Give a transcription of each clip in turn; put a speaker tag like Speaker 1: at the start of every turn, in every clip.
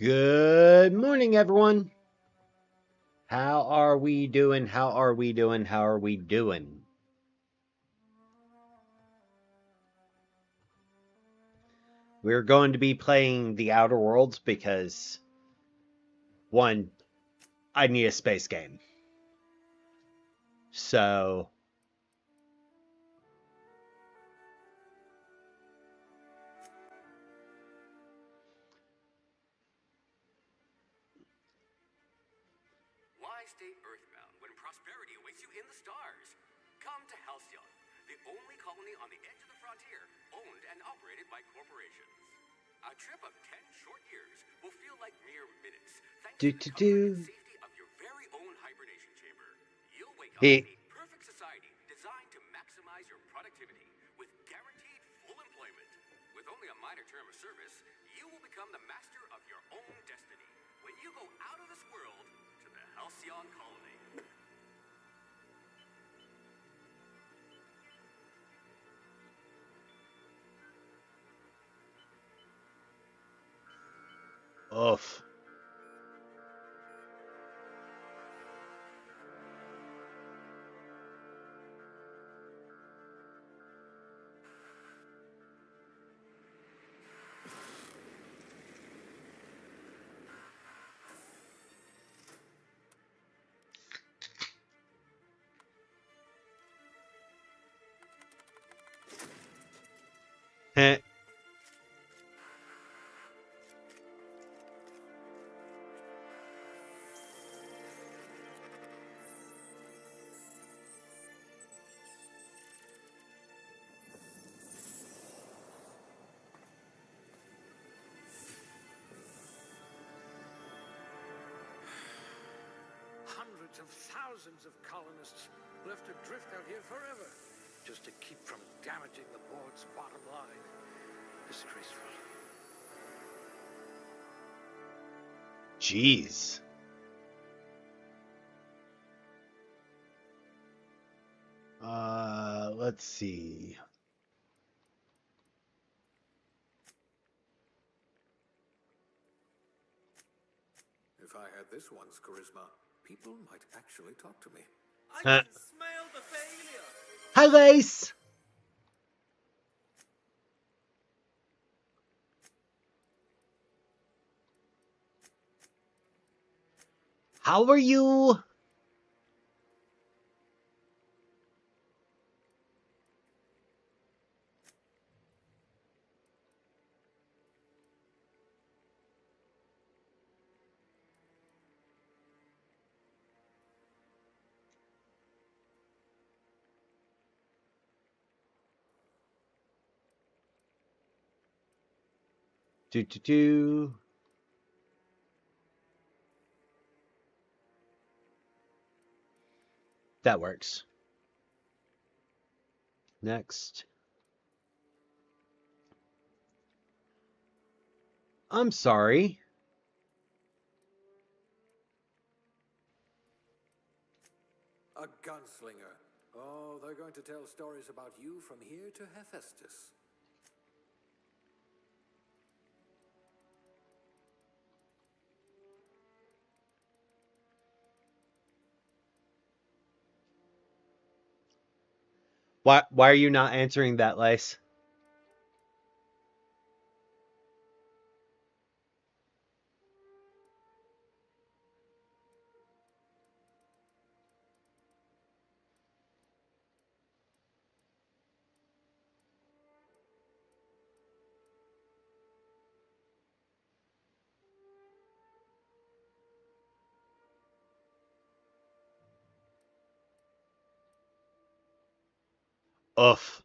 Speaker 1: Good morning, everyone. How are we doing? How are we doing? How are we doing? We're going to be playing The Outer Worlds because, one, I need a space game. So,
Speaker 2: Why stay earthbound when prosperity awaits you in the stars? Come to Halcyon, the only colony on the edge of the frontier, owned and operated by corporations. A trip of 10 short years will feel like mere minutes, thanks
Speaker 1: do
Speaker 2: to the
Speaker 1: do
Speaker 2: comfort and
Speaker 1: do.
Speaker 2: safety of your very own hibernation chamber. You'll wake up in
Speaker 1: Hey,
Speaker 2: a perfect society designed to maximize your productivity with guaranteed full employment. With only a minor term of service, you will become the master of your own destiny when you go out of this world to the Halcyon colony.
Speaker 1: oof. Heh.
Speaker 3: Hundreds of thousands of colonists left adrift out here forever, just to keep from damaging the board's bottom line. Disgraceful.
Speaker 1: Jeez. Let's see.
Speaker 3: If I had this one's charisma, people might actually talk to me.
Speaker 4: I
Speaker 1: Huh.
Speaker 4: can smell the failure.
Speaker 1: Hi, Lace. How are you? Do do do. That works. Next. I'm sorry.
Speaker 3: A gunslinger. Oh, they're going to tell stories about you from here to Hephaestus.
Speaker 1: Why are you not answering that, Lace? Oof.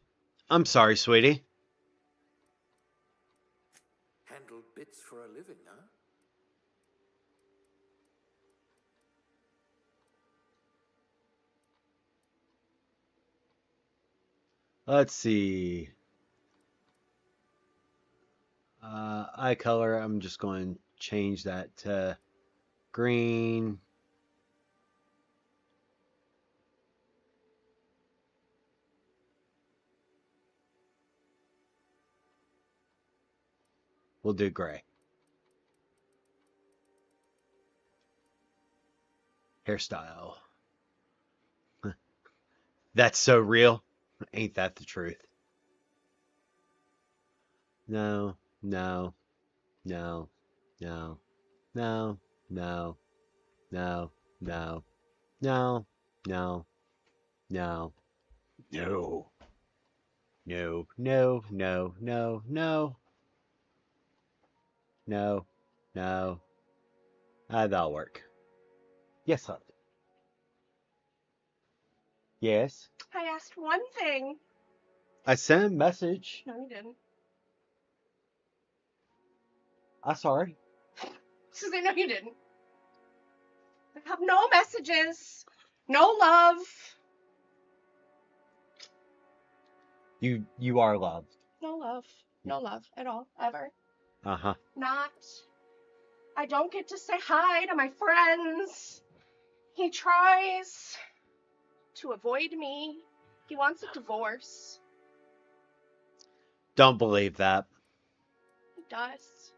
Speaker 1: I'm sorry, sweetie.
Speaker 3: Handle bits for a living, huh?
Speaker 1: Let's see. Eye color, I'm just going to change that to green. We'll do gray. hairstyle. That's so real. Ain't that the truth? No, no, no, no, no, no, no, no, no, no, no, no, no, no, no, no, no, no, no. That'll work. Yes, hon. Yes.
Speaker 4: I asked one thing.
Speaker 1: I sent a message.
Speaker 4: No, you didn't.
Speaker 1: I'm sorry.
Speaker 4: Susie, no, you didn't. I have no messages. No love.
Speaker 1: You are loved.
Speaker 4: No love. No love at all. Ever.
Speaker 1: Uh-huh.
Speaker 4: Not. I don't get to say hi to my friends. He tries to avoid me. He wants a divorce.
Speaker 1: Don't believe that.
Speaker 4: He does.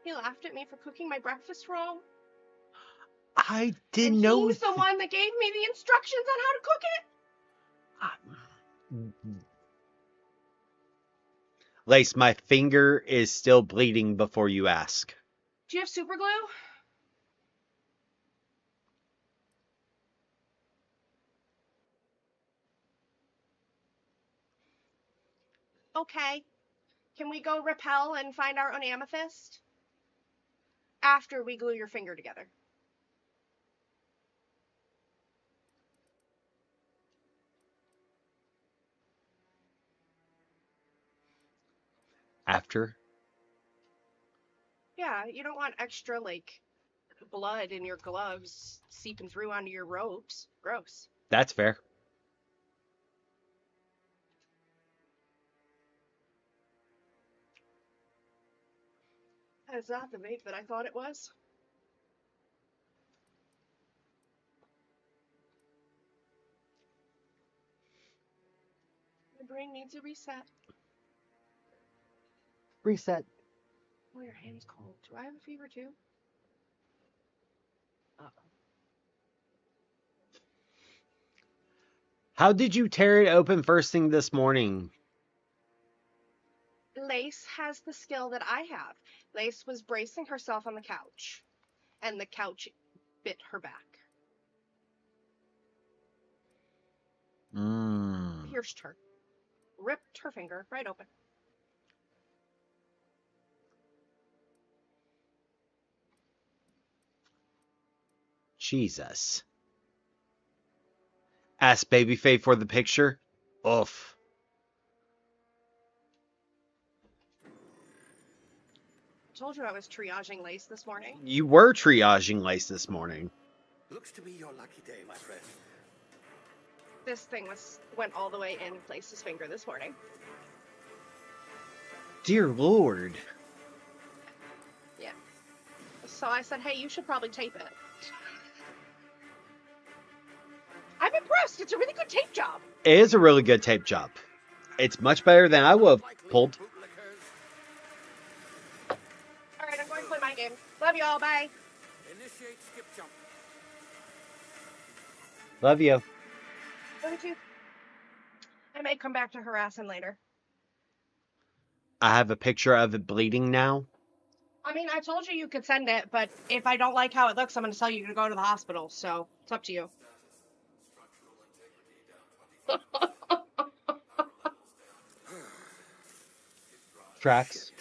Speaker 4: He laughed at me for cooking my breakfast wrong.
Speaker 1: I didn't
Speaker 4: And
Speaker 1: know.
Speaker 4: he's the one that gave me the instructions on how to cook it.
Speaker 1: Lace, my finger is still bleeding before you ask.
Speaker 4: Do you have super glue? Okay. Can we go repel and find our own amethyst? After we glue your finger together.
Speaker 1: After?
Speaker 4: Yeah, you don't want extra, blood in your gloves seeping through onto your robes. Gross.
Speaker 1: That's fair.
Speaker 4: It's not the vape that I thought it was. My brain needs a reset.
Speaker 1: Reset.
Speaker 4: Oh, your hand's cold. Do I have a fever too? Uh-oh.
Speaker 1: How did you tear it open first thing this morning?
Speaker 4: Lace has the skill that I have. Lace was bracing herself on the couch, and the couch bit her back. Pierced her. Ripped her finger right open.
Speaker 1: Jesus. Ask Babyface for the picture. Oof.
Speaker 4: I told you I was triaging Lace this morning.
Speaker 1: You were triaging Lace this morning.
Speaker 3: Looks to be your lucky day, my friend.
Speaker 4: This thing went all the way in Lace's finger this morning.
Speaker 1: Dear Lord.
Speaker 4: Yeah. So I said, hey, you should probably tape it. I'm impressed. It's a really good tape job.
Speaker 1: It is a really good tape job. It's much better than I would have pulled.
Speaker 4: Alright, I'm going to play my game. Love you all. Bye.
Speaker 3: Initiate skip jump.
Speaker 1: Love you.
Speaker 4: Love you too. I may come back to harass him later.
Speaker 1: I have a picture of it bleeding now.
Speaker 4: I mean, I told you could send it, but if I don't like how it looks, I'm going to tell you to go to the hospital. So it's up to you.
Speaker 1: Tracks.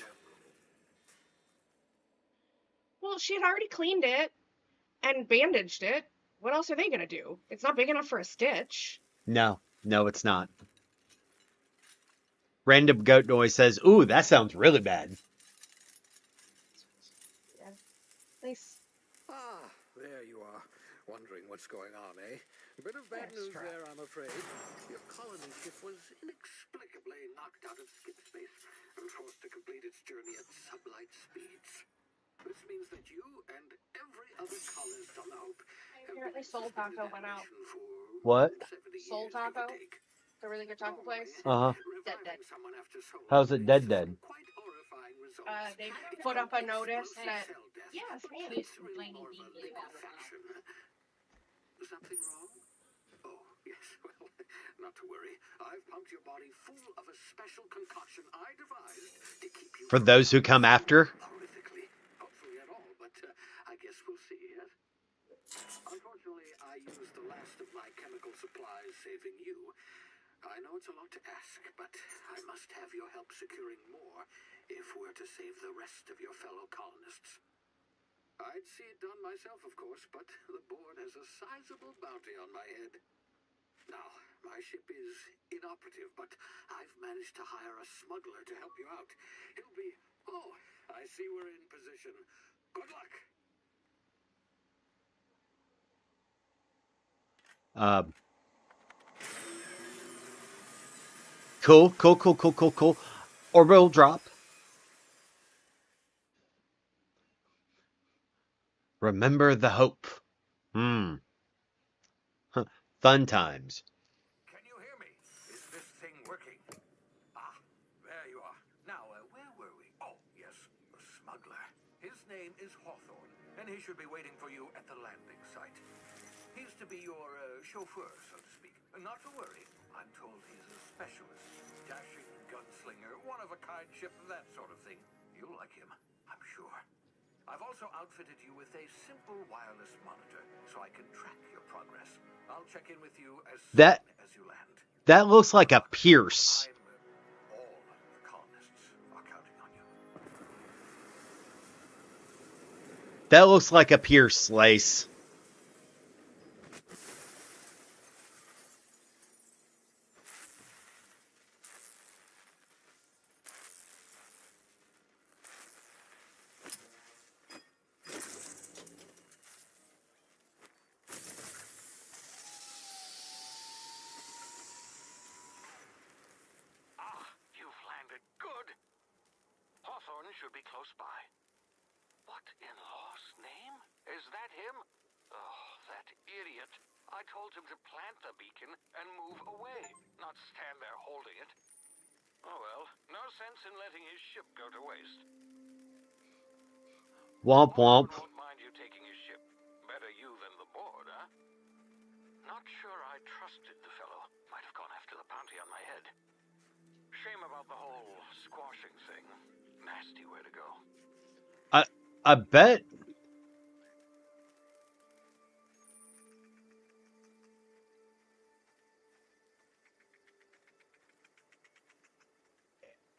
Speaker 4: Well, she had already cleaned it and bandaged it. What else are they going to do? It's not big enough for a stitch.
Speaker 1: No, it's not. Random goat noise says, ooh, that sounds really bad.
Speaker 4: Yeah. Nice.
Speaker 3: Ah, there you are. Wondering what's going on, eh? A bit of bad news there, I'm afraid.
Speaker 2: Your colony ship was inexplicably knocked out of skip space and forced to complete its journey at sublight speeds. This means that you and every other colonist on the Hope
Speaker 4: Apparently Soul Taco went out.
Speaker 1: What?
Speaker 4: Soul Taco? The really good taco place?
Speaker 1: Uh-huh.
Speaker 4: Dead.
Speaker 1: How's it dead?
Speaker 4: They put up a notice that...
Speaker 5: Yes, man. He's complaining deeply about it.
Speaker 2: Something wrong? Oh, yes, well, not to worry. I've pumped your body full of a special concoction I devised to keep you
Speaker 1: For
Speaker 2: from
Speaker 1: those who come after.
Speaker 2: horrifically. Hopefully at all, but I guess we'll see, yes? Unfortunately, I used the last of my chemical supplies saving you. I know it's a lot to ask, but I must have your help securing more if we're to save the rest of your fellow colonists. I'd see it done myself, of course, but the board has a sizable bounty on my head. Now, my ship is inoperative, but I've managed to hire a smuggler to help you out. He'll be... Oh, I see we're in position. Good luck!
Speaker 1: Cool. Orbital drop. Remember the hope. Fun times.
Speaker 3: Can you hear me? Is this thing working? Ah, there you are. Now, where were we? Oh, yes, the smuggler. His name is Hawthorne, and he should be waiting for you at the landing site. He's to be your chauffeur, so to speak. Not to worry. I'm told he's a specialist. Dashing gunslinger, one-of-a-kind ship, that sort of thing. You'll like him, I'm sure. I've also outfitted you with a simple wireless monitor, so I can track your progress. I'll check in with you as soon as you land.
Speaker 1: That looks like a Pierce.
Speaker 3: All the colonists are counting on you.
Speaker 1: That looks like a Pierce, Lace.
Speaker 3: You've landed good. Hawthorne should be close by. What in law's name? Is that him? Oh, that idiot. I told him to plant the beacon and move away, not stand there holding it. Oh well, no sense in letting his ship go to waste.
Speaker 1: Womp womp.
Speaker 3: Hawthorne won't mind you taking his ship. Better you than the board, huh? Not sure I trusted the fellow. Might have gone after the bounty on my head. Shame about the whole squashing thing. Nasty way to go.
Speaker 1: I bet.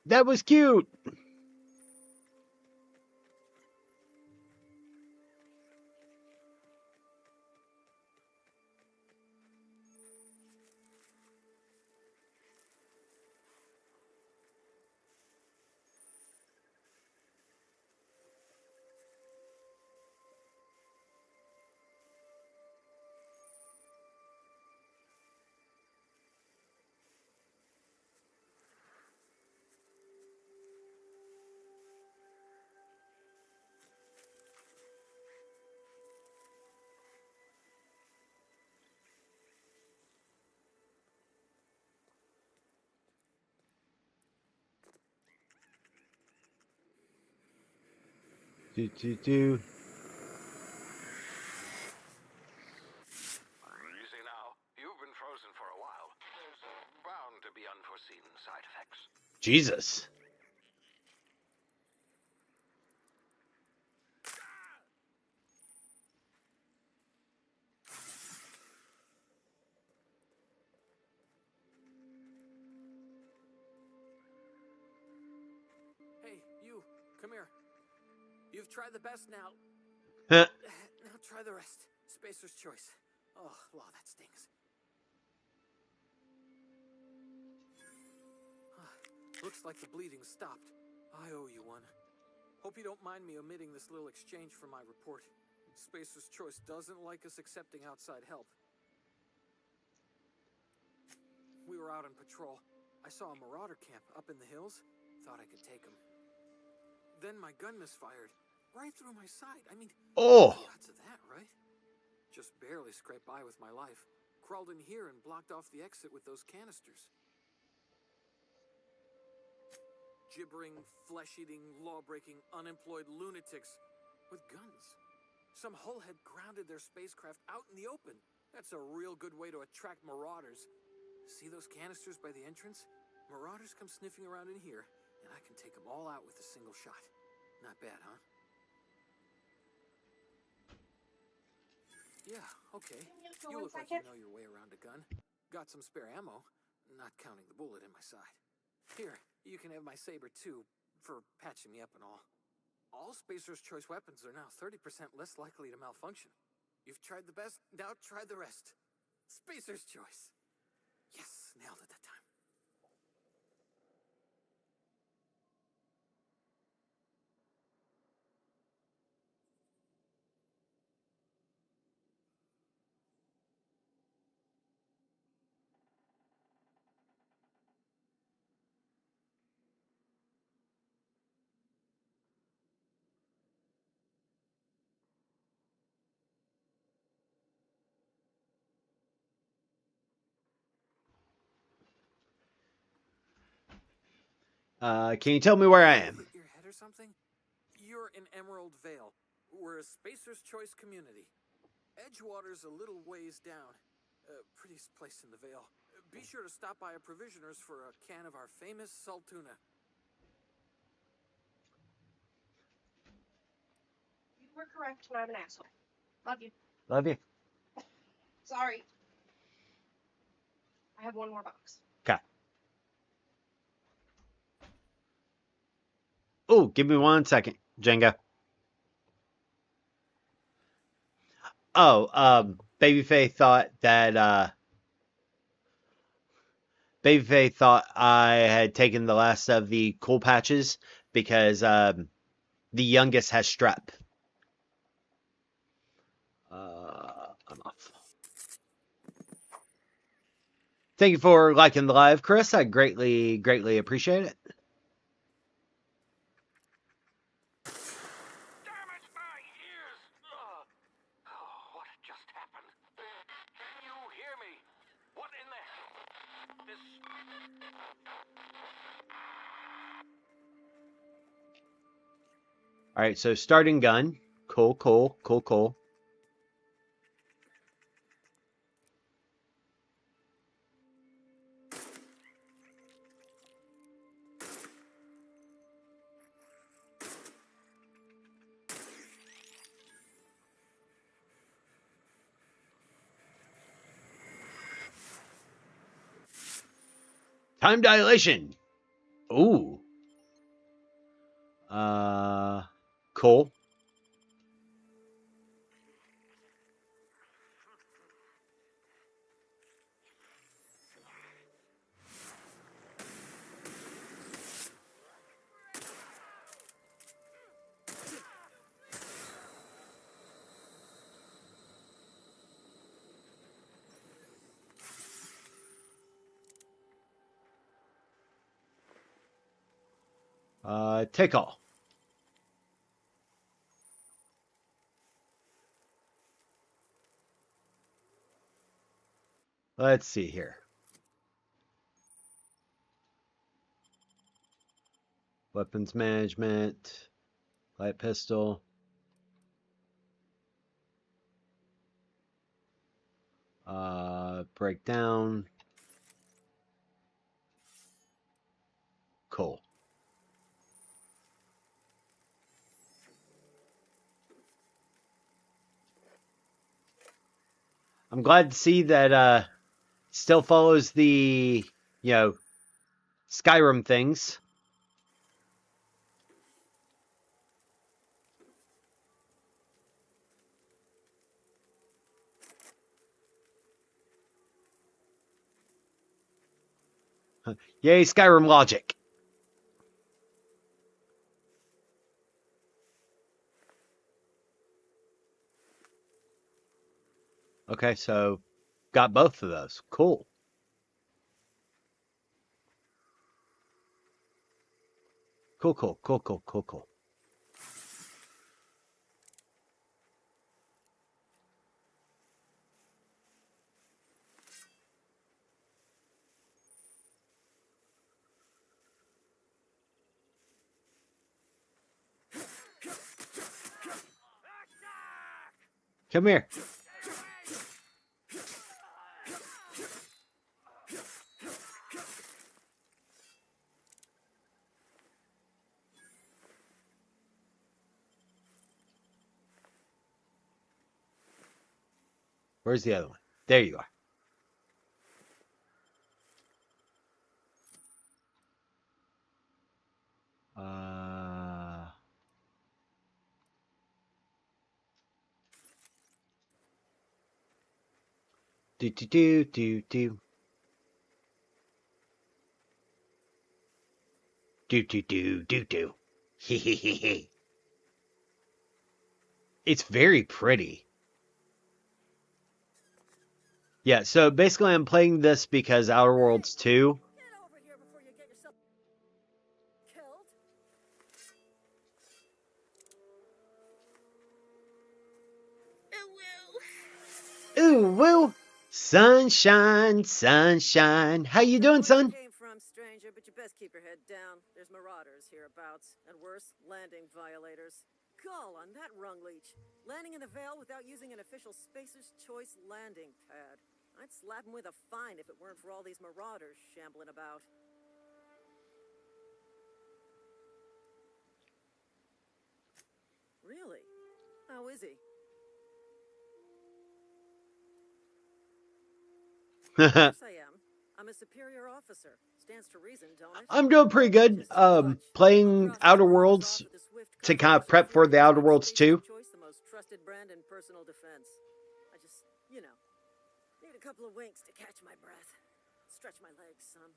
Speaker 1: That was cute. Do.
Speaker 3: Easy now. You've been frozen for a while. There's bound to be unforeseen side effects.
Speaker 1: Jesus.
Speaker 5: Hey, you, come here. You've tried the best now.
Speaker 1: Huh.
Speaker 5: Now try the rest. Spacer's choice. Oh, law, that stings. Looks like the bleeding stopped. I owe you one. Hope you don't mind me omitting this little exchange from my report. Spacer's choice doesn't like us accepting outside help. We were out on patrol. I saw a marauder camp up in the hills. Thought I could take him. Then my gun misfired. Right through my side. I mean,
Speaker 1: Oh.
Speaker 5: the odds of that, right? Just barely scraped by with my life. Crawled in here and blocked off the exit with those canisters. Gibbering, flesh-eating, law-breaking, unemployed lunatics with guns. Some hull had grounded their spacecraft out in the open. That's a real good way to attract marauders. See those canisters by the entrance? Marauders come sniffing around in here, and I can take them all out with a single shot. Not bad, huh? Yeah, okay.
Speaker 4: For
Speaker 5: You
Speaker 4: 1
Speaker 5: look like you
Speaker 4: second.
Speaker 5: know your way around a gun. Got some spare ammo, not counting the bullet in my side. Here, you can have my saber too, for patching me up and all. All Spacer's Choice weapons are now 30% less likely to malfunction. You've tried the best, now try the rest. Spacer's Choice. Yes, nailed it that time.
Speaker 1: Can you tell me where I am?
Speaker 5: Hit your head or something? You're in Emerald Vale. We're a Spacer's Choice community. Edgewater's a little ways down. Prettiest place in the Vale. Be sure to stop by a provisioner's for a can of our famous salt tuna.
Speaker 4: You were correct, and I'm an asshole. Love you.
Speaker 1: Love you.
Speaker 4: Sorry. I have one more box.
Speaker 1: Okay. Oh, give me 1 second, Jenga. Oh, Babyface thought that Babyface thought I had taken the last of the cool patches because the youngest has strep. I'm off. Thank you for liking the live, Chris. I greatly appreciate it.
Speaker 3: Damn it, my ears! Oh, what just happened? Can you hear me? What in the hell? This...
Speaker 1: All right, so starting gun. Cool. Time dilation. Ooh. Cool. Take all. Let's see here. Weapons management. Light pistol. Breakdown. Cool. I'm glad to see that still follows the, Skyrim things. Yay, Skyrim logic. Okay, so got both of those. Cool. Cool. Come here. Where's the other one? There you are. Do do do do do. Do do do do do. Hehehehe. It's very pretty. Yeah, so basically I'm playing this because Outer Worlds 2.
Speaker 6: Get over here before you get yourself killed.
Speaker 1: Ooh, woo! Sunshine, sunshine. How you doing, son?
Speaker 6: Came from, stranger, but you best keep your head down. There's marauders hereabouts, and worse, landing violators. Call on that rung leech. Landing in the Vale without using an official Spacer's Choice landing pad. I'd slap him with a fine if it weren't for all these marauders shambling about. Really? How is he? Of course I am. I'm a superior officer. Stands to reason, don't it?
Speaker 1: I'm doing pretty good. Playing Outer Worlds to kind of prep for the Outer Worlds 2.
Speaker 6: Choice, the most trusted brand in personal defense. I just, need a couple of winks to catch my breath. Stretch my legs, son.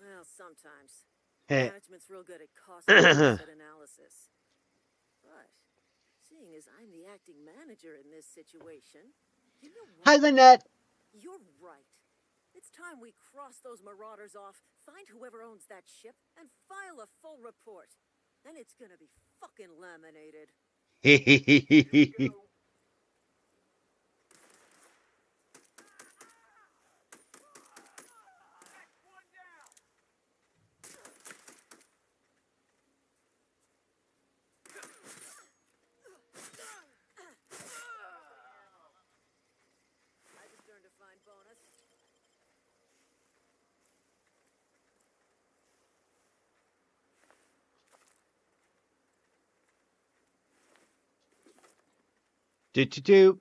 Speaker 6: Well, sometimes. Management's real good at cost benefit analysis. But, seeing as I'm the acting manager in this situation, you know what?
Speaker 1: Hi, Lynette.
Speaker 6: You're right. It's time we cross those marauders off, find whoever owns that ship, and file a full report. Then it's gonna be fucking laminated. I just earned a fine bonus.
Speaker 1: Do do do.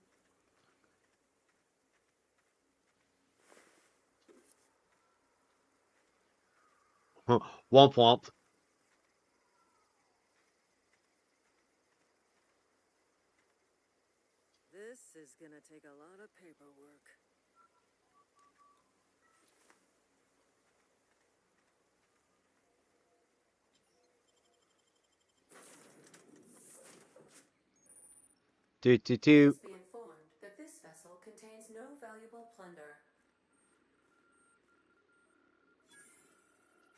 Speaker 1: Womp womp.
Speaker 6: This is gonna take a lot of paperwork.
Speaker 1: Do do do.
Speaker 7: Please be informed that this vessel contains no valuable plunder.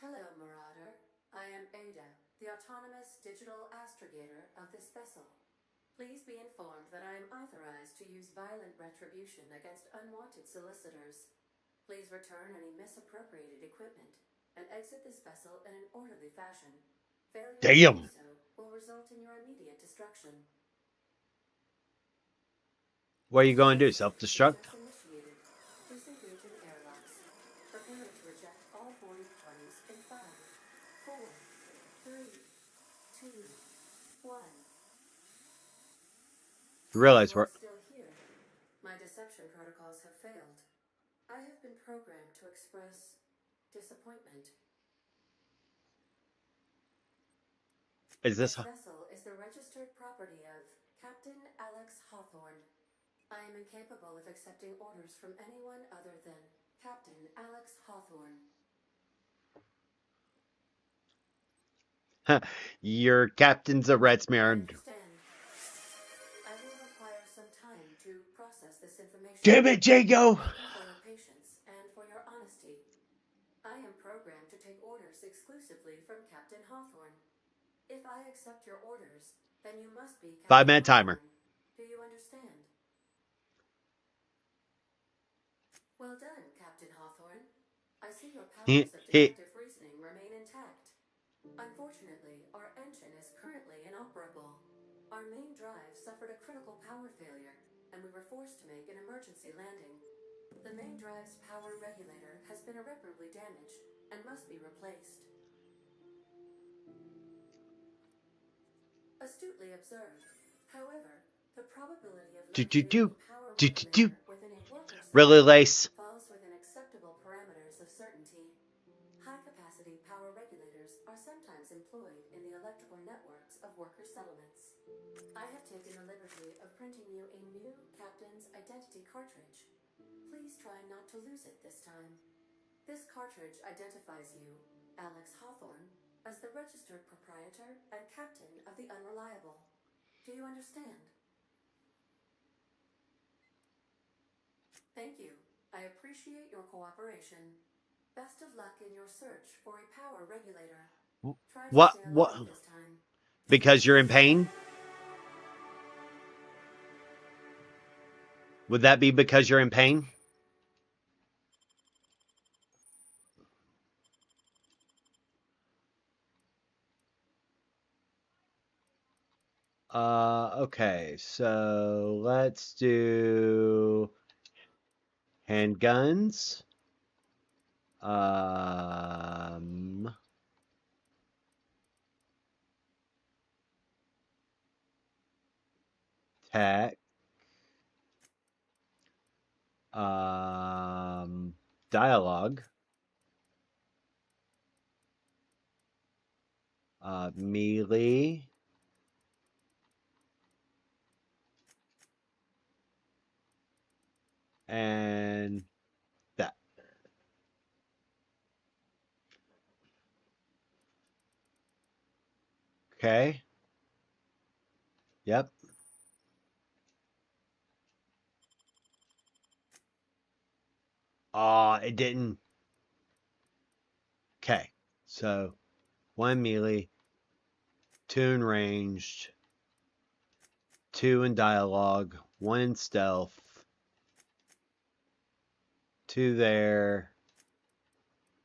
Speaker 7: Hello, Marauder. I am Ada, the autonomous digital astrogator of this vessel. Please be informed that I am authorized to use violent retribution against unwanted solicitors. Please return any misappropriated equipment and exit this vessel in an orderly fashion. Failure to do so will result in your immediate destruction.
Speaker 1: What are you going to do? Self-destruct?
Speaker 7: Just initiated. Disengage in airlocks. Prepare to reject all boarding parties in 5, 4, 3, 2, 1.
Speaker 1: You realize we're...
Speaker 7: Still here. My deception protocols have failed. I have been programmed to express disappointment.
Speaker 1: Is this...
Speaker 7: This vessel is the registered property of Captain Alex Hawthorne. I am incapable of accepting orders from anyone other than Captain Alex Hawthorne.
Speaker 1: Your captain's a red smear.
Speaker 7: I understand. I will require some time to process this information.
Speaker 1: Damn it, Jago!
Speaker 7: Thank you for your patience and for your honesty. I am programmed to take orders exclusively from Captain Hawthorne. If I accept your orders, then you must be Captain
Speaker 1: 5-minute timer.
Speaker 7: Hawthorne. Do you understand? Well done, Captain Hawthorne. I see your powers of deductive reasoning remain intact. Unfortunately, our engine is currently inoperable. Our main drive suffered a critical power failure, and we were forced to make an emergency landing. The main drive's power regulator has been irreparably damaged, and must be replaced. Astutely observed. However, the probability of
Speaker 1: Do do
Speaker 7: locating
Speaker 1: do
Speaker 7: a power
Speaker 1: do do do.
Speaker 7: regulator within a worker
Speaker 1: Really,
Speaker 7: settlement
Speaker 1: Lace?
Speaker 7: falls within acceptable parameters of certainty. High-capacity power regulators are sometimes employed in the electrical networks of worker settlements. I have taken the liberty of printing you a new Captain's Identity cartridge. Please try not to lose it this time. This cartridge identifies you, Alex Hawthorne, as the registered proprietor and captain of the Unreliable. Do you understand? Thank you. I appreciate your cooperation. Best of luck in your search for a power regulator. Try to
Speaker 1: What?
Speaker 7: stay
Speaker 1: What?
Speaker 7: alive this time.
Speaker 1: Because you're in pain? Would that be because you're in pain? Okay, so let's do handguns. Tech. Dialogue. Melee. And that. Okay. Yep. It didn't. Okay. So, 1 melee, 2 in ranged, 2 in dialogue, 1 in stealth, 2 there.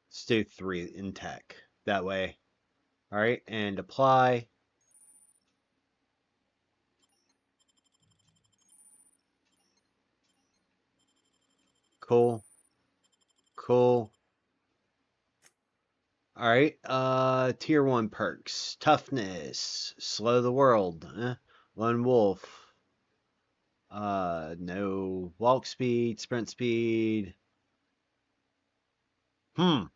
Speaker 1: Let's do 3 in tech. That way. All right. And apply. Cool. Cool. All right. Tier 1 perks. Toughness. Slow the world. Lone wolf. No walk speed, sprint speed.
Speaker 4: Oh,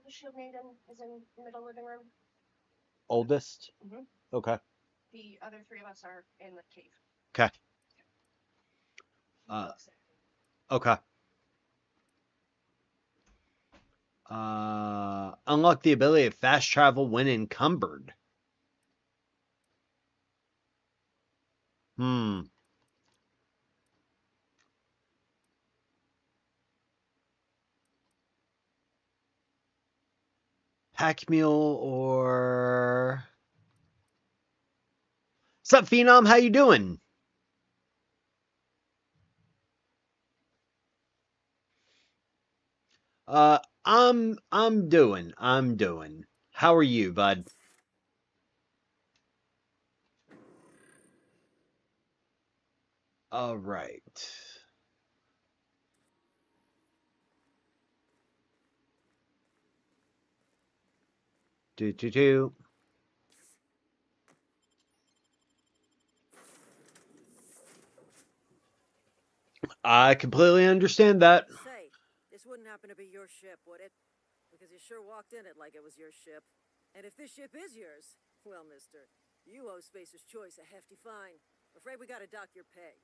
Speaker 4: the shield maiden is in the middle living room.
Speaker 1: Oldest?
Speaker 4: Mm-hmm.
Speaker 1: Okay.
Speaker 4: The other three of us are in the cave.
Speaker 1: Okay. Okay. Unlock the ability of fast travel when encumbered. Pack mule or... Sup, Phenom? How you doing? I'm doing. How are you, bud? All right. Do. I completely understand that.
Speaker 6: Say, this wouldn't happen to be your ship, would it? Because you sure walked in it like it was your ship. And if this ship is yours, well, mister, you owe Spacer's Choice a hefty fine. Afraid we gotta dock your pay.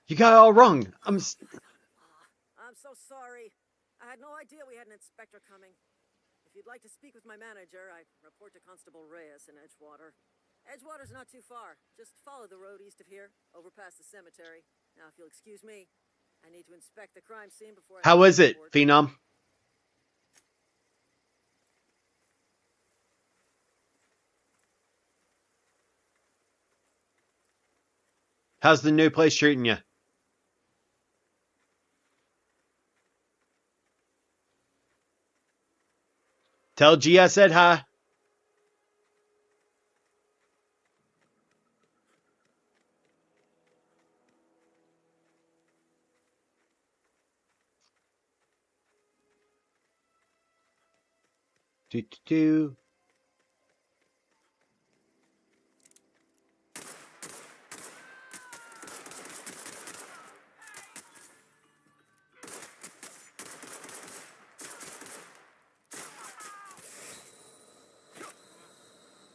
Speaker 1: You got it all wrong.
Speaker 6: I'm so sorry. I had no idea we had an inspector coming. If you'd like to speak with my manager, I report to Constable Reyes in Edgewater. Edgewater's not too far. Just follow the road east of here, over past the cemetery. Now, if you'll excuse me, I need to inspect the crime scene before I...
Speaker 1: How is it, Phenom? How's the new place treating you? Tell G I said hi. Do, do, do.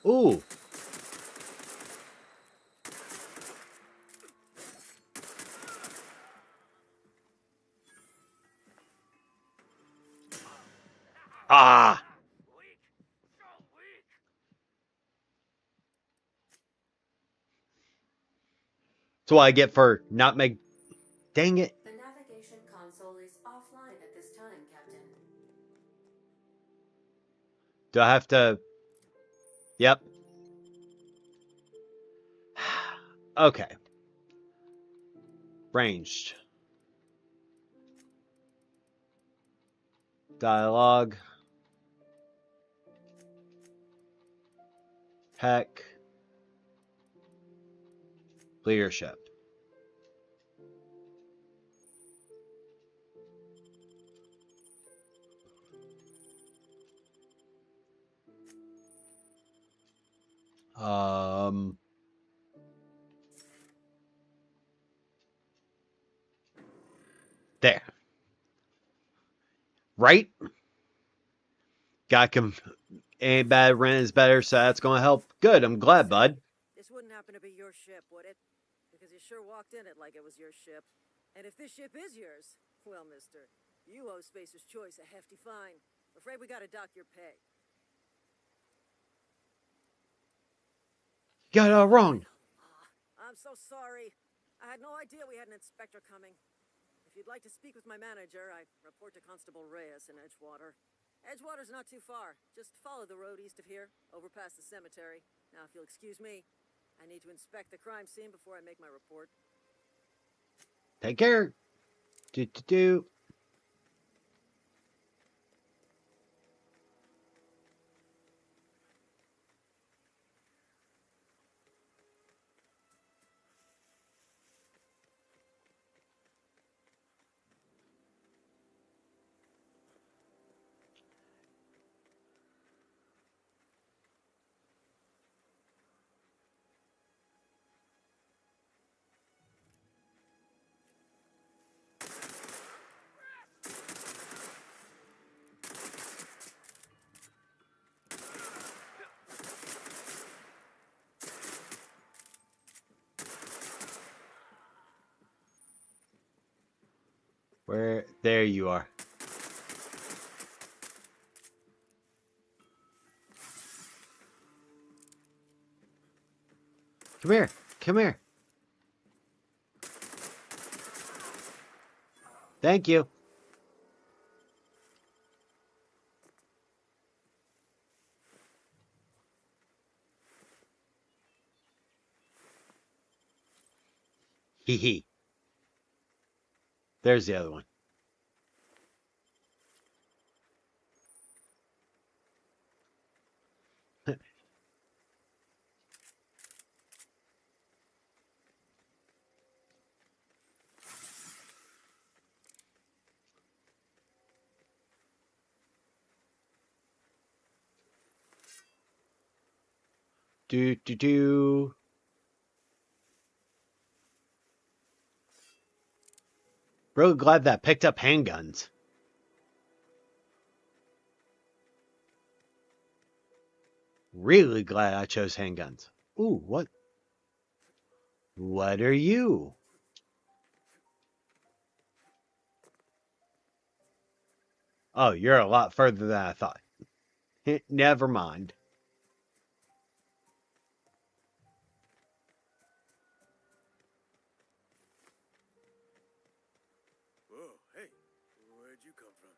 Speaker 1: Ooh. Ah. That's what I get for not make. Dang it.
Speaker 7: The navigation console is offline at this time, Captain.
Speaker 1: Do I have to? Yep. Okay. Ranged. Dialogue. Heck. Leadership. There. Right? Got ain't bad, rent is better, so that's gonna help. Good, I'm glad, bud.
Speaker 6: This wouldn't happen to be your ship, would it? Because you sure walked in it like it was your ship. And if this ship is yours, well, mister, you owe Spacer's Choice a hefty fine. Afraid we gotta dock your pay.
Speaker 1: You got it all wrong.
Speaker 6: I'm so sorry. I had no idea we had an inspector coming. If you'd like to speak with my manager, I report to Constable Reyes in Edgewater. Edgewater's not too far. Just follow the road east of here, over past the cemetery. Now, if you'll excuse me, I need to inspect the crime scene before I make my report.
Speaker 1: Take care. Do, do, do. Where? There you are. Come here. Come here. Thank you. Hee hee. There's the other one. Do, do, do. Really glad that I picked up handguns. Really glad I chose handguns. Ooh, what? What are you? Oh, you're a lot further than I thought. Never mind.
Speaker 8: Whoa, hey, where'd you come from?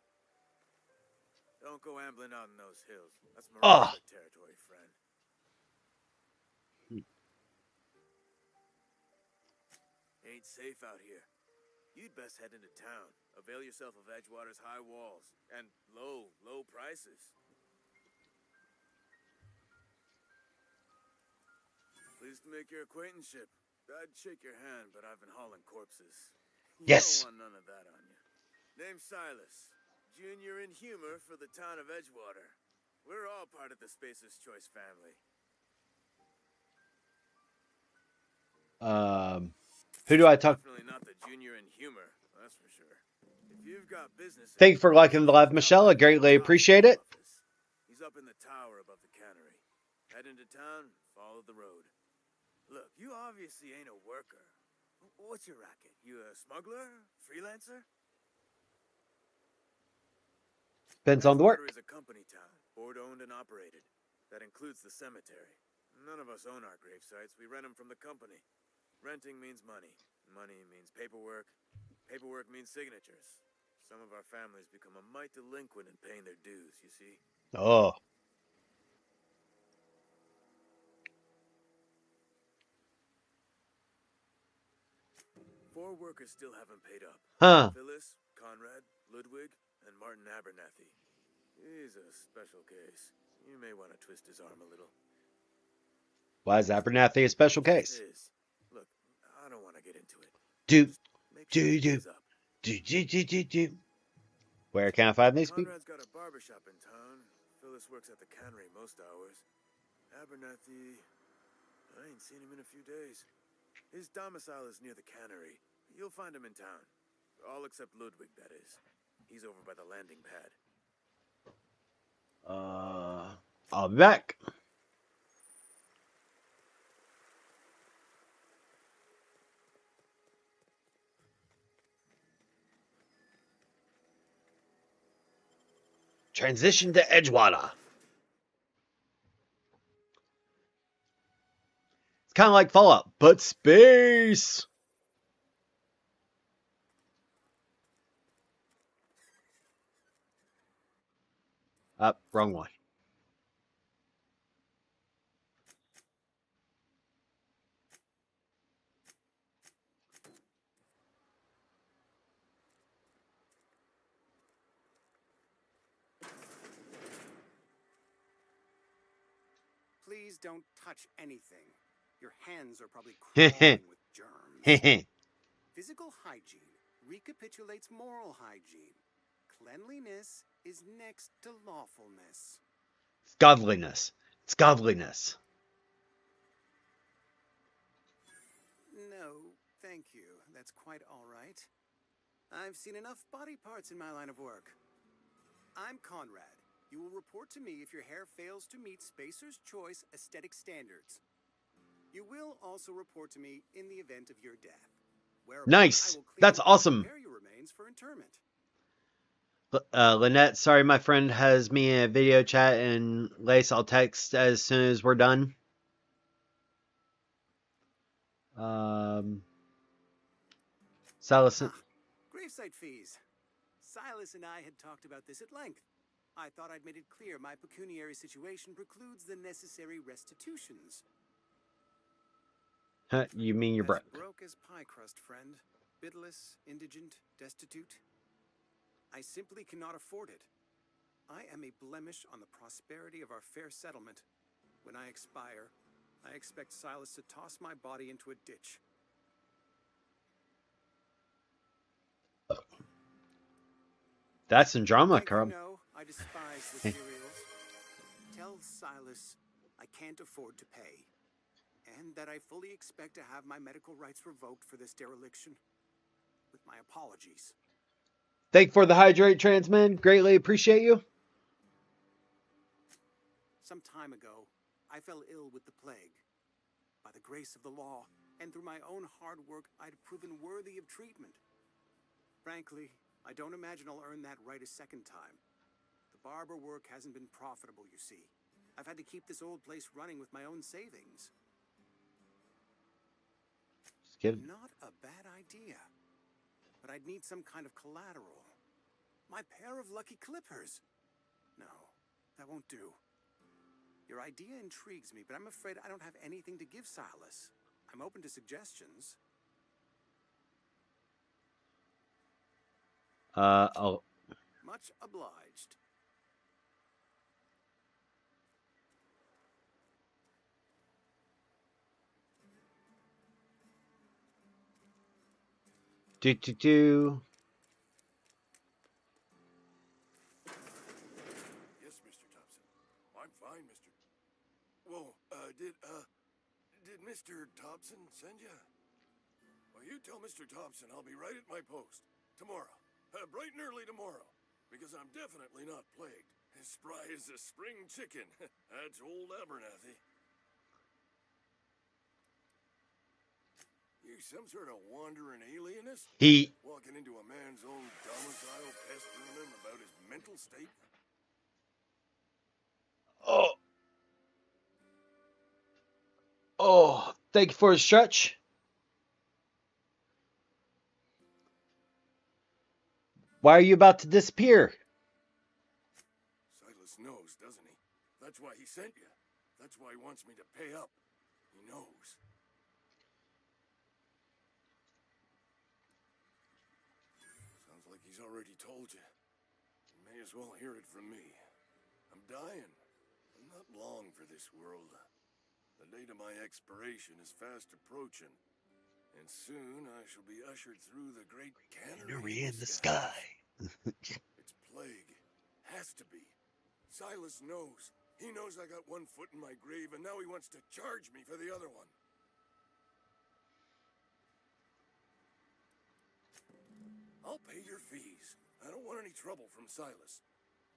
Speaker 8: Don't go ambling out in those hills. That's
Speaker 1: Oh,
Speaker 8: Marauder territory, friend. Ain't safe out here. You'd best head into town. Avail yourself of Edgewater's high walls and low prices. Pleased to make your acquaintanceship. I'd shake your hand, but I've been hauling corpses. You
Speaker 1: yes.
Speaker 8: don't want none of that on you. Name's Silas. Junior in humor for the town of Edgewater. We're all part of the Spacer's Choice family.
Speaker 1: Who do I talk?
Speaker 8: Definitely not the junior in humor, that's for sure. If you've got business,
Speaker 1: Thank you for liking the live, Michelle. I greatly appreciate it.
Speaker 8: He's up in the tower above the cannery. Head into town, follow the road. Look, you obviously ain't a worker. What's your racket? You a smuggler? Freelancer?
Speaker 1: Depends on the work.
Speaker 8: Edgewater is a company town, board-owned and operated. That includes the cemetery. None of us own our grave sites. We rent them from the company. Renting means money. Money means paperwork. Paperwork means signatures. Some of our families become a mite delinquent in paying their dues, you see?
Speaker 1: Oh.
Speaker 8: Four workers still haven't paid up.
Speaker 1: Huh.
Speaker 8: Phyllis, Conrad, Ludwig, and Martin Abernathy. He's a special case. You may want to twist his arm a little.
Speaker 1: Why is Abernathy a special case?
Speaker 8: Look, I don't want to get into it.
Speaker 1: Do. Where can I find these people?
Speaker 8: Conrad's got a barbershop in town. Phyllis works at the cannery most hours. Abernathy, I ain't seen him in a few days. His domicile is near the cannery. You'll find him in town. All except Ludwig, that is. He's over by the landing pad.
Speaker 1: I'll be back. Transition to Edgewater. It's kind of like Fallout, but space. Wrong one.
Speaker 9: Please don't touch anything. Your hands are probably crawling with germs. Physical hygiene recapitulates moral hygiene. Cleanliness is next to lawfulness.
Speaker 1: It's godliness. It's godliness.
Speaker 9: No, thank you. That's quite all right. I've seen enough body parts in my line of work. I'm Conrad. You will report to me if your hair fails to meet Spacer's Choice aesthetic standards. You will also report to me in the event of your death.
Speaker 1: Nice. That's awesome.
Speaker 9: Prepare your remains for interment.
Speaker 1: Lynette, sorry, my friend has me in a video chat, and Lace, I'll text as soon as we're done. Silas.
Speaker 9: Gravesite fees. Silas and I had talked about this at length. I thought I'd made it clear my pecuniary situation precludes the necessary restitutions.
Speaker 1: You mean you're broke?
Speaker 9: As broke as pie crust, friend. Bidless, indigent, destitute. I simply cannot afford it. I am a blemish on the prosperity of our fair settlement. When I expire, I expect Silas to toss my body into a ditch.
Speaker 1: That's some drama, Carl.
Speaker 9: No, I despise the cereals. Tell Silas I can't afford to pay, and that I fully expect to have my medical rights revoked for this dereliction. With my apologies.
Speaker 1: Thank you for the hydrate, Transman. Greatly appreciate you.
Speaker 9: Some time ago, I fell ill with the plague. By the grace of the law, and through my own hard work, I'd proven worthy of treatment. Frankly, I don't imagine I'll earn that right a second time. The barber work hasn't been profitable, you see. I've had to keep this old place running with my own savings. Not a bad idea. But I'd need some kind of collateral. My pair of lucky clippers. No, that won't do. Your idea intrigues me, but I'm afraid I don't have anything to give Silas. I'm open to suggestions. Much obliged.
Speaker 1: Do.
Speaker 3: Yes, Mr. Thompson.
Speaker 8: I'm fine, Mr. Whoa, did Mr. Thompson send you? Well, you tell Mr. Thompson I'll be right at my post. Tomorrow. Bright and early tomorrow. Because I'm definitely not plagued. As spry as a spring chicken. That's old Abernathy. You some sort of wandering alienist?
Speaker 1: He
Speaker 8: Walking into a man's own domicile, pestering him about his mental state?
Speaker 1: Oh, thank you for the stretch. Why are you about to disappear?
Speaker 8: Silas knows, doesn't he? That's why he sent you. That's why he wants me to pay up. He knows. Sounds like he's already told you. You may as well hear it from me. I'm dying. I'm not long for this world. The date of my expiration is fast approaching. And soon I shall be ushered through the great cannery in the sky. It's plague. Has to be. Silas knows. He knows I got one foot in my grave, and now he wants to charge me for the other one. I'll pay your fees. I don't want any trouble from Silas.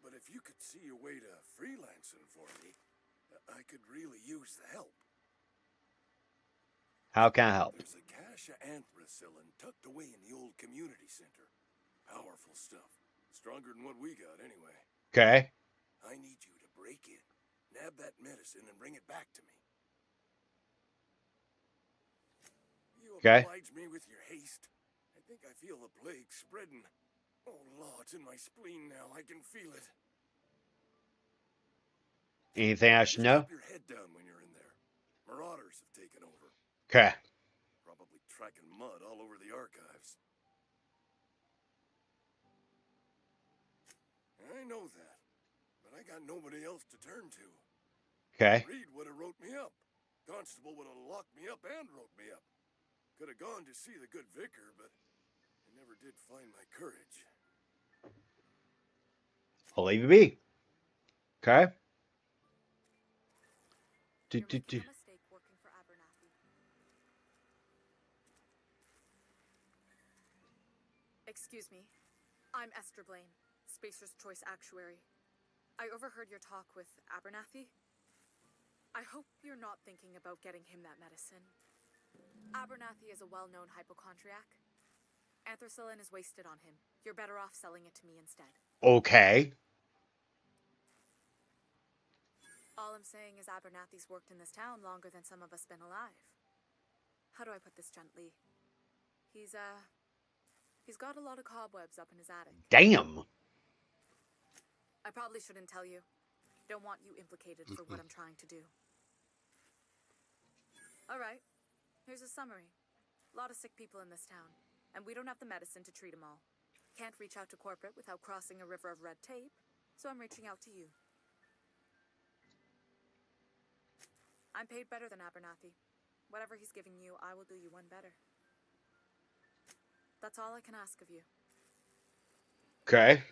Speaker 8: But if you could see a way to freelancing for me, I could really use the help.
Speaker 1: How can I help?
Speaker 8: There's a cache of anthracillin tucked away in the old community center. Powerful stuff. Stronger than what we got, anyway.
Speaker 1: Okay.
Speaker 8: I need you to break in, nab that medicine, and bring it back to me. You oblige me with your haste. I think I feel the plague spreading. Oh, Law, it's in my spleen now. I can feel it.
Speaker 1: Anything I should know?
Speaker 8: Keep your head down when you're in there. Marauders have taken over.
Speaker 1: Okay.
Speaker 8: Probably tracking mud all over the archives. I know that, but I got nobody else to turn to.
Speaker 1: Okay.
Speaker 8: Reed would have wrote me up. Constable would have locked me up and wrote me up. Could have gone to see the good vicar, but I never did find my courage.
Speaker 1: I'll leave you be. Okay.
Speaker 10: You're making a mistake working for Abernathy. Excuse me. I'm Esther Blaine, Spacer's Choice Actuary. I overheard your talk with Abernathy. I hope you're not thinking about getting him that medicine. Abernathy is a well-known hypochondriac. Anthracillin is wasted on him. You're better off selling it to me instead.
Speaker 1: Okay.
Speaker 10: All I'm saying is Abernathy's worked in this town longer than some of us been alive. How do I put this gently? He's got a lot of cobwebs up in his attic.
Speaker 1: Damn.
Speaker 10: I probably shouldn't tell you. Don't want you implicated for what I'm trying to do. Alright, here's a summary. A lot of sick people in this town, and we don't have the medicine to treat them all. Can't reach out to corporate without crossing a river of red tape, so I'm reaching out to you. I'm paid better than Abernathy. Whatever he's giving you, I will do you one better. That's all I can ask of you.
Speaker 1: Okay.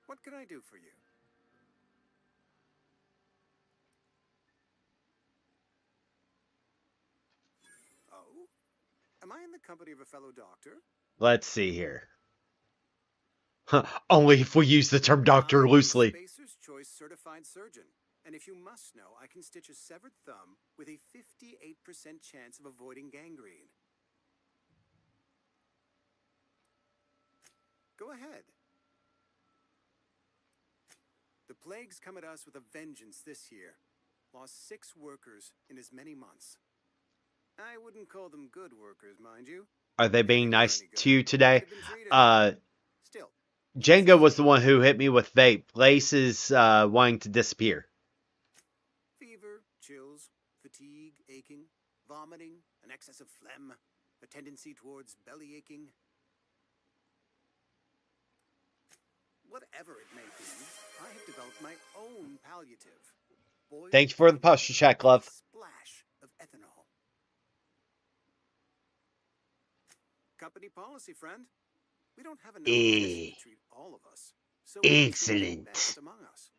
Speaker 9: What can I do for you? Oh? Am I in the company of a fellow doctor?
Speaker 1: Let's see here. Only if we use the term doctor loosely.
Speaker 9: Spacer's Choice certified surgeon. And if you must know, I can stitch a severed thumb with a 58% chance of avoiding gangrene. Go ahead. The plague's come at us with a vengeance this year. Lost 6 workers in as many months. I wouldn't call them good workers, mind you.
Speaker 1: Are they being nice to you today?
Speaker 9: Still,
Speaker 1: Jenga was the one who hit me with vape. Lace is wanting to disappear.
Speaker 9: fever, chills, fatigue, aching, vomiting, an excess of phlegm, a tendency towards belly aching. Whatever it may be, I have developed my own palliative.
Speaker 1: Thank you for the posture check, love.
Speaker 9: Splash of ethanol. Company policy, friend. We don't have enough attention to treat all of us, so we treat the
Speaker 1: Excellent.
Speaker 9: best among us.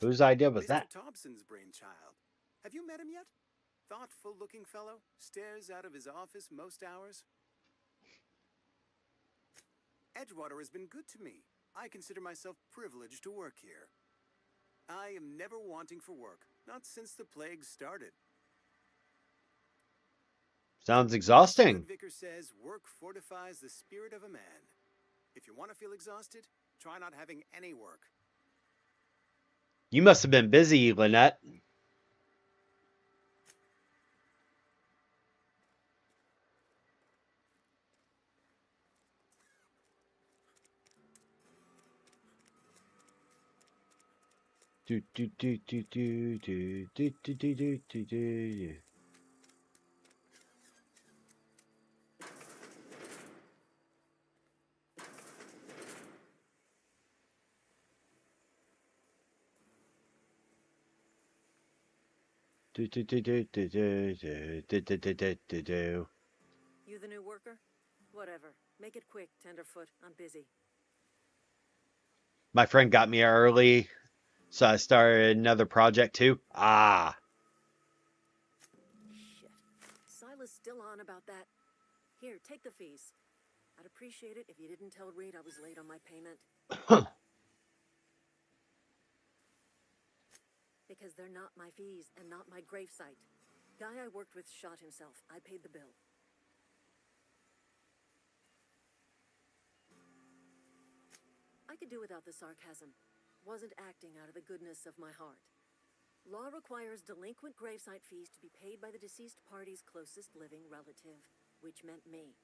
Speaker 1: Whose idea was
Speaker 9: Mr.
Speaker 1: that?
Speaker 9: Thompson's brainchild. Have you met him yet? Thoughtful-looking fellow, stares out of his office most hours. Edgewater has been good to me. I consider myself privileged to work here. I am never wanting for work, not since the plague started.
Speaker 1: Sounds exhausting.
Speaker 9: Good vicar says work fortifies the spirit of a man. If you want to feel exhausted, try not having any work.
Speaker 1: You must have been busy, Lynette. Do do do do do do do do do do do do. Do do do do do do do do do do do do.
Speaker 6: You the new worker? Whatever. Make it quick, Tenderfoot. I'm busy.
Speaker 1: My friend got me early, so I started another project too. Ah.
Speaker 6: Shit. Silas still on about that. Here, take the fees. I'd appreciate it if you didn't tell Reed I was late on my payment. Because they're not my fees and not my gravesite. Guy I worked with shot himself. I paid the bill. I could do without the sarcasm. Wasn't acting out of the goodness of my heart. Law requires delinquent gravesite fees to be paid by the deceased party's closest living relative, which meant me.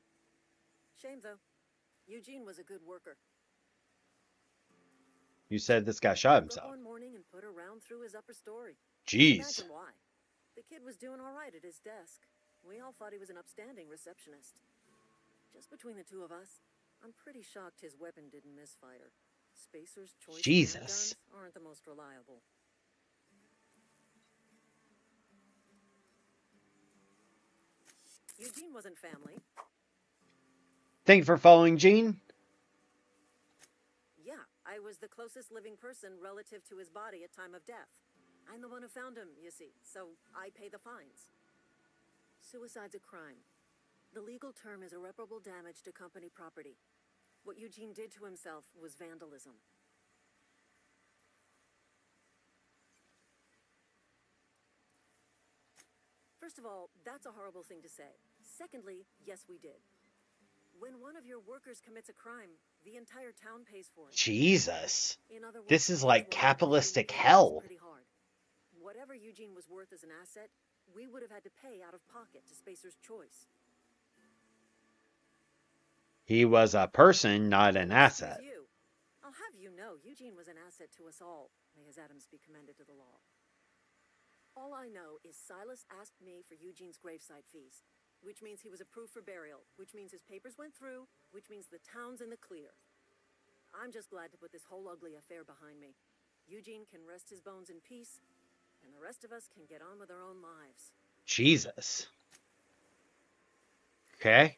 Speaker 6: Shame, though. Eugene was a good worker.
Speaker 1: You said this guy shot
Speaker 6: Woke up
Speaker 1: himself.
Speaker 6: one morning and put a round through his upper story.
Speaker 1: Jeez.
Speaker 6: Imagine why. The kid was doing all right at his desk. We all thought he was an upstanding receptionist. Just between the two of us, I'm pretty shocked his weapon didn't misfire. Spacer's choice
Speaker 1: Jesus.
Speaker 6: handguns aren't the most reliable. Eugene wasn't family.
Speaker 1: Thank you for following, Gene.
Speaker 6: Yeah, I was the closest living person relative to his body at time of death. I'm the one who found him, you see, so I pay the fines. Suicide's a crime. The legal term is irreparable damage to company property. What Eugene did to himself was vandalism. First of all, that's a horrible thing to say. Secondly, yes, we did. When one of your workers commits a crime, the entire town pays for it.
Speaker 1: Jesus.
Speaker 6: In other words,
Speaker 1: This is like
Speaker 6: Edgewater
Speaker 1: capitalistic
Speaker 6: company
Speaker 1: hell.
Speaker 6: pretty hard. Whatever Eugene was worth as an asset, we would have had to pay out of pocket to Spacer's choice.
Speaker 1: He was a person, not an asset.
Speaker 6: You. I'll have you know, Eugene was an asset to us all. May his atoms be commended to the law. All I know is Silas asked me for Eugene's gravesite fees, which means he was approved for burial, which means his papers went through, which means the town's in the clear. I'm just glad to put this whole ugly affair behind me. Eugene can rest his bones in peace, and the rest of us can get on with our own lives.
Speaker 1: Jesus. Okay.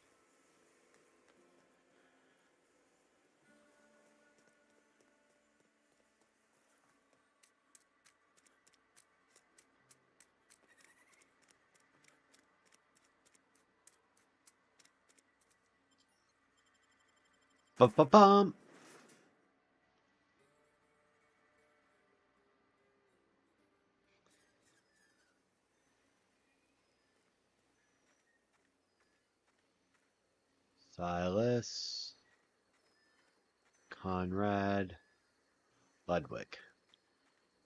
Speaker 1: Bum. Silas. Conrad. Ludwig.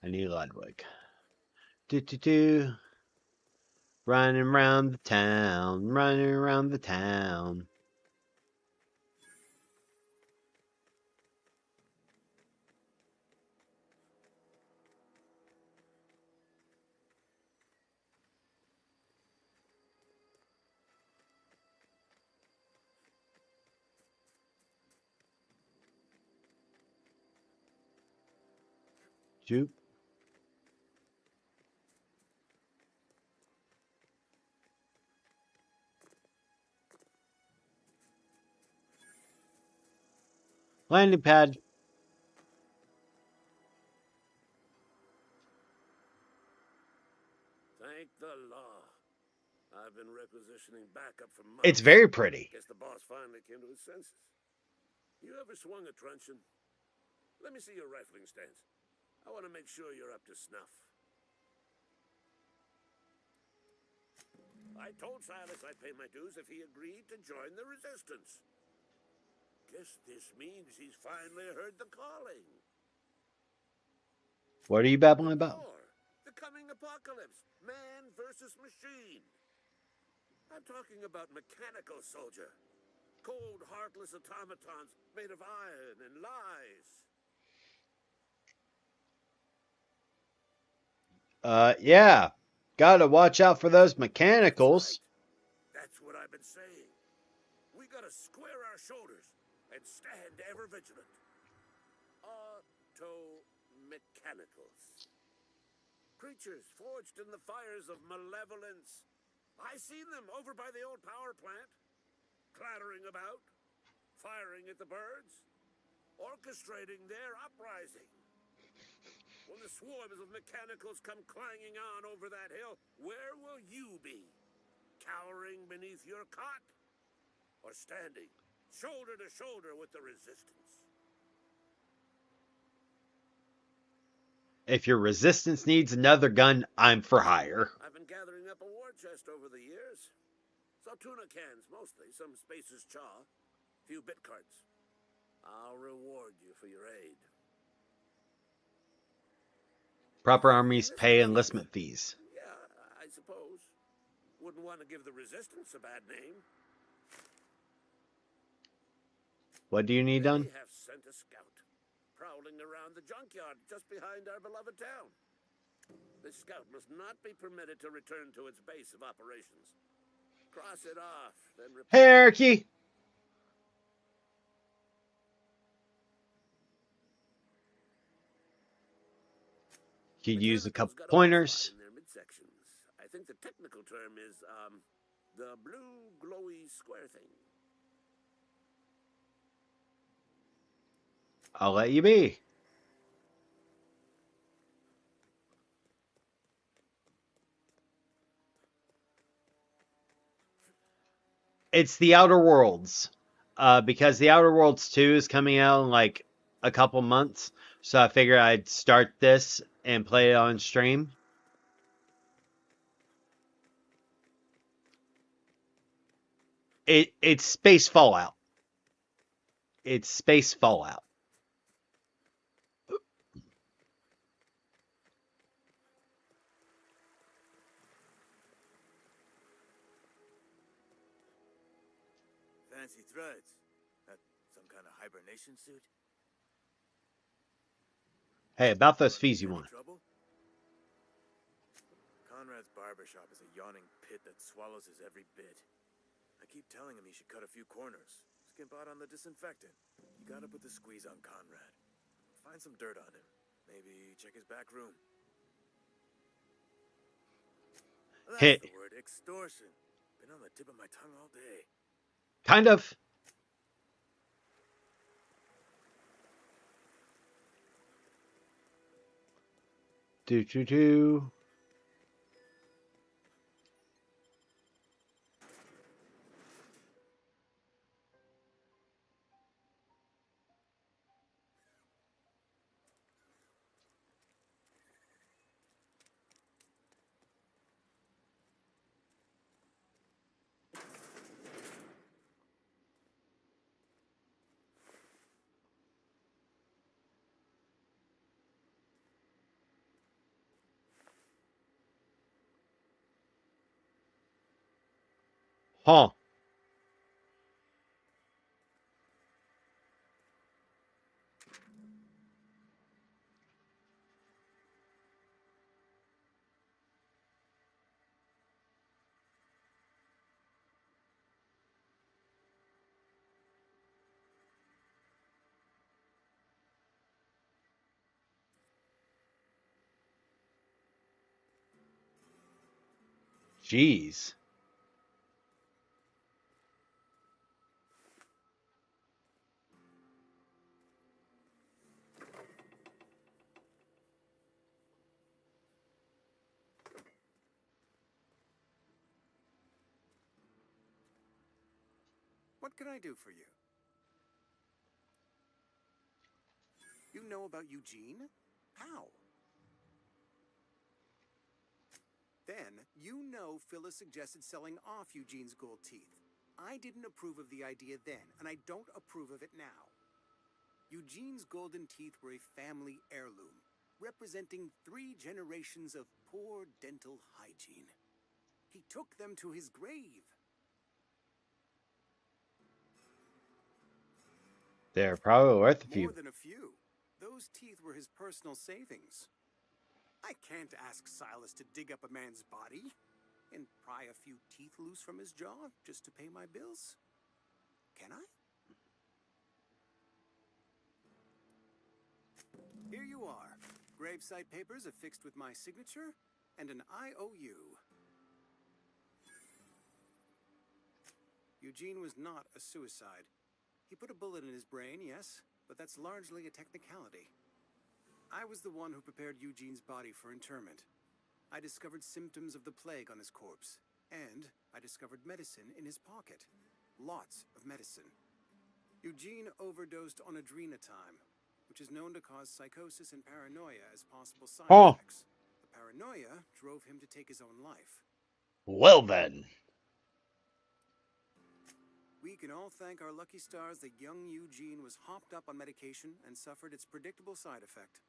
Speaker 1: I need Ludwig. Do. Running around the town. Running around the town. Shoot. Landing pad.
Speaker 11: Thank the law. I've been requisitioning backup for months.
Speaker 1: It's very pretty.
Speaker 11: Guess the boss finally came to his senses. You ever swung a truncheon? Let me see your rifling stance. I want to make sure you're up to snuff. I told Silas I'd pay my dues if he agreed to join the resistance. Guess this means he's finally heard the calling.
Speaker 1: What are you babbling about?
Speaker 11: The coming apocalypse. Man versus machine. I'm talking about mechanical soldier. Cold, heartless automatons made of iron and lies.
Speaker 1: Yeah. Gotta watch out for those mechanicals.
Speaker 11: That's what I've been saying. We gotta square our shoulders and stand ever vigilant. Auto-mechanicals. Creatures forged in the fires of malevolence. I seen them over by the old power plant. Clattering about, firing at the birds, orchestrating their uprising. When the swarms of mechanicals come clanging on over that hill, where will you be? Cowering beneath your cot? Or standing, shoulder to shoulder with the resistance?
Speaker 1: If your resistance needs another gun, I'm for hire.
Speaker 11: I've been gathering up a war chest over the years. So tuna cans, mostly, some Spacer's chaw, few bit cards. I'll reward you for your aid.
Speaker 1: Proper armies pay enlistment fees.
Speaker 11: Yeah, I suppose. Wouldn't want to give the resistance a bad name.
Speaker 1: What do you need done?
Speaker 11: They have sent a scout, prowling around the junkyard just behind our beloved town. This scout must not be permitted to return to its base of operations. Cross it off, then report.
Speaker 1: Hierarchy! Could use a couple pointers.
Speaker 11: In their midsections. I think the technical term is, the blue glowy square thing.
Speaker 1: I'll let you be. It's the Outer Worlds. Because the Outer Worlds 2 is coming out in like a couple months. So I figured I'd start this and play it on stream. It's Space Fallout. It's Space Fallout.
Speaker 8: Fancy threads. That some kind of hibernation suit?
Speaker 1: Hey, about those fees you want.
Speaker 8: Trouble? Conrad's barbershop is a yawning pit that swallows his every bit. I keep telling him he should cut a few corners. Skimp out on the disinfectant. You gotta put the squeeze on Conrad. Find some dirt on him. Maybe check his back room. That's
Speaker 1: Hey.
Speaker 8: the word, extortion. Been on the tip of my tongue all day.
Speaker 1: Kind of. Do. Huh. Jeez.
Speaker 9: What can I do for you? You know about Eugene? How? Then, you know Phyllis suggested selling off Eugene's gold teeth. I didn't approve of the idea then, and I don't approve of it now. Eugene's golden teeth were a family heirloom, representing 3 generations of poor dental hygiene. He took them to his grave.
Speaker 1: They're probably worth a few.
Speaker 9: More than a few. Those teeth were his personal savings. I can't ask Silas to dig up a man's body and pry a few teeth loose from his jaw just to pay my bills. Can I? Here you are. Gravesite papers affixed with my signature and an IOU. Eugene was not a suicide. He put a bullet in his brain, yes, but that's largely a technicality. I was the one who prepared Eugene's body for interment. I discovered symptoms of the plague on his corpse, and I discovered medicine in his pocket. Lots of medicine. Eugene overdosed on adrenatime, which is known to cause psychosis and paranoia as possible side effects. The paranoia drove him to take his own life.
Speaker 1: Well then.
Speaker 9: We can all thank our lucky stars that young Eugene was hopped up on medication and suffered its predictable side effect.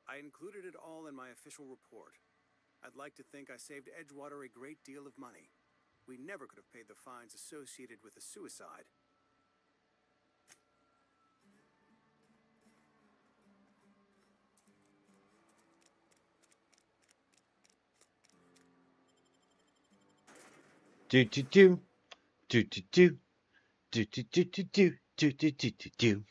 Speaker 9: I included it all in my official report. I'd like to think I saved Edgewater a great deal of money. We never could have paid the fines associated with a suicide.
Speaker 1: Do do do. Do do do. Do do do do do. Do do do do do.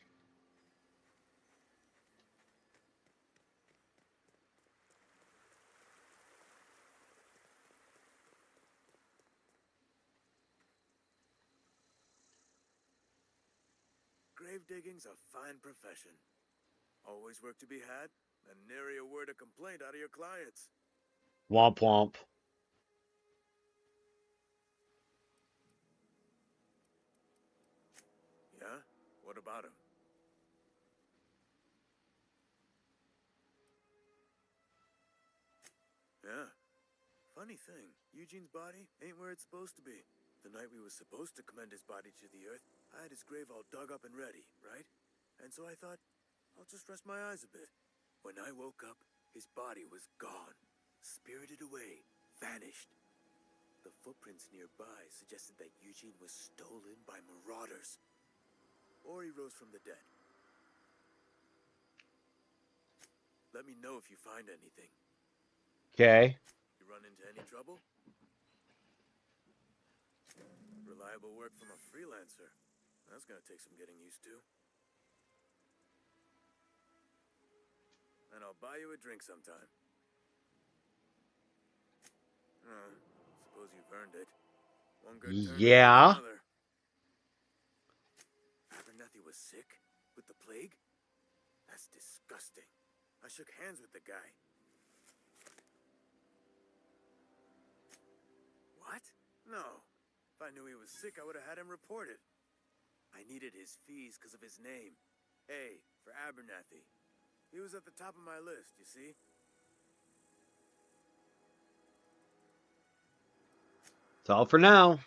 Speaker 8: Grave digging's a fine profession. Always work to be had, and nary a word of complaint out of your clients.
Speaker 1: Womp womp.
Speaker 8: Yeah? What about him? Yeah. Funny thing, Eugene's body ain't where it's supposed to be. The night we was supposed to commend his body to the earth, I had his grave all dug up and ready, right? And so I thought, I'll just rest my eyes a bit. When I woke up, his body was gone. Spirited away. Vanished. The footprints nearby suggested that Eugene was stolen by marauders. Or he rose from the dead. Let me know if you find anything.
Speaker 1: Okay.
Speaker 8: You run into any trouble? Reliable work from a freelancer. That's gonna take some getting used to. And I'll buy you a drink sometime. Suppose you've earned it. One good turn
Speaker 1: Yeah.
Speaker 8: deserves another. Abernathy was sick? With the plague? That's disgusting. I shook hands with the guy. What? No. If I knew he was sick, I would have had him reported. I needed his fees because of his name. A for Abernathy. He was at the top of my list, you see?
Speaker 1: That's all for now.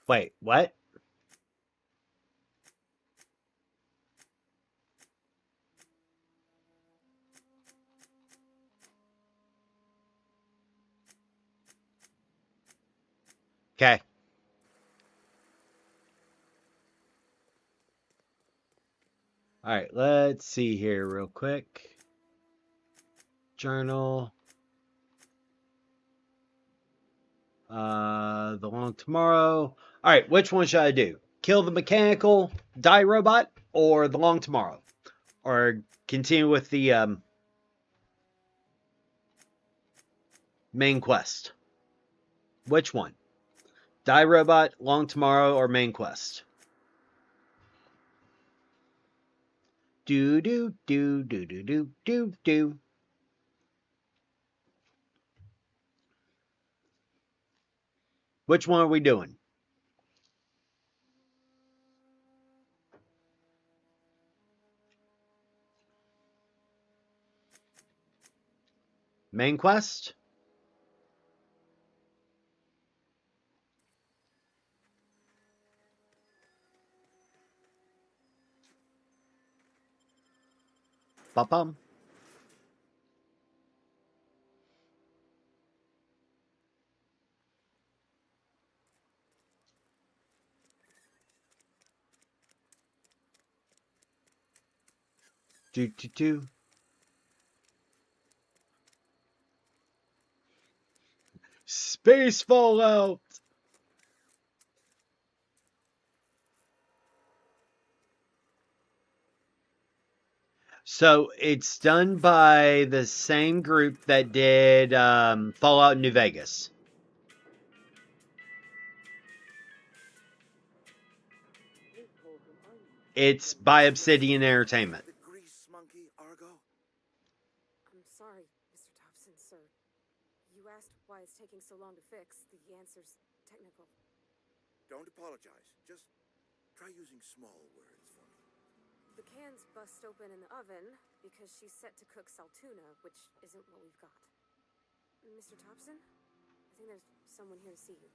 Speaker 1: Wait, what? Okay. All right, let's see here real quick. Journal. The long tomorrow. All right, which one should I do? Kill the mechanical die robot or the long tomorrow? Or continue with the main quest? Which one? Die robot, long tomorrow, or main quest? Do do do do do do do do. Which one are we doing? Main quest? Ba-bum. Do. Space Fallout! So it's done by the same group that did Fallout New Vegas. It's by Obsidian Entertainment.
Speaker 11: The grease monkey, Argo?
Speaker 6: I'm sorry, Mr. Thompson, sir. You asked why it's taking so long to fix. The answer's technical.
Speaker 11: Don't apologize. Just try using small words for me.
Speaker 6: The cans bust open in the oven because she's set to cook saltuna, which isn't what we've got. Mr. Thompson? I think there's someone here to see you.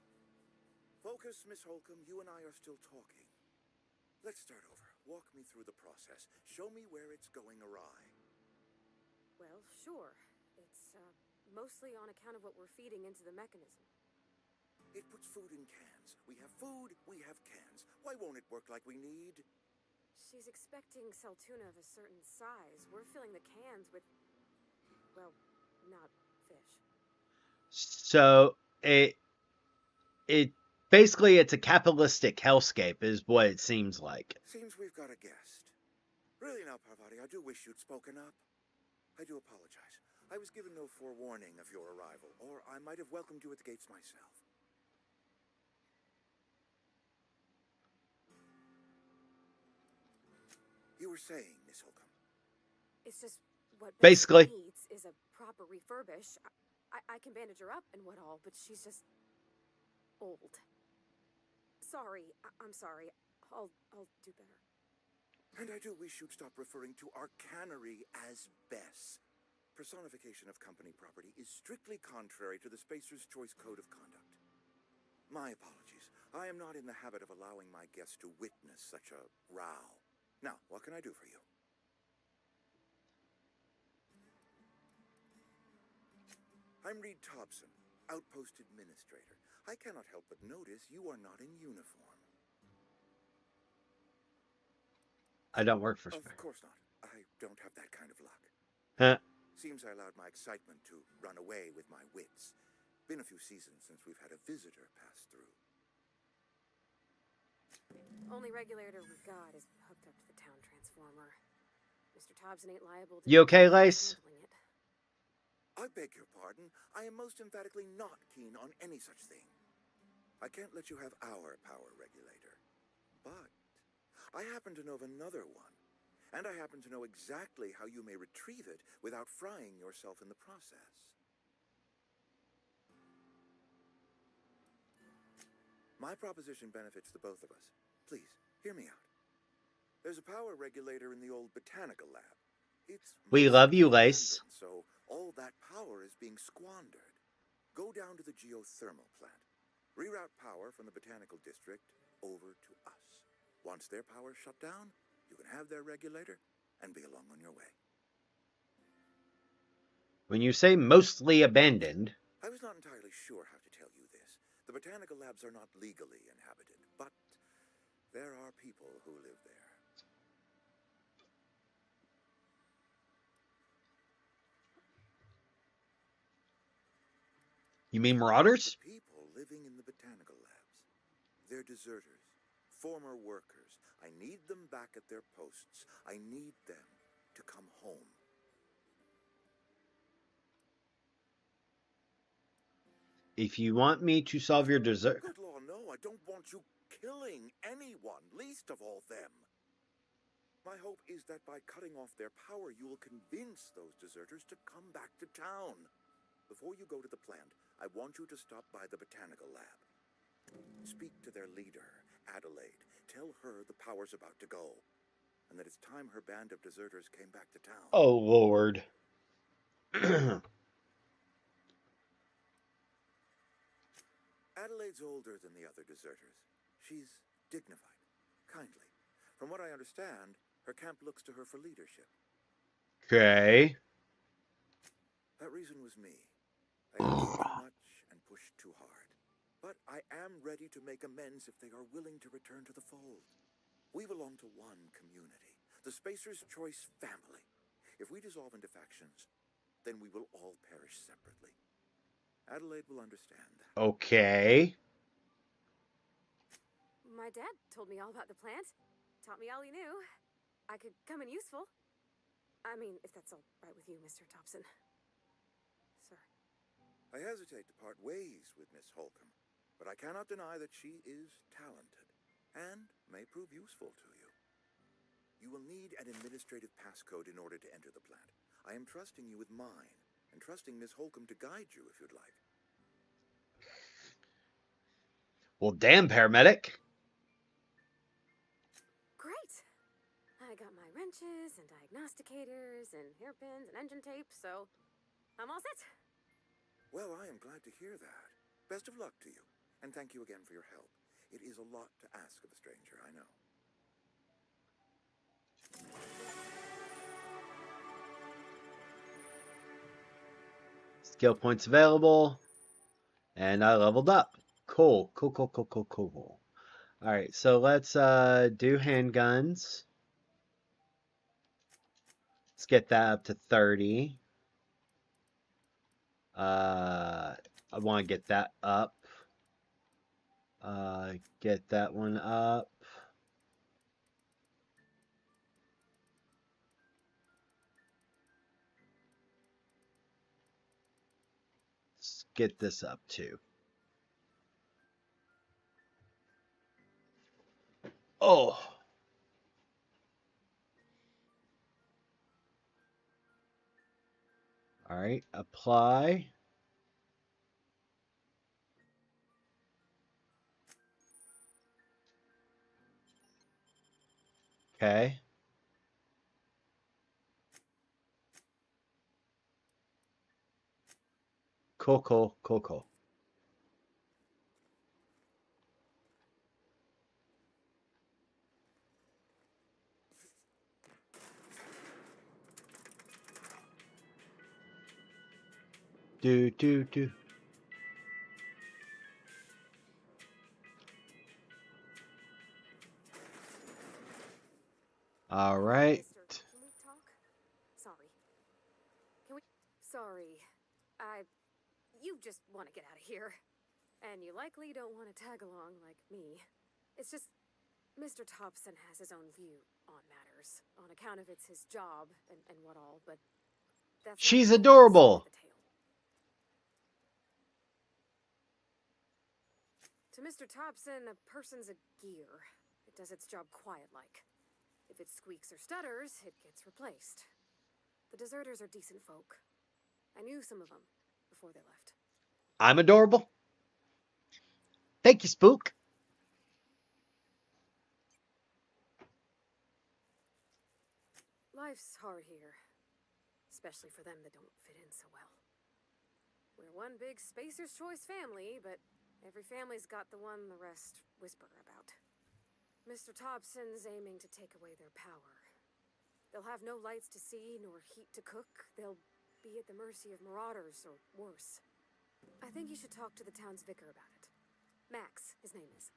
Speaker 11: Focus, Miss Holcomb. You and I are still talking. Let's start over. Walk me through the process. Show me where it's going awry.
Speaker 6: Well, sure. It's, mostly on account of what we're feeding into the mechanism.
Speaker 11: It puts food in cans. We have food, we have cans. Why won't it work like we need?
Speaker 6: She's expecting saltuna of a certain size. We're filling the cans with, well, not fish.
Speaker 1: So it basically it's a capitalistic hellscape is what it seems like.
Speaker 11: Seems we've got a guest. Really now, Parvati, I do wish you'd spoken up. I do apologize. I was given no forewarning of your arrival, or I might have welcomed you at the gates myself. You were saying, Miss Holcomb.
Speaker 6: It's just what
Speaker 1: Basically.
Speaker 6: Beth needs is a proper refurbish. I can bandage her up and what all, but she's just old. Sorry, I'm sorry. I'll do better.
Speaker 11: And I do wish you'd stop referring to our cannery as Bess. Personification of company property is strictly contrary to the Spacer's Choice Code of Conduct. My apologies. I am not in the habit of allowing my guests to witness such a row. Now, what can I do for you? I'm Reed Thompson, Outpost Administrator. I cannot help but notice you are not in uniform.
Speaker 1: I don't work for
Speaker 11: Of
Speaker 1: Space.
Speaker 11: course not. I don't have that kind of luck.
Speaker 1: Huh.
Speaker 11: Seems I allowed my excitement to run away with my wits. Been a few seasons since we've had a visitor pass through.
Speaker 6: Only regulator we've got is hooked up to the town transformer. Mr. Thompson ain't liable to
Speaker 1: You okay, Lace?
Speaker 6: handling it.
Speaker 11: I beg your pardon. I am most emphatically not keen on any such thing. I can't let you have our power regulator. But I happen to know of another one. And I happen to know exactly how you may retrieve it without frying yourself in the process. My proposition benefits the both of us. Please, hear me out. There's a power regulator in the old botanical lab. It's
Speaker 1: We love you,
Speaker 11: mostly
Speaker 1: Lace.
Speaker 11: abandoned, so all that power is being squandered. Go down to the geothermal plant. Reroute power from the botanical district over to us. Once their power's shut down, you can have their regulator and be along on your way.
Speaker 1: When you say mostly abandoned,
Speaker 11: I was not entirely sure how to tell you this. The botanical labs are not legally inhabited, but there are people who live there.
Speaker 1: you mean marauders?
Speaker 11: The people living in the botanical labs. They're deserters, former workers. I need them back at their posts. I need them to come home.
Speaker 1: If you want me to solve your desert...
Speaker 11: Good Lord, no, I don't want you killing anyone, least of all them. My hope is that by cutting off their power, you will convince those deserters to come back to town. Before you go to the plant, I want you to stop by the botanical lab.
Speaker 12: Speak to their leader, Adelaide. Tell her the power's about to go, and that it's time her band of deserters came back to town.
Speaker 1: Oh, Lord.
Speaker 12: Adelaide's older than the other deserters. She's dignified, kindly. From what I understand, her camp looks to her for leadership.
Speaker 1: Okay.
Speaker 12: That reason was me. I asked too much and pushed too hard. But I am ready to make amends if they are willing to return to the fold. We belong to one community, the Spacer's Choice family. If we dissolve into factions, then we will all perish separately. Adelaide will understand that.
Speaker 1: Okay.
Speaker 13: My dad told me all about the plant. Taught me all he knew. I could come in useful. I mean, if that's all right with you, Mr. Thompson. Sir.
Speaker 12: I hesitate to part ways with Miss Holcomb, but I cannot deny that she is talented and may prove useful to you. You will need an administrative passcode in order to enter the plant. I am trusting you with mine, and trusting Miss Holcomb to guide you if you'd like.
Speaker 1: Well, damn, paramedic.
Speaker 13: Great. I got my wrenches and diagnosticators and hairpins and engine tape, so I'm all set.
Speaker 12: Well, I am glad to hear that. Best of luck to you, and thank you again for your help. It is a lot to ask of a stranger, I know.
Speaker 1: Skill points available. And I leveled up. Cool. Alright, so let's do handguns. Let's get that up to 30. I want to get that up. Get that one up. Let's get this up too. Oh. All right, apply. Okay. Cool. Do. All right.
Speaker 13: Mister, can we talk? Sorry. Can we? Sorry. You just want to get out of here. And you likely don't want to tag along like me. It's just, Mr. Thompson has his own view on matters, on account of it's his job and what all, but that's
Speaker 1: She's
Speaker 13: not the whole story
Speaker 1: adorable.
Speaker 13: of the tale. To Mr. Thompson, a person's a gear. It does its job quiet-like. If it squeaks or stutters, it gets replaced. The deserters are decent folk. I knew some of them before they left.
Speaker 1: I'm adorable. Thank you, Spook.
Speaker 13: Life's hard here, especially for them that don't fit in so well. We're one big Spacer's Choice family, but every family's got the one the rest whisper about. Mr. Thompson's aiming to take away their power. They'll have no lights to see, nor heat to cook. They'll be at the mercy of marauders, or worse. I think you should talk to the town's vicar about it. Max, his name is.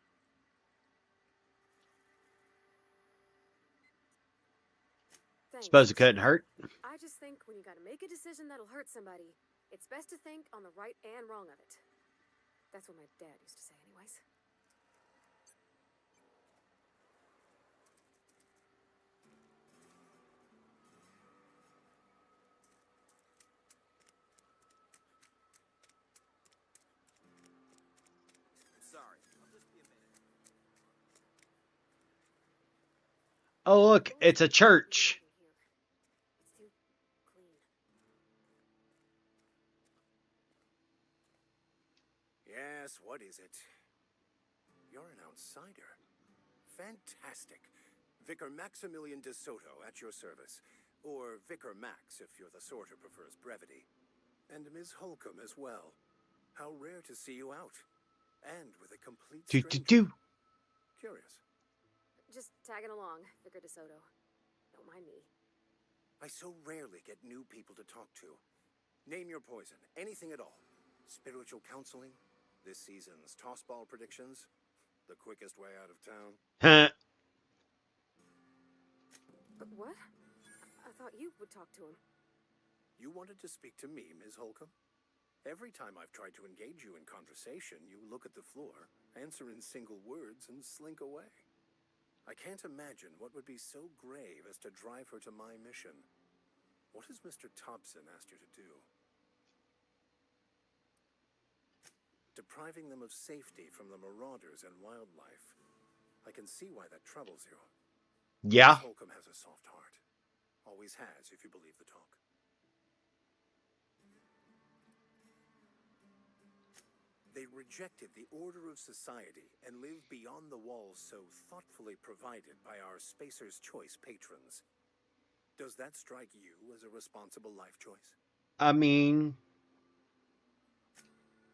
Speaker 13: Thanks.
Speaker 1: Suppose it couldn't hurt.
Speaker 13: I just think when you gotta make a decision that'll hurt somebody, it's best to think on the right and wrong of it. That's what my dad used to say anyways.
Speaker 5: Sorry, I'll just be a minute.
Speaker 1: Oh, look, it's a church.
Speaker 13: It's too clean.
Speaker 11: Yes, what is it?
Speaker 14: You're an outsider. Fantastic. Vicar Maximilian de Soto at your service. Or Vicar Max if you're the sort who prefers brevity. And Ms. Holcomb as well. How rare to see you out. And with a complete stranger. Curious.
Speaker 13: Just tagging along, Vicar de Soto. Don't mind me.
Speaker 14: I so rarely get new people to talk to. Name your poison, anything at all. Spiritual counseling, this season's tossball predictions, the quickest way out of town.
Speaker 13: What? I thought you would talk to him.
Speaker 14: You wanted to speak to me, Ms. Holcomb? Every time I've tried to engage you in conversation, you look at the floor, answer in single words, and slink away. I can't imagine what would be so grave as to drive her to my mission. What has Mr. Thompson asked you to do? Depriving them of safety from the marauders and wildlife. I can see why that troubles you.
Speaker 1: Yeah.
Speaker 14: Ms. Holcomb has a soft heart. Always has, if you believe the talk. They rejected the order of society and live beyond the walls so thoughtfully provided by our Spacer's Choice patrons. Does that strike you as a responsible life choice?
Speaker 1: I mean...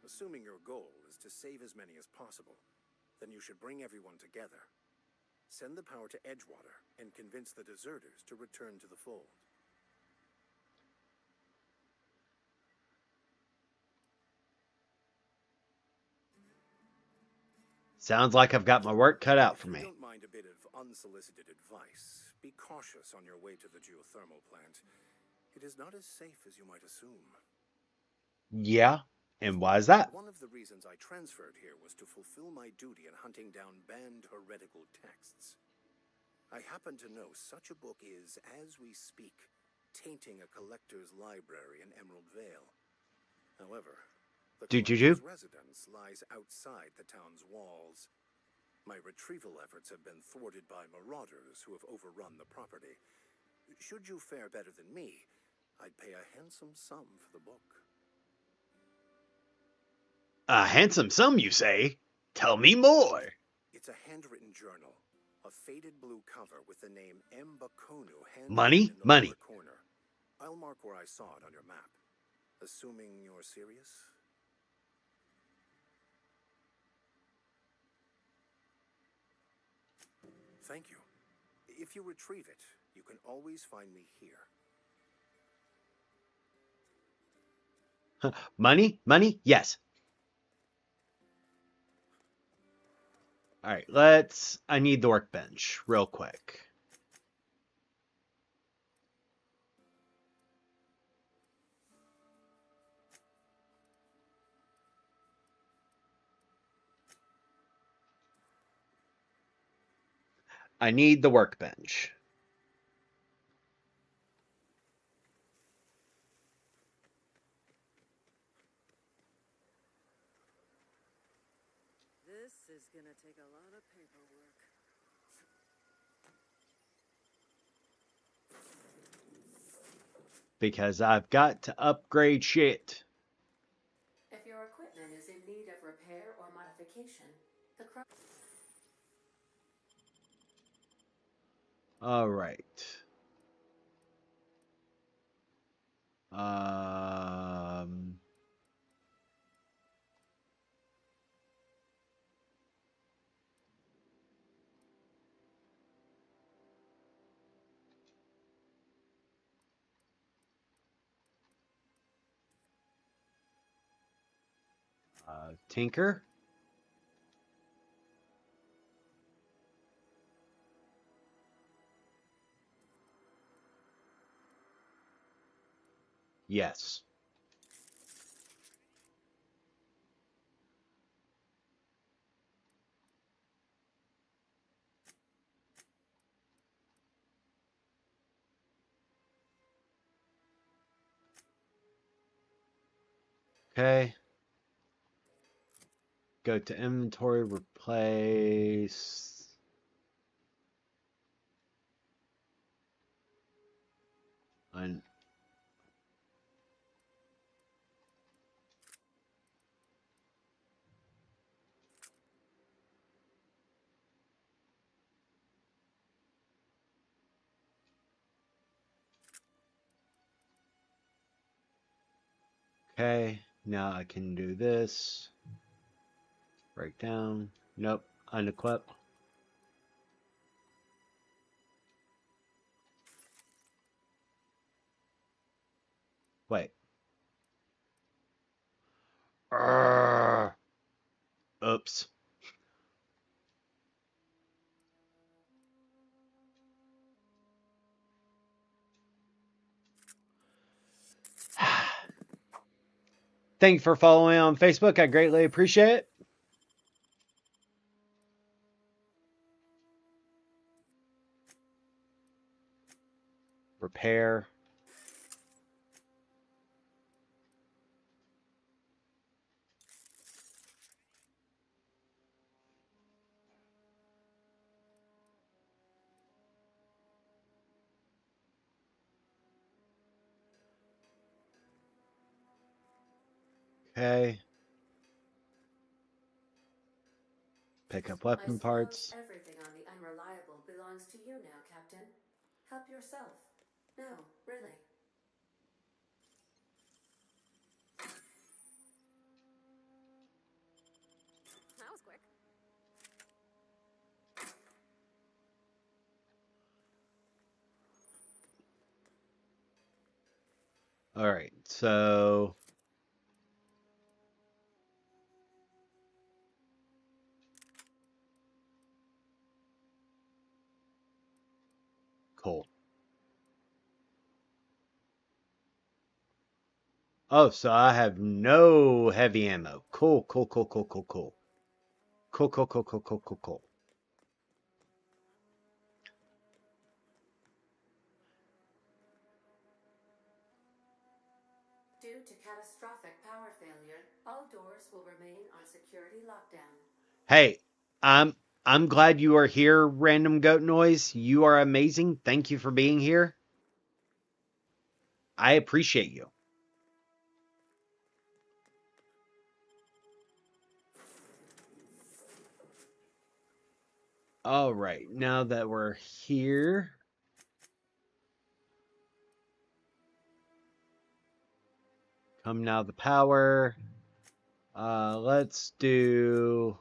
Speaker 14: Assuming your goal is to save as many as possible, then you should bring everyone together. Send the power to Edgewater and convince the deserters to return to the fold.
Speaker 1: Sounds like I've got my work cut out for me.
Speaker 14: If you don't mind a bit of unsolicited advice, be cautious on your way to the geothermal plant. It is not as safe as you might assume.
Speaker 1: Yeah? And why is that?
Speaker 14: One of the reasons I transferred here was to fulfill my duty in hunting down banned heretical texts. I happen to know such a book is, as we speak, tainting a collector's library in Emerald Vale. However, the collector's residence lies outside the town's walls. My retrieval efforts have been thwarted by marauders who have overrun the property. Should you fare better than me, I'd pay a handsome sum for the book.
Speaker 1: A handsome sum, you say? Tell me more.
Speaker 14: It's a handwritten journal, a faded blue cover with the name M. Bakonu
Speaker 1: Money?
Speaker 14: in the
Speaker 1: Money.
Speaker 14: lower corner. I'll mark where I saw it on your map. Assuming you're serious? Thank you. If you retrieve it, you can always find me here.
Speaker 1: Money? Money? Yes. Alright, I need the workbench real quick. I need the workbench.
Speaker 6: This is gonna take a lot of paperwork.
Speaker 1: Because I've got to upgrade shit.
Speaker 7: If your equipment is in need of repair or modification, the
Speaker 1: All right. Um... Tinker? Yes. Okay. Go to inventory, replace. Okay, now I can do this. Break down. Nope, unequip. Wait. Urgh. Oops. Thank you for following on Facebook. I greatly appreciate it. Repair. Okay. Pick up
Speaker 7: I
Speaker 1: weapon
Speaker 7: suppose
Speaker 1: parts.
Speaker 7: everything on the Unreliable belongs to you now, Captain. Help yourself. No, really.
Speaker 13: That was quick.
Speaker 1: All right, so cool. Oh, so I have no heavy ammo. Cool, cool, cool, cool, cool, cool. Cool, cool, cool, cool, cool, cool, cool.
Speaker 7: Due to catastrophic power failure, all doors will remain on security lockdown.
Speaker 1: Hey, I'm glad you are here, Random Goat Noise. You are amazing. Thank you for being here. I appreciate you. All right, now that we're here, come now the power. Let's do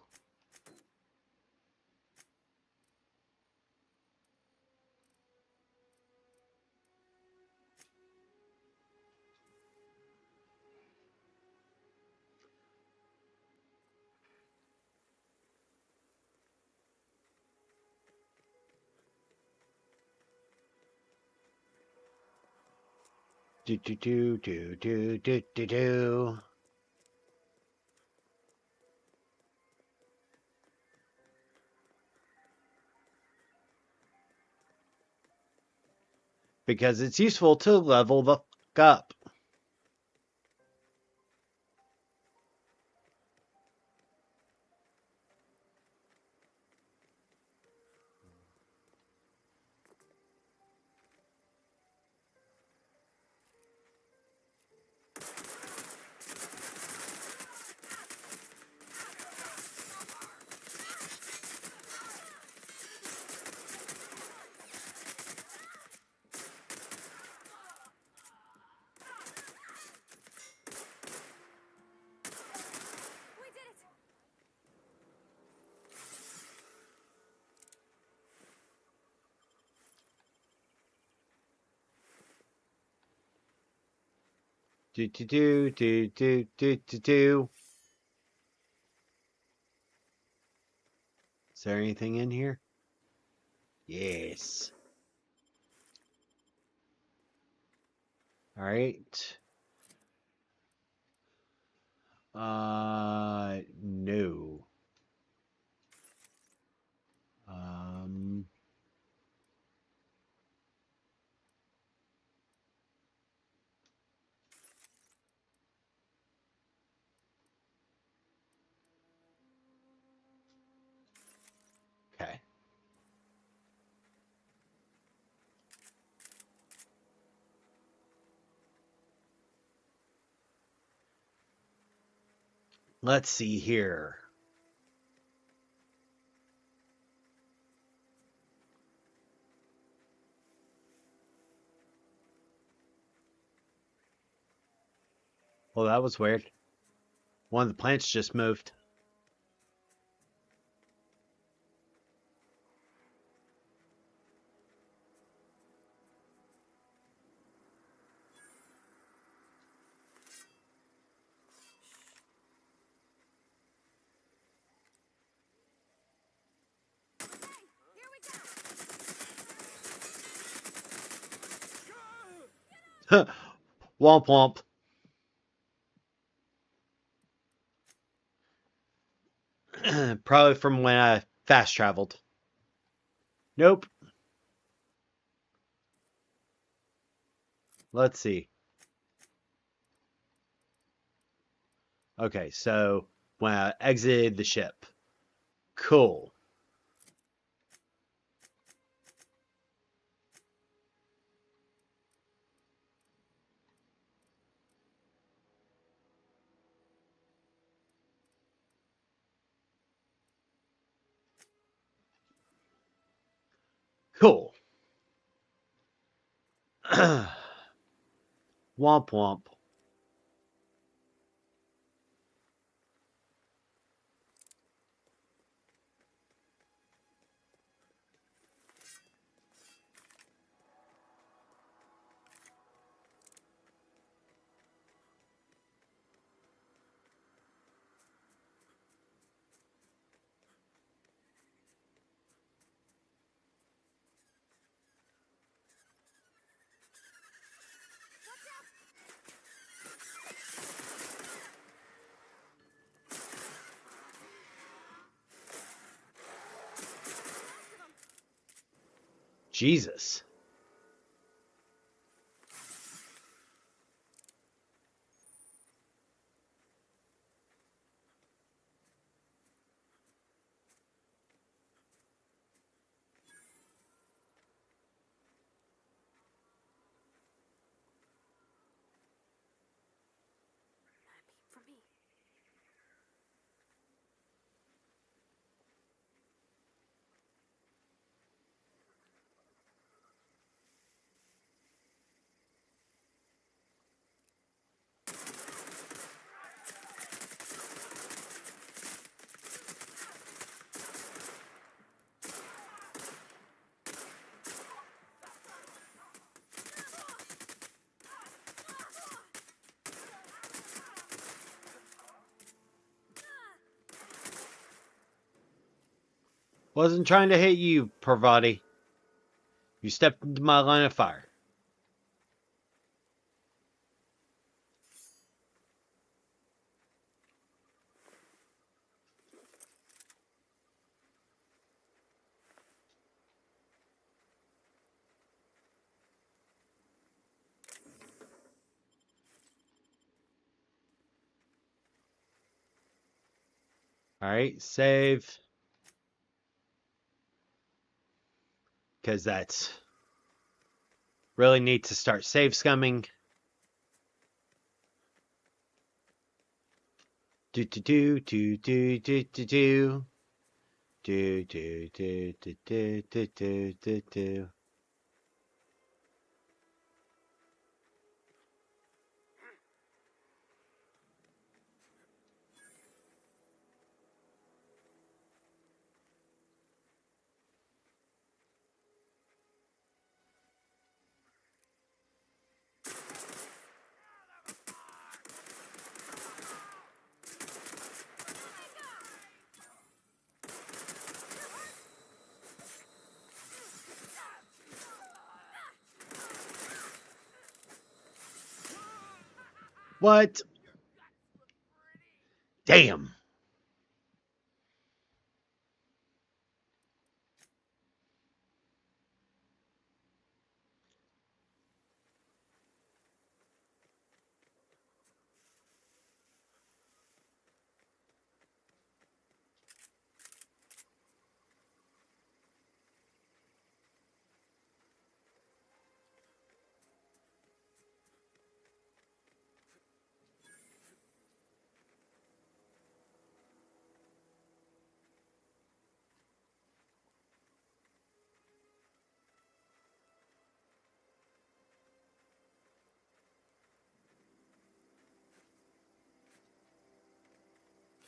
Speaker 1: do do do do do do do do. Because it's useful to level the fuck up.
Speaker 13: We did it!
Speaker 1: Do do do do do do do do. Is there anything in here? Yes. All right. No. Um, okay. Let's see here. Well, that was weird. One of the plants just moved. Womp womp. Probably from when I fast traveled. Nope. Let's see. Okay, so when I exited the ship. Cool. Cool. Womp womp. Jesus.
Speaker 13: For me.
Speaker 1: Wasn't trying to hit you, Parvati. You stepped into my line of fire. Alright, save. Because that's really need to start save scumming. Do do do do do do do do. Do do do do do do do do do. What? Damn.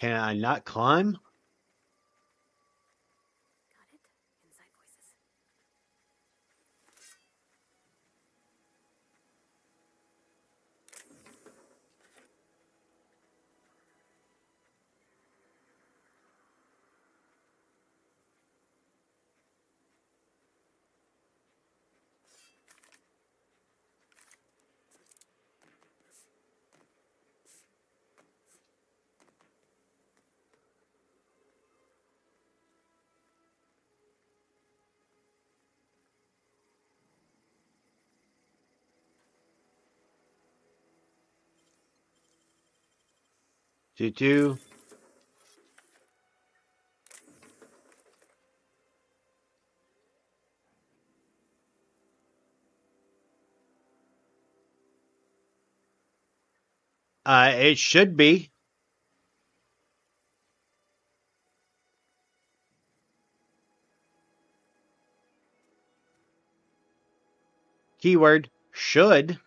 Speaker 1: Can I not climb?
Speaker 13: Got it? Inside voices.
Speaker 1: Do. It should be. Keyword should.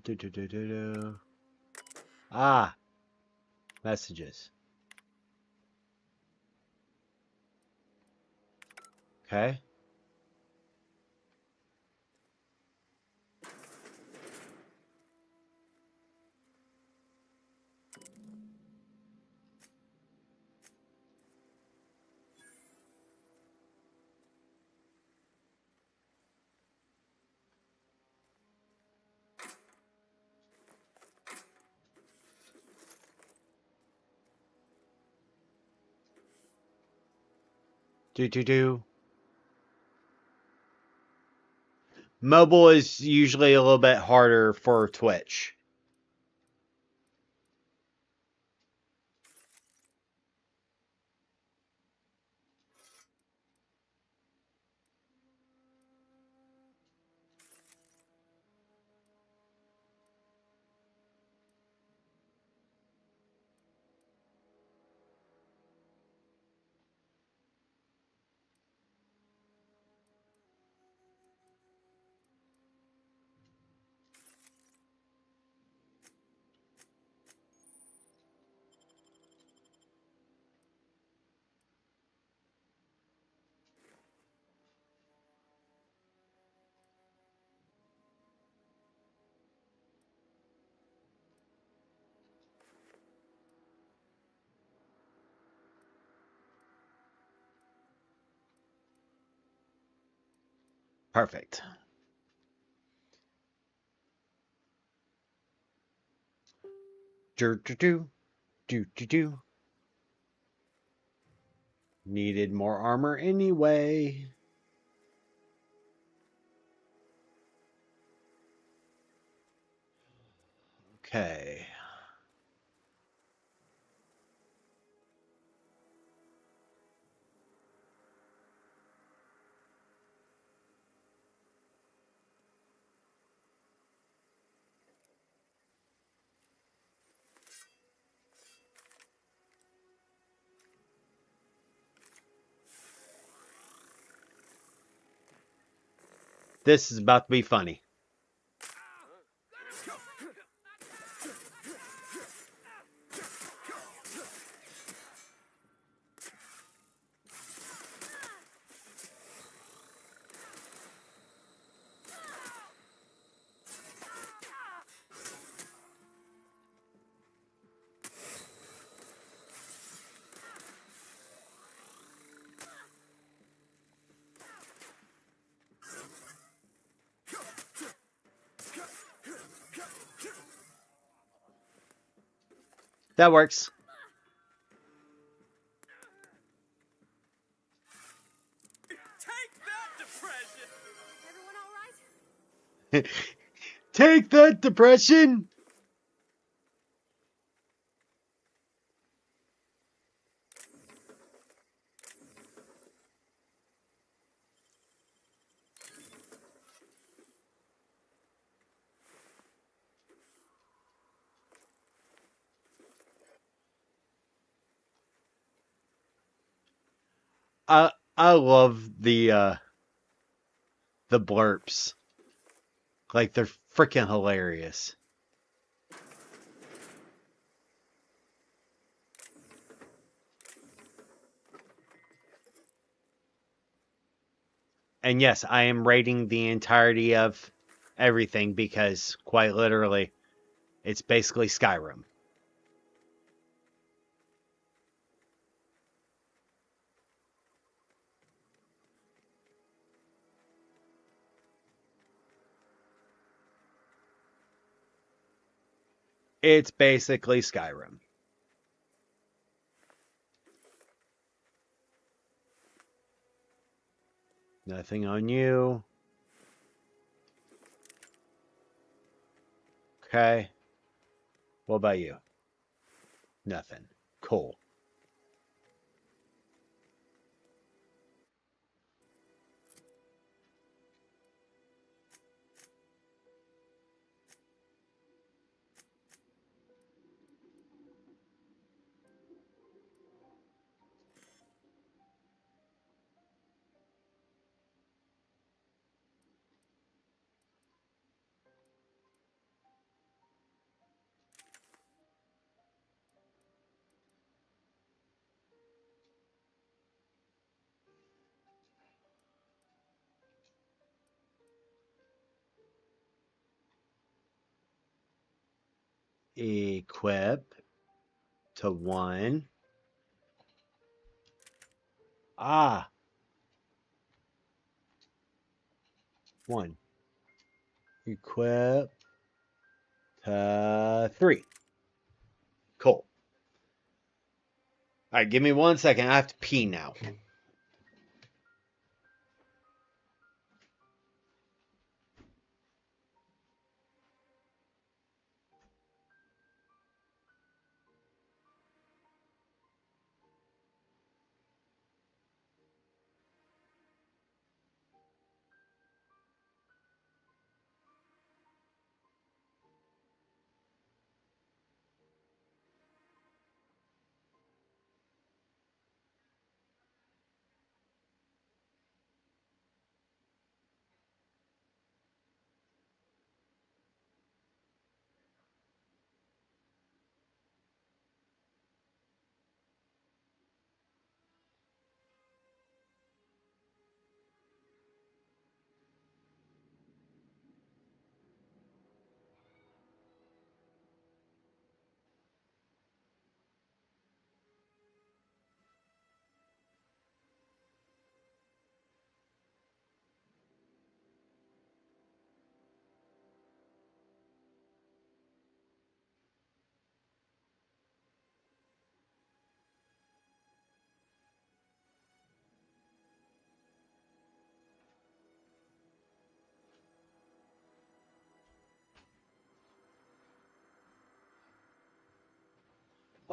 Speaker 1: Do. Ah, messages. Okay. Do. Mobile is usually a little bit harder for Twitch. Perfect. Do. Needed more armor anyway. Okay. This is about to be funny. That works.
Speaker 5: Take that, depression!
Speaker 13: Everyone all right?
Speaker 1: Take that, depression! I love the blurps. Like they're freaking hilarious. And yes, I am rating the entirety of everything because quite literally it's basically Skyrim. It's basically Skyrim. Nothing on you. Okay. What about you? Nothing. Cool. Equip to 1. Ah, 1. Equip to 3. Cool. All right, give me 1 second. I have to pee now.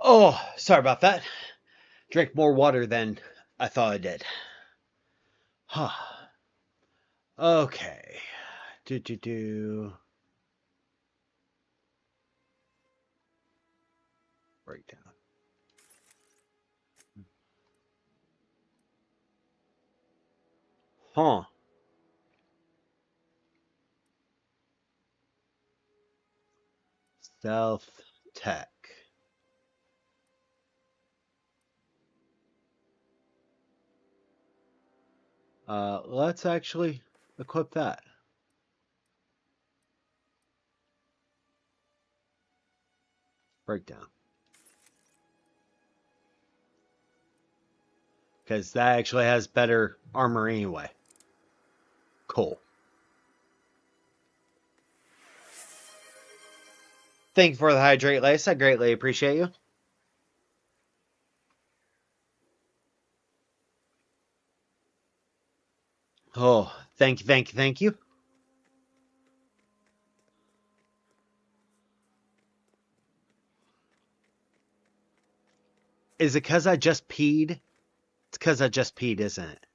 Speaker 1: Oh, sorry about that. Drink more water than I thought I did. Huh. Okay. Do. Breakdown. Huh. Stealth tech. Let's actually equip that. Breakdown. Because that actually has better armor anyway. Cool. Thank you for the hydrate, Lace. I greatly appreciate you. Oh, thank you. Is it because I just peed? It's because I just peed, isn't it?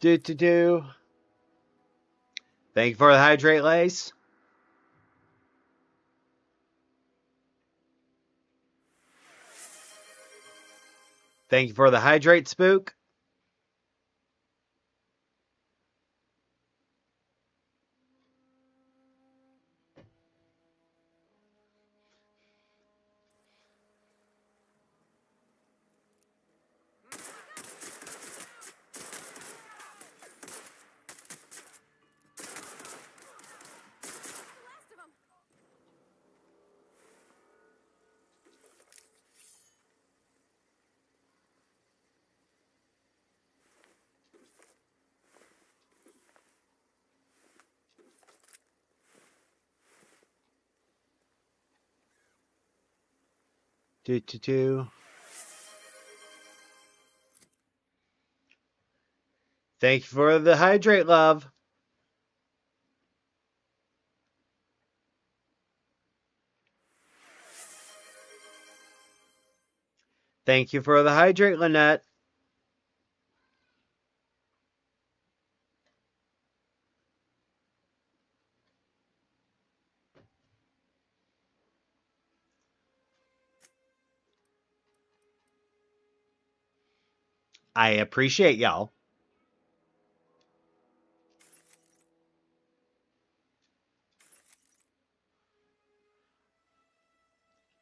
Speaker 1: Do. Thank you for the hydrate, Lace. Thank you for the hydrate, Spook. Do. Thank you for the hydrate, love. Thank you for the hydrate, Lynette. I appreciate y'all.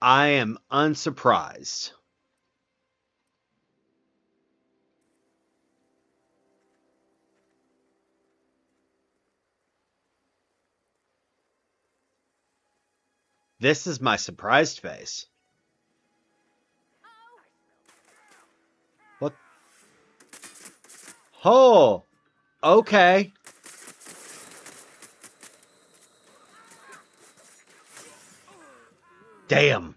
Speaker 1: I am unsurprised. This is my surprised face. What? Oh, okay. Damn.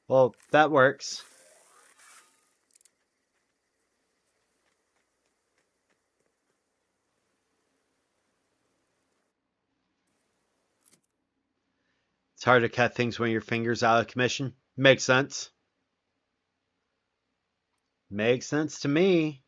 Speaker 1: Well, that works. It's hard to cut things when your finger's out of commission. Makes sense. Makes sense to me.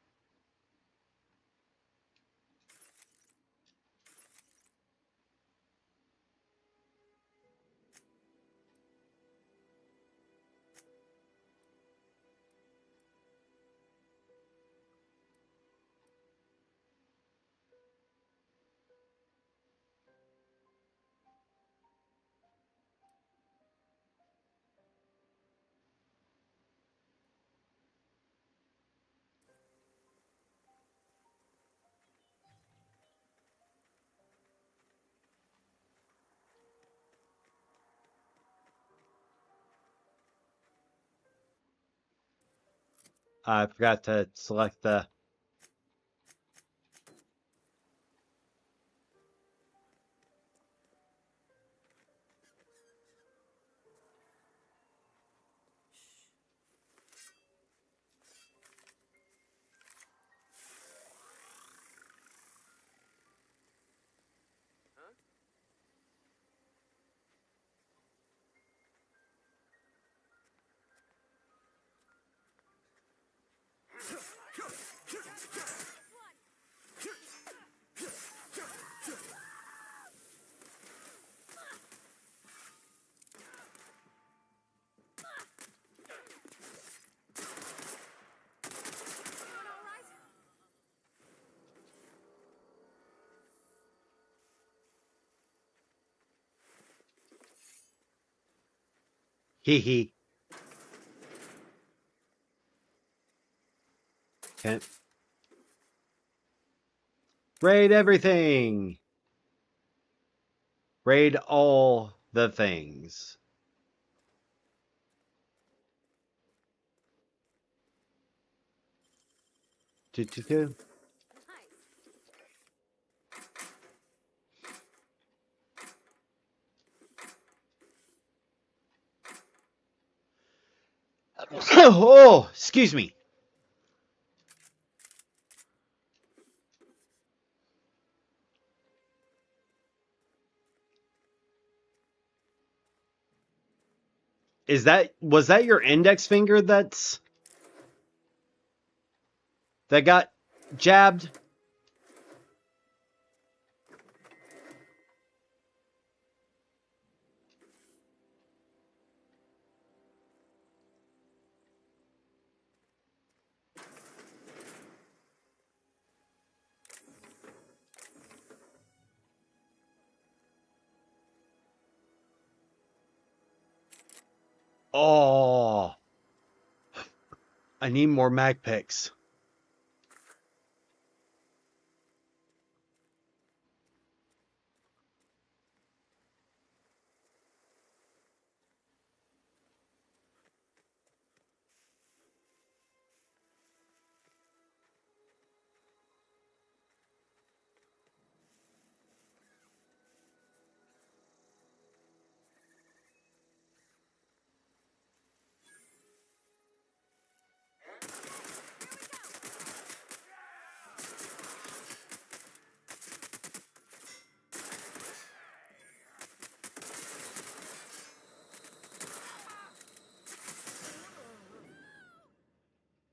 Speaker 1: I forgot to select the... Hee hee. Okay. Raid everything. Raid all the things. Do. Oh, excuse me. Was that your index finger that got jabbed? Oh, I need more mag picks.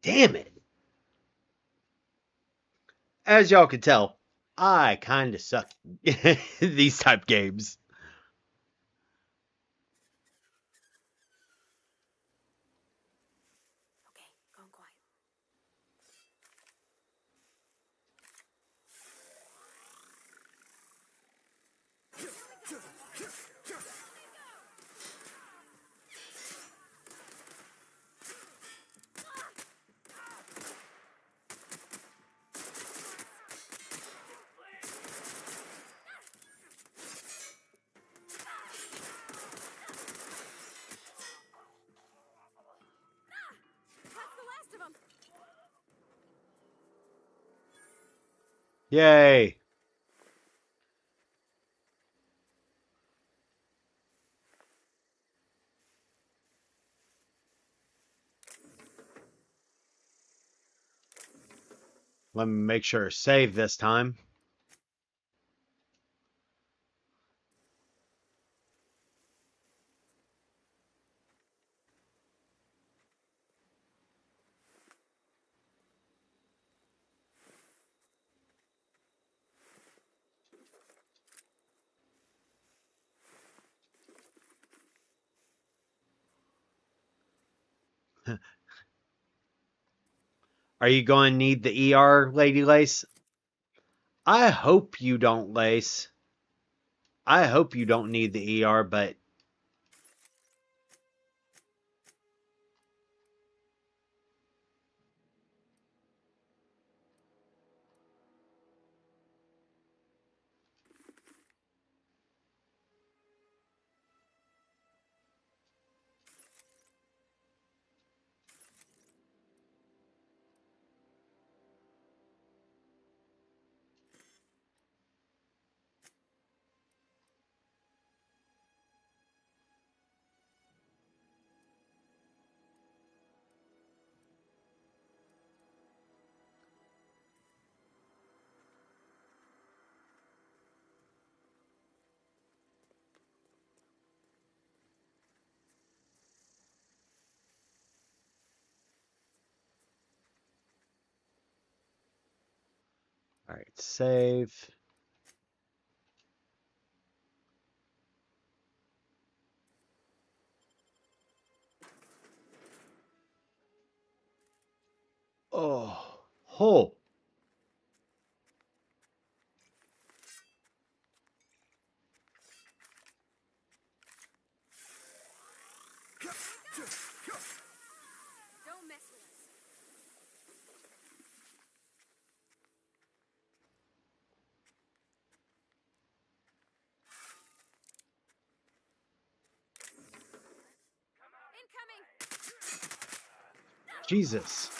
Speaker 1: Damn it. As y'all can tell, I kind of suck these type games.
Speaker 13: Okay, going quiet. That's the last of them.
Speaker 1: Yay. Let me make sure to save this time. Are you going to need the ER, Lady Lace? I hope you don't, Lace. I hope you don't need the ER, but all right, save. Oh, oh.
Speaker 13: Don't mess with us.
Speaker 1: Jesus.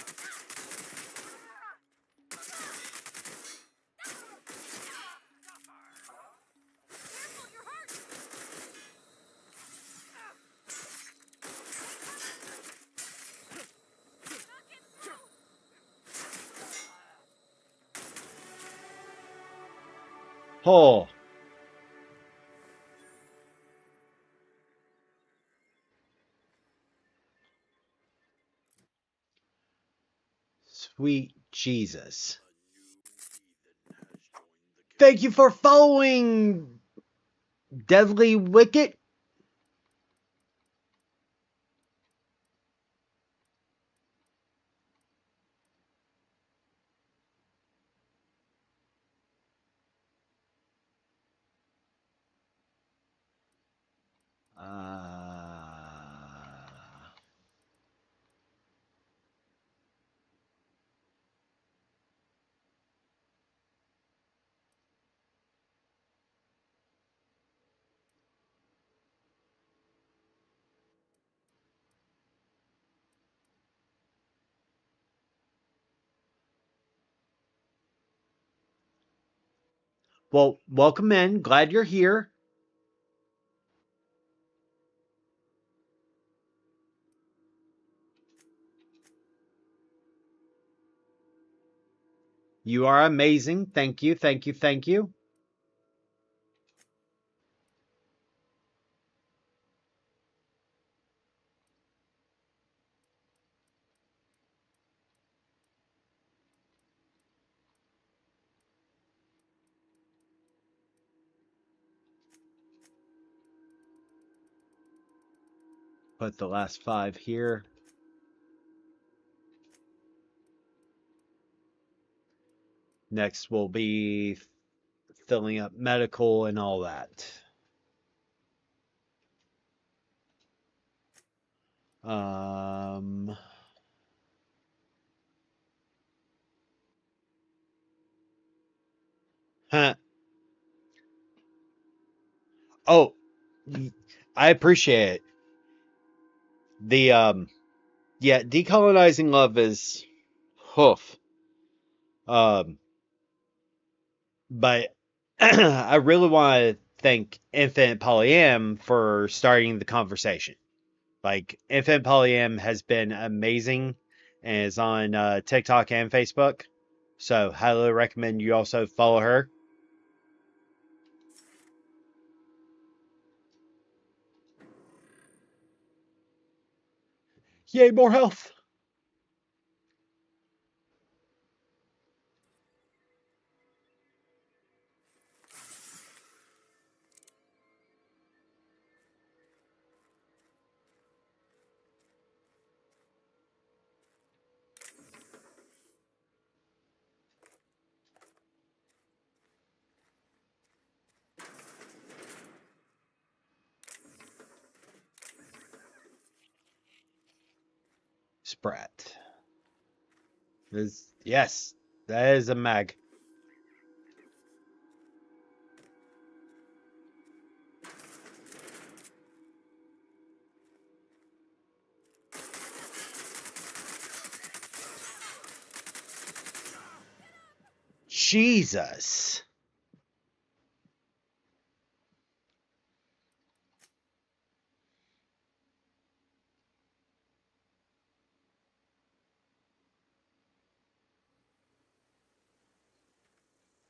Speaker 1: Oh. Sweet Jesus. Thank you for following, Deadly Wicket. Well, welcome in. Glad you're here. You are amazing. Thank you, thank you, thank you. Put the last 5 here. Next will be filling up medical and all that. Um, huh. Oh, I appreciate it. The yeah, decolonizing love is hoof. Um, but I really want to thank Infinite Polyam for starting the conversation. Like, Infinite Polyam has been amazing and is on TikTok and Facebook. So, highly recommend you also follow her. Yay, more health! Sprat. Yes, that is a mag. Jesus.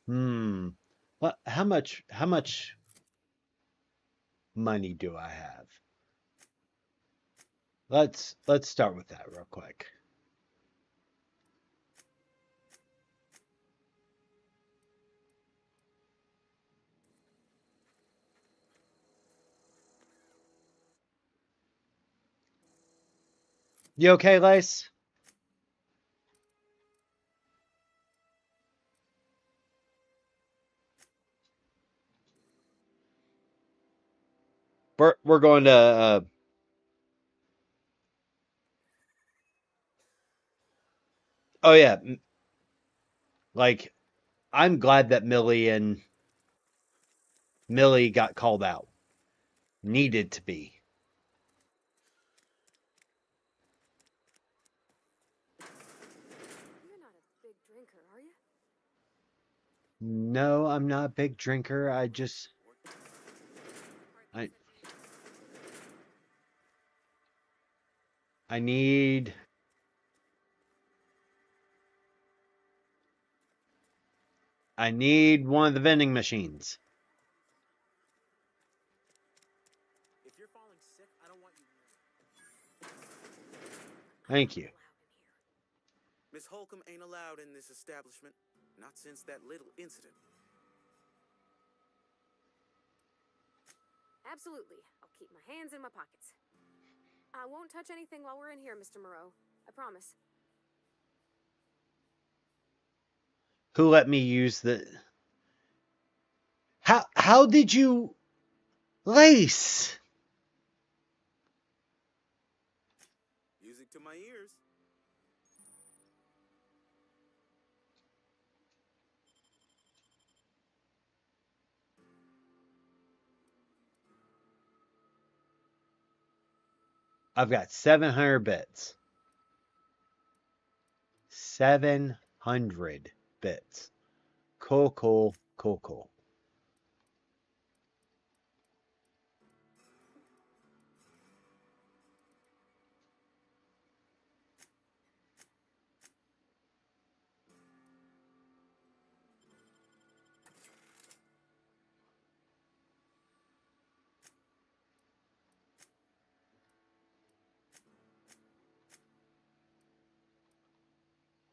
Speaker 1: Hmm. What? How much money do I have? Let's start with that real quick. You okay, Lace? We're going to oh yeah, like, I'm glad that Millie got called out. Needed to be. No, I'm not a big drinker. I I need I need one of the vending machines.
Speaker 14: If you're falling sick, I don't want you near
Speaker 1: Thank you.
Speaker 8: Miss Holcomb ain't allowed in this establishment. Not since that little incident.
Speaker 13: Absolutely. I'll keep my hands in my pockets. I won't touch anything while we're in here, Mr. Moreau. I promise.
Speaker 1: Who let me use the How did you lace?
Speaker 8: Music to my ears.
Speaker 1: I've got 700 bits. 700 bits. Cool, cool, cool, cool.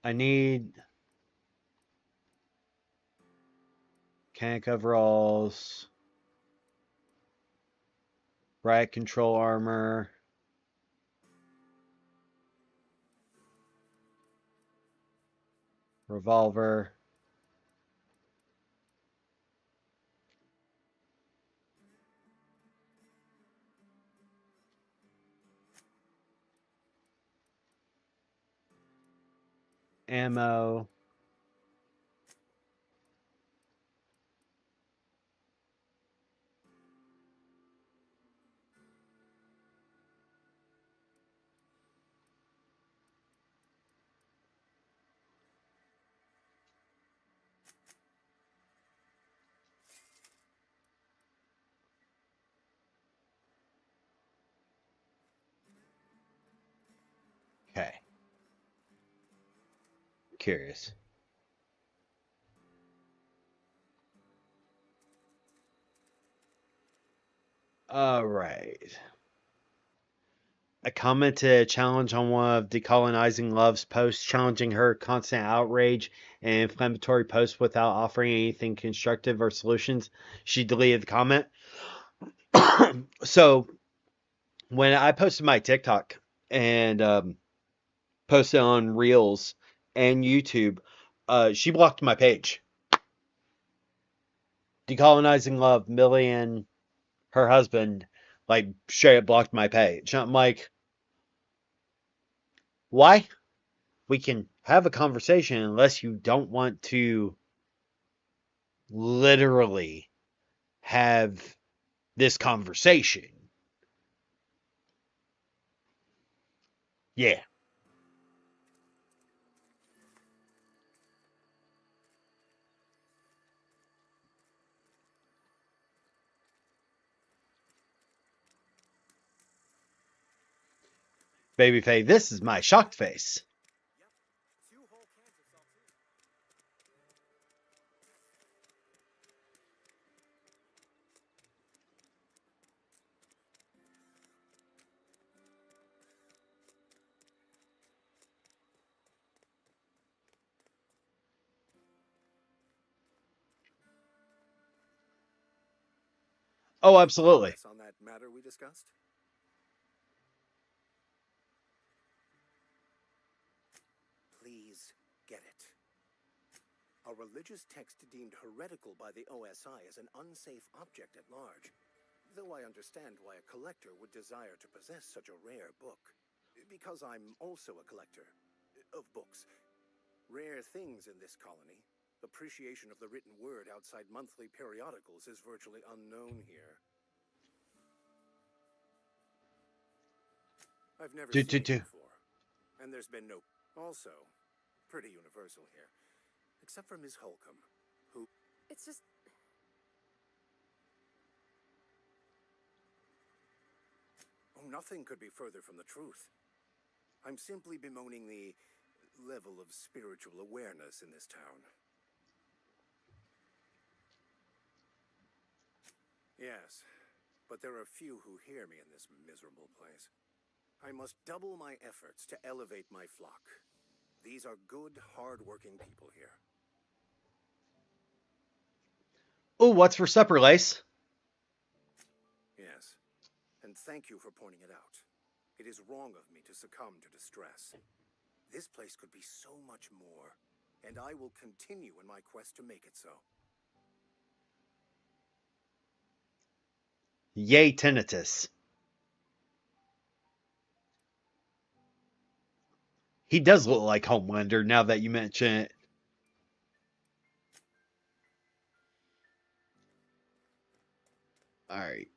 Speaker 1: I need mechanic overalls, riot control armor, revolver, ammo, okay. Curious. All right. I commented a challenge on one of Decolonizing Love's posts, challenging her constant outrage and inflammatory posts without offering anything constructive or solutions. She deleted the comment. So when I posted my TikTok and posted on Reels and YouTube, she blocked my page. Decolonizing Love, Millie and her husband, like, straight up blocked my page. I'm like, why? We can have a conversation unless you don't want to literally have this conversation. Yeah. Babyface, this is my shocked face. Oh, absolutely.
Speaker 14: on that matter we discussed? Please get it. A religious text deemed heretical by the OSI is an unsafe object at large, though I understand why a collector would desire to possess such a rare book. Because I'm also a collector of books. Rare things in this colony. Appreciation of the written word outside monthly periodicals is virtually unknown here. I've never seen it before, and there's been no... Also, pretty universal here, except for Miss Holcomb, who... Nothing could be further from the truth. I'm simply bemoaning the level of spiritual awareness in this town. Yes, but there are few who hear me in this miserable place. I must double my efforts to elevate my flock. These are good, hard-working people here.
Speaker 1: Oh, what's for supper, Lace?
Speaker 14: Yes, and thank you for pointing it out. It is wrong of me to succumb to distress. This place could be so much more, and I will continue in my quest to make it so.
Speaker 1: Yay, tinnitus. He does look like Homelander now that you mention it. All right.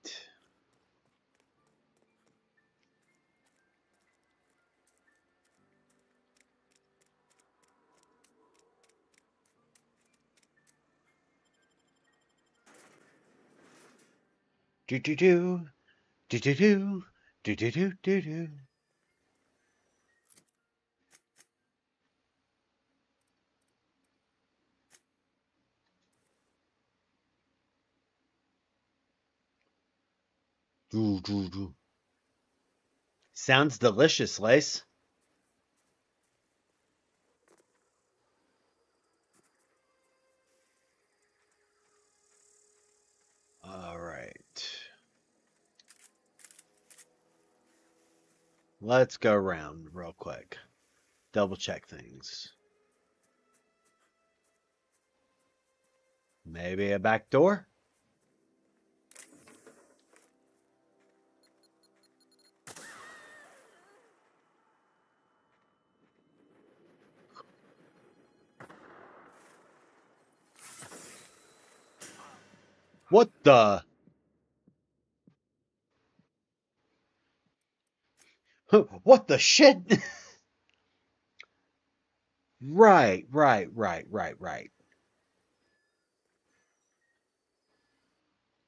Speaker 1: Do do do do do do do do do do do. Do do do. Sounds delicious, Lace. All right. Let's go around real quick. Double check things. Maybe a back door? What the? What the shit? Right.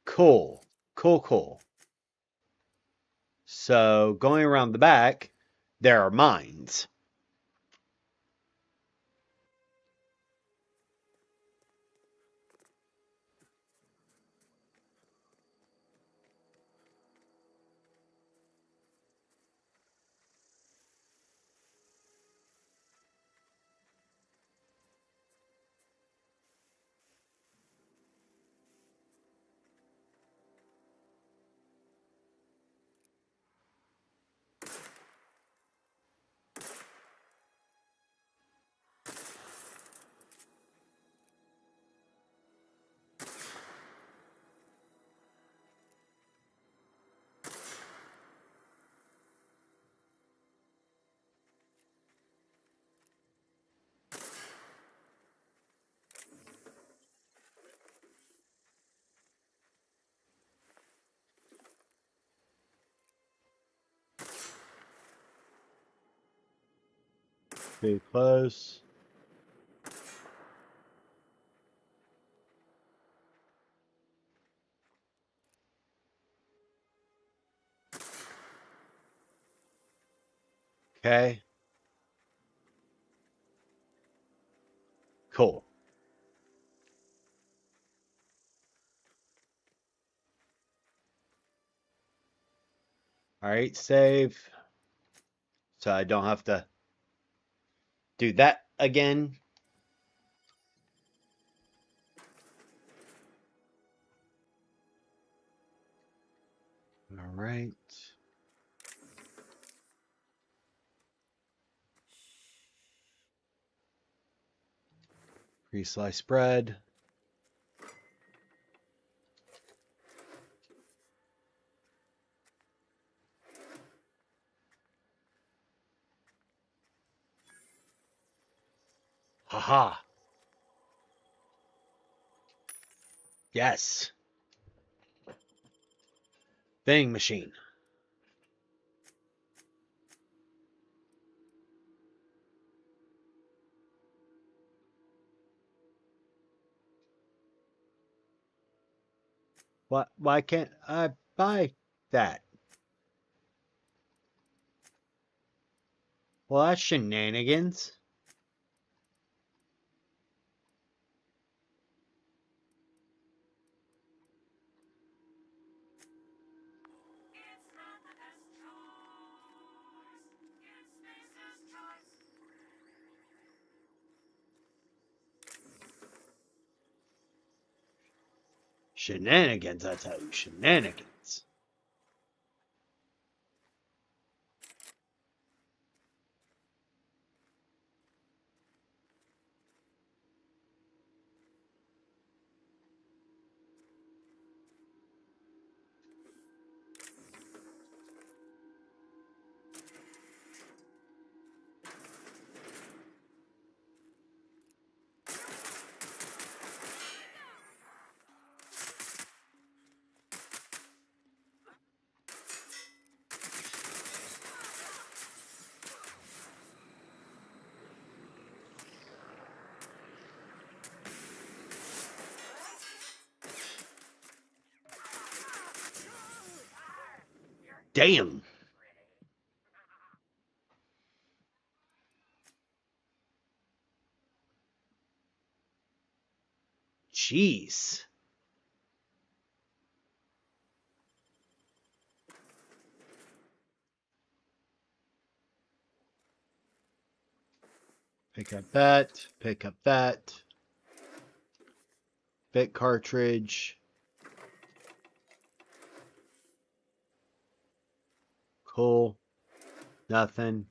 Speaker 1: Cool. Cool. So, going around the back, there are mines. Be close. Okay. Cool. All right, save. So I don't have to do that again. All right. Pre-sliced bread. Haha. Yes. Vending machine. Why can't I buy that? Well, that's shenanigans. Shenanigans, I tell you, shenanigans. Damn. Jeez. Pick up that. Pick up that. Bit cartridge. Cool. Nothing.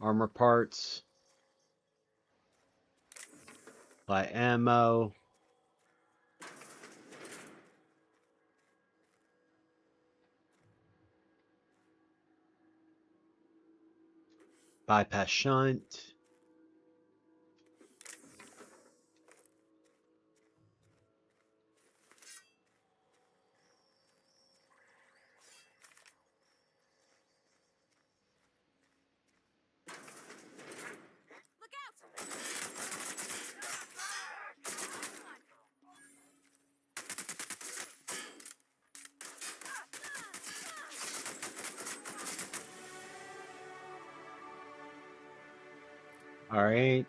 Speaker 1: Armor parts. Buy ammo. Bypass shunt. All right.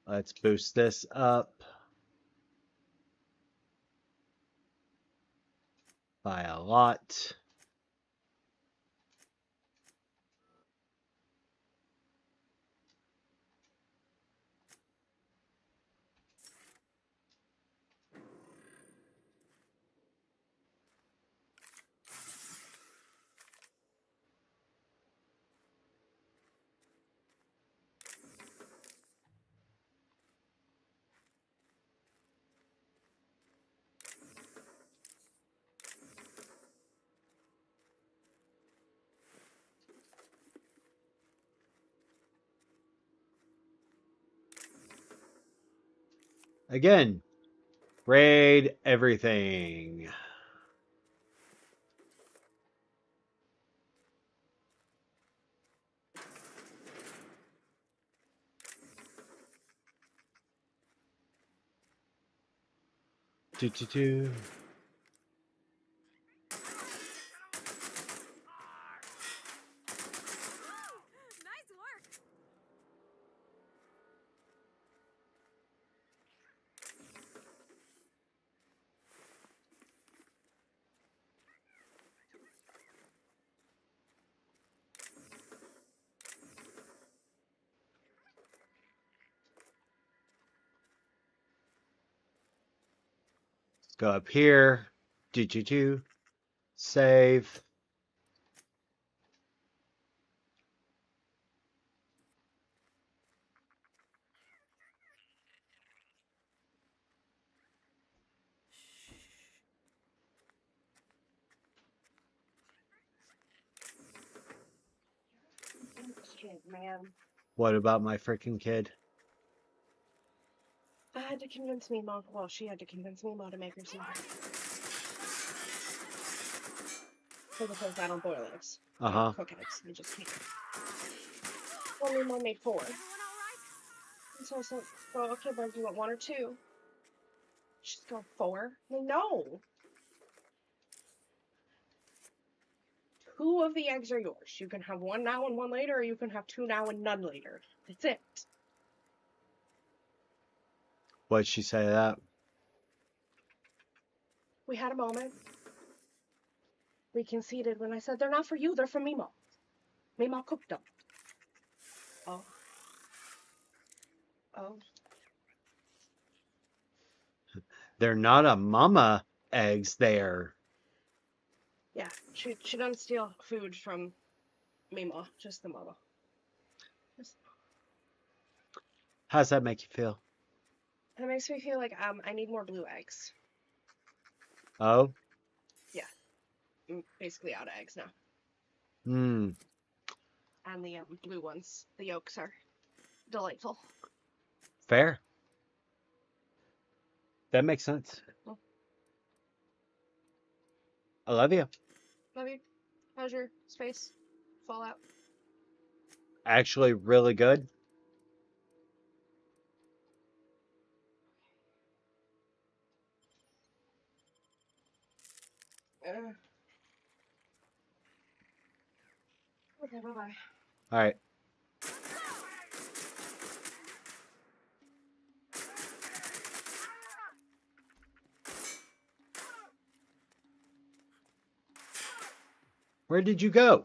Speaker 1: Let's boost this up by a lot. Again, raid everything. Do.
Speaker 10: Nice work.
Speaker 1: Let's go up here. Do. Save.
Speaker 4: Kid, man.
Speaker 1: What about my freaking kid?
Speaker 4: had to convince Mima. Well, she had to convince Mima to make her some because I don't boil eggs. I don't cook eggs. I just can't. Well, Mima made 4. And so I said, well, okay, but do you want 1 or 2? She's going 4. I'm like, no. 2 of the eggs are yours. You can have 1 now and 1 later, or you can have 2 now and none later. That's it.
Speaker 1: What'd she say to that?
Speaker 4: We had a moment. We conceded when I said, they're not for you, they're for Mima. Mima cooked them. Oh. Oh.
Speaker 1: They're not a mama eggs there.
Speaker 4: Yeah, she doesn't steal food from Mima, just the mama.
Speaker 1: How's that make you feel?
Speaker 4: It makes me feel like I need more blue eggs.
Speaker 1: Oh?
Speaker 4: Yeah. I'm basically out of eggs now.
Speaker 1: Hmm.
Speaker 4: And the blue ones, the yolks are delightful.
Speaker 1: Fair. That makes sense.
Speaker 4: Oh.
Speaker 1: I love you.
Speaker 4: Love you. How's your space? Fallout?
Speaker 1: Actually, really good.
Speaker 4: Okay, bye-bye.
Speaker 1: All right. Where did you go?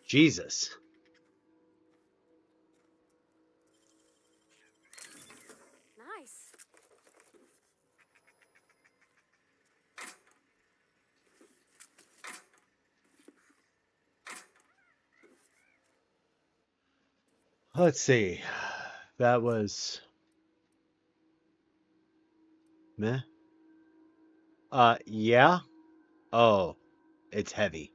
Speaker 1: Jesus.
Speaker 13: Nice.
Speaker 1: Let's see. That was meh. Yeah. Oh, it's heavy.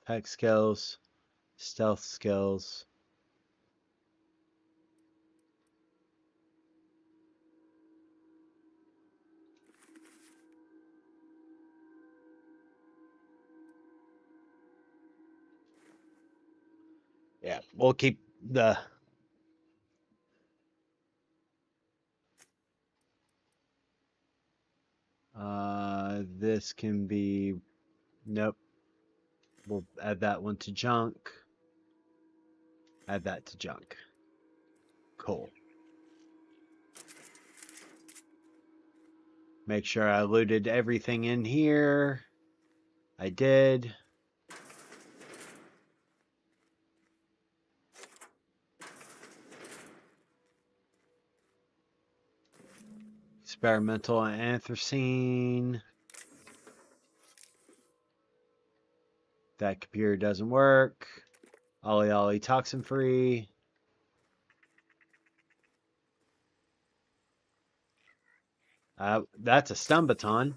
Speaker 1: Tech skills, stealth skills. Yeah, we'll keep the this can be nope. We'll add that one to junk. Add that to junk. Cool. Make sure I looted everything in here. I did. Experimental anthracene. That computer doesn't work. Ollie Ollie toxin free. That's a stun baton.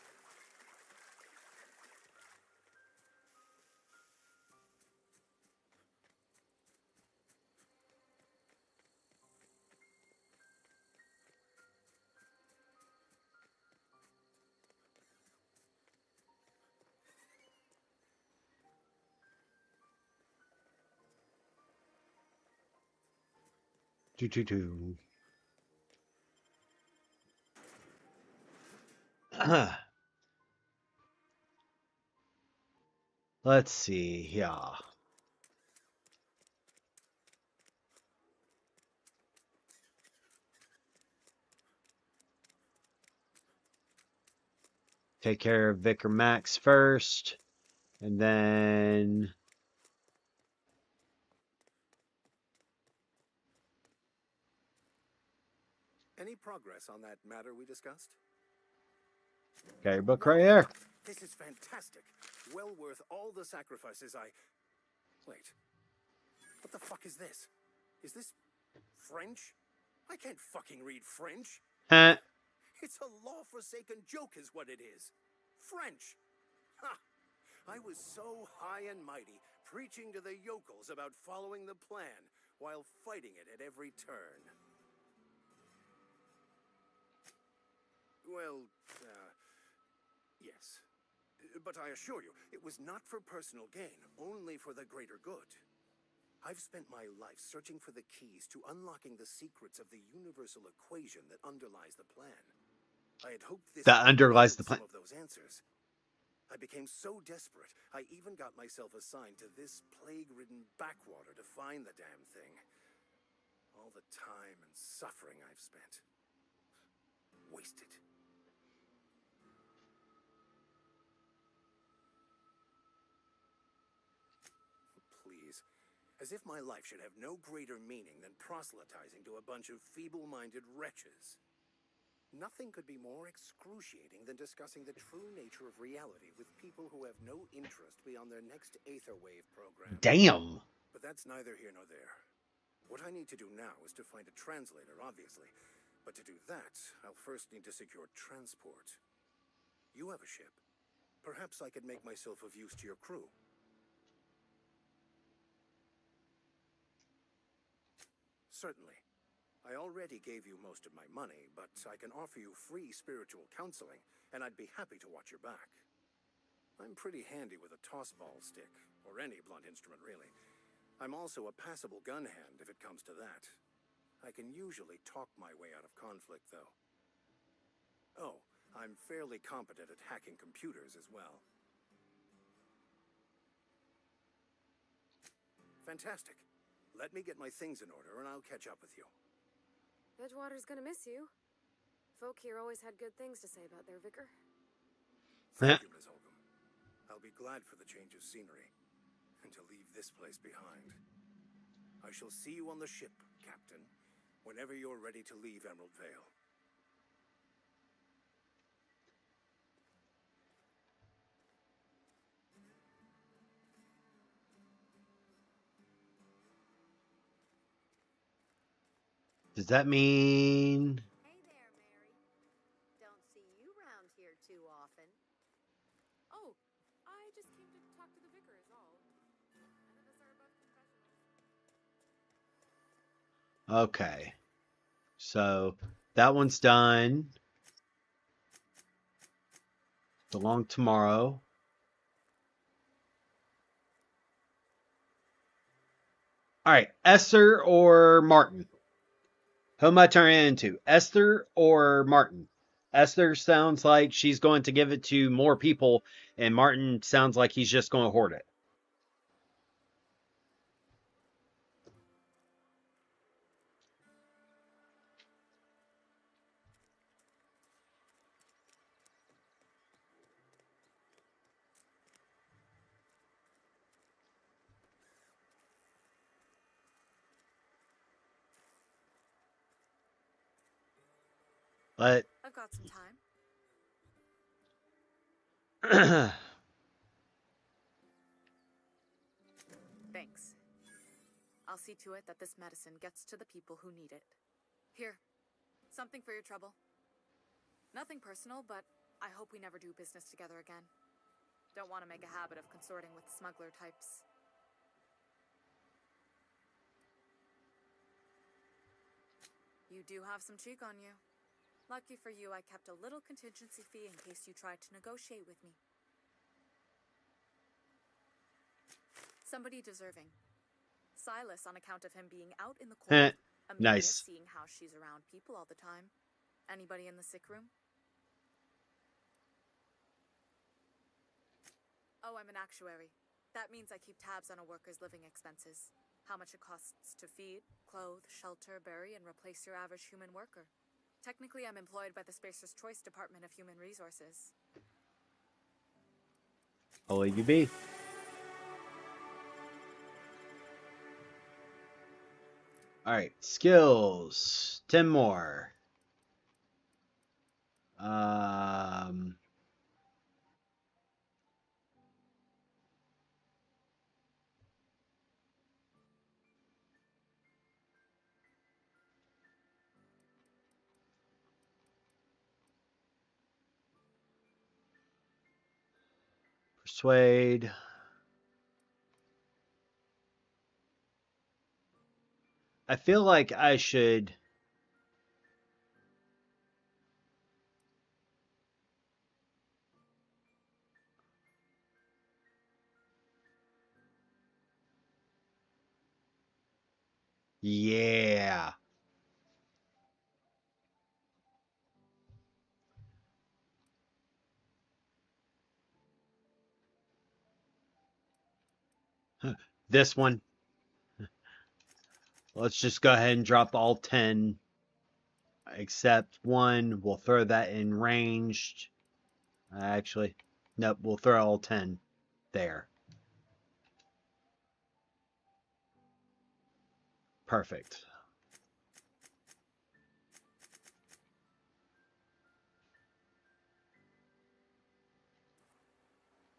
Speaker 1: Do. Let's see. Yeah. Take care of Vicar Max first, and then
Speaker 14: Any progress on that matter we discussed?
Speaker 1: okay, book right here.
Speaker 14: This is fantastic. Well worth all the sacrifices I... Wait. What the fuck is this? Is this French? I can't fucking read French.
Speaker 1: Huh.
Speaker 14: It's a law-forsaken joke is what it is. French. Ha! I was so high and mighty, preaching to the yokels about following the plan, while fighting it at every turn. Well, yes. But I assure you, it was not for personal gain, only for the greater good. I've spent my life searching for the keys to unlocking the secrets of the universal equation that underlies the plan. I had hoped this
Speaker 1: That underlies the plan.
Speaker 14: some of those answers. I became so desperate, I even got myself assigned to this plague-ridden backwater to find the damn thing. All the time and suffering I've spent. Wasted. Please. As if my life should have no greater meaning than proselytizing to a bunch of feeble-minded wretches. Nothing could be more excruciating than discussing the true nature of reality with people who have no interest beyond their next Aetherwave program.
Speaker 1: Damn.
Speaker 14: But that's neither here nor there. What I need to do now is to find a translator, obviously. But to do that, I'll first need to secure transport. You have a ship. Perhaps I could make myself of use to your crew. Certainly. I already gave you most of my money, but I can offer you free spiritual counseling, and I'd be happy to watch your back. I'm pretty handy with a toss-ball stick, or any blunt instrument, really. I'm also a passable gun hand, if it comes to that. I can usually talk my way out of conflict, though. Oh, I'm fairly competent at hacking computers as well. Fantastic. Let me get my things in order, and I'll catch up with you.
Speaker 13: Edgewater's gonna miss you. Folk here always had good things to say about their vicar.
Speaker 14: Thank you, Miss Holcomb. I'll be glad for the change of scenery, and to leave this place behind. I shall see you on the ship, Captain, whenever you're ready to leave Emerald Vale.
Speaker 1: Does that mean...
Speaker 15: Hey there, Mary. Don't see you round here too often.
Speaker 10: Oh, I just came to talk to the vicar is all. None of us are above confessionals.
Speaker 1: Okay. So, that one's done. Belong tomorrow. All right, Esther or Martin? Who am I turning into? Esther or Martin? Esther sounds like she's going to give it to more people, and Martin sounds like he's just going to hoard it. But
Speaker 10: I've got some time. Thanks. I'll see to it that this medicine gets to the people who need it. Here, something for your trouble. Nothing personal, but I hope we never do business together again. Don't want to make a habit of consorting with smuggler types. You do have some cheek on you. Lucky for you, I kept a little contingency fee in case you tried to negotiate with me. Somebody deserving. Silas on account of him being out in the cold. Amelia,
Speaker 1: Nice.
Speaker 10: seeing how she's around people all the time. Anybody in the sick room? Oh, I'm an actuary. That means I keep tabs on a worker's living expenses. How much it costs to feed, clothe, shelter, bury, and replace your average human worker. Technically, I'm employed by the Spacer's Choice Department of Human Resources.
Speaker 1: Only you be. Alright, skills. 10 more. Persuade. I feel like I should... Yeah. This one. Let's just go ahead and drop all 10. Except one. We'll throw that in ranged. Actually, nope. We'll throw all 10 there. Perfect.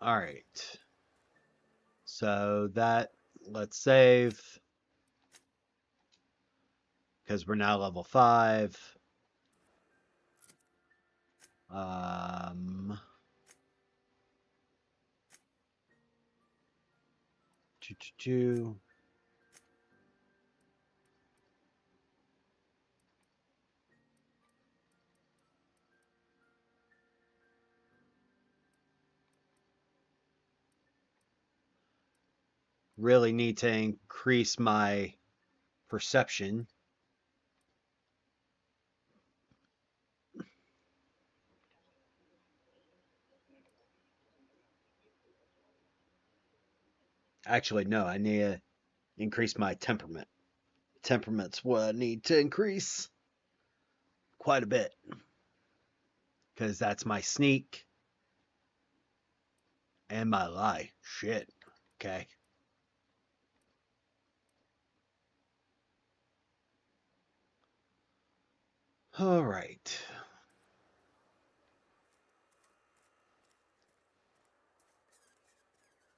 Speaker 1: All right. So that, let's save. Because we're now level 5. Two. Really need to increase my perception. Actually, no, I need to increase my temperament. Temperament's what I need to increase quite a bit. Because that's my sneak and my lie. Shit. Okay. All right.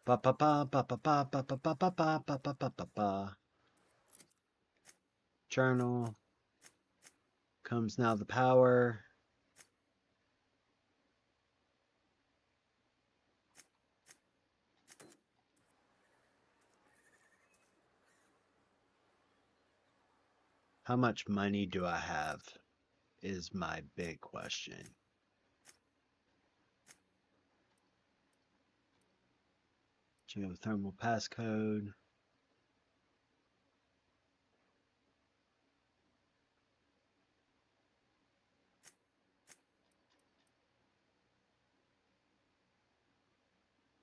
Speaker 1: Ba ba ba ba ba ba ba ba ba ba ba ba ba ba ba ba. Journal. Comes now the power. How much money do I have is my big question. Geothermal passcode.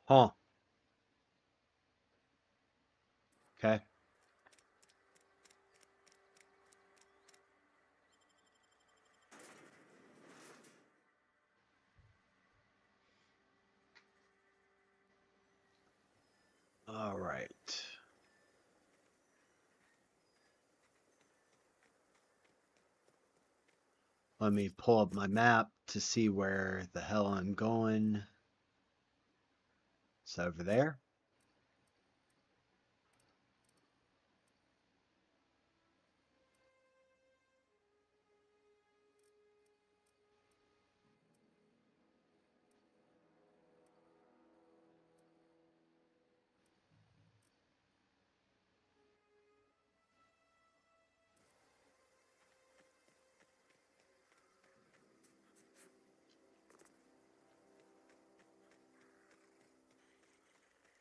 Speaker 1: Huh. Okay. All right. Let me pull up my map to see where the hell I'm going. It's over there.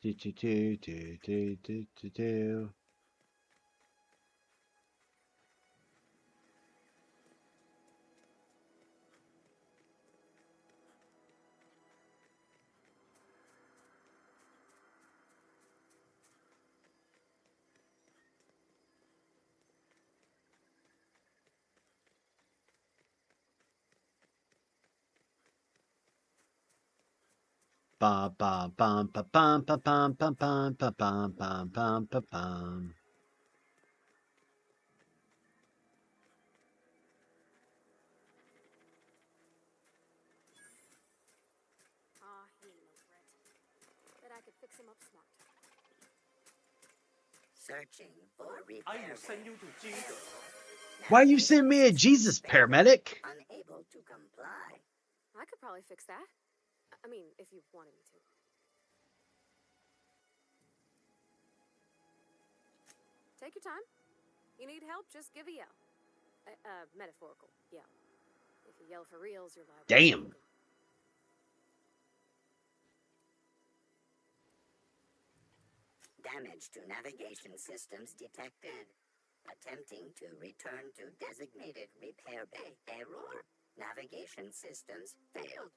Speaker 1: Do. Bum bum bum bum bum bum bum bum bum bum bum bum bum bum bum.
Speaker 13: Aw, he ain't no threat. Bet I could fix him up smart.
Speaker 15: Searching for repair.
Speaker 1: Why you send me a Jesus paramedic?
Speaker 15: Unable to comply.
Speaker 13: I could probably fix that. I mean, if you wanted me to. Take your time. You need help, just give a yell. Metaphorical yell. If you yell for reals, you're liable.
Speaker 1: Damn.
Speaker 15: Damage to navigation systems detected. Attempting to return to designated repair bay. Error. Navigation systems failed.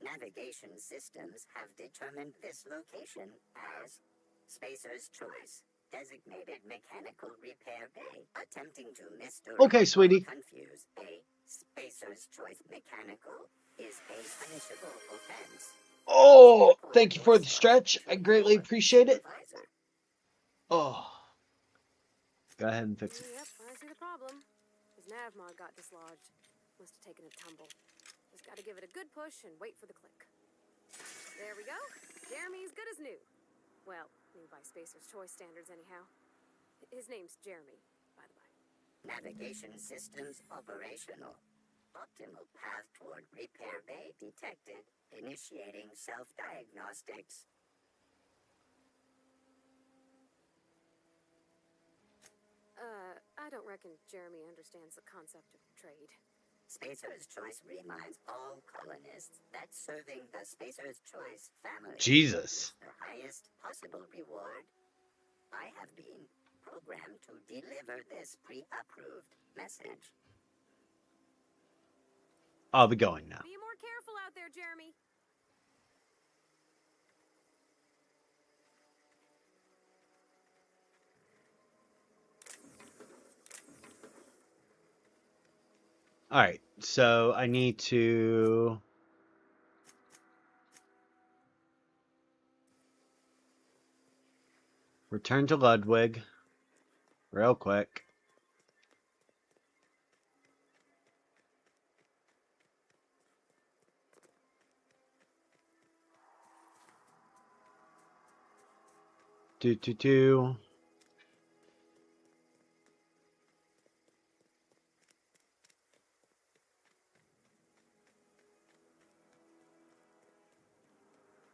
Speaker 15: Navigation systems have determined this location as Spacer's Choice. Designated mechanical repair bay. Attempting to misdirect
Speaker 1: Okay, sweetie.
Speaker 15: or confuse a Spacer's Choice mechanical is a punishable offense.
Speaker 1: Oh, thank you for the stretch. I greatly appreciate it. Oh. Go ahead and fix it.
Speaker 13: Yep, I see the problem. His nav mod got dislodged. Must have taken a tumble. Just gotta give it a good push and wait for the click. There we go. Jeremy's good as new. Well, new by Spacer's Choice standards anyhow. His name's Jeremy, by the by.
Speaker 15: Navigation systems operational. Optimal path toward repair bay detected. Initiating self-diagnostics.
Speaker 13: I don't reckon Jeremy understands the concept of trade.
Speaker 15: Spacer's Choice reminds all colonists that serving the Spacer's Choice family
Speaker 1: Jesus.
Speaker 15: is the highest possible reward. I have been programmed to deliver this pre-approved message.
Speaker 1: I'll be going now.
Speaker 13: Be more careful out there, Jeremy.
Speaker 1: All right, so I need to return to Ludwig real quick. Do.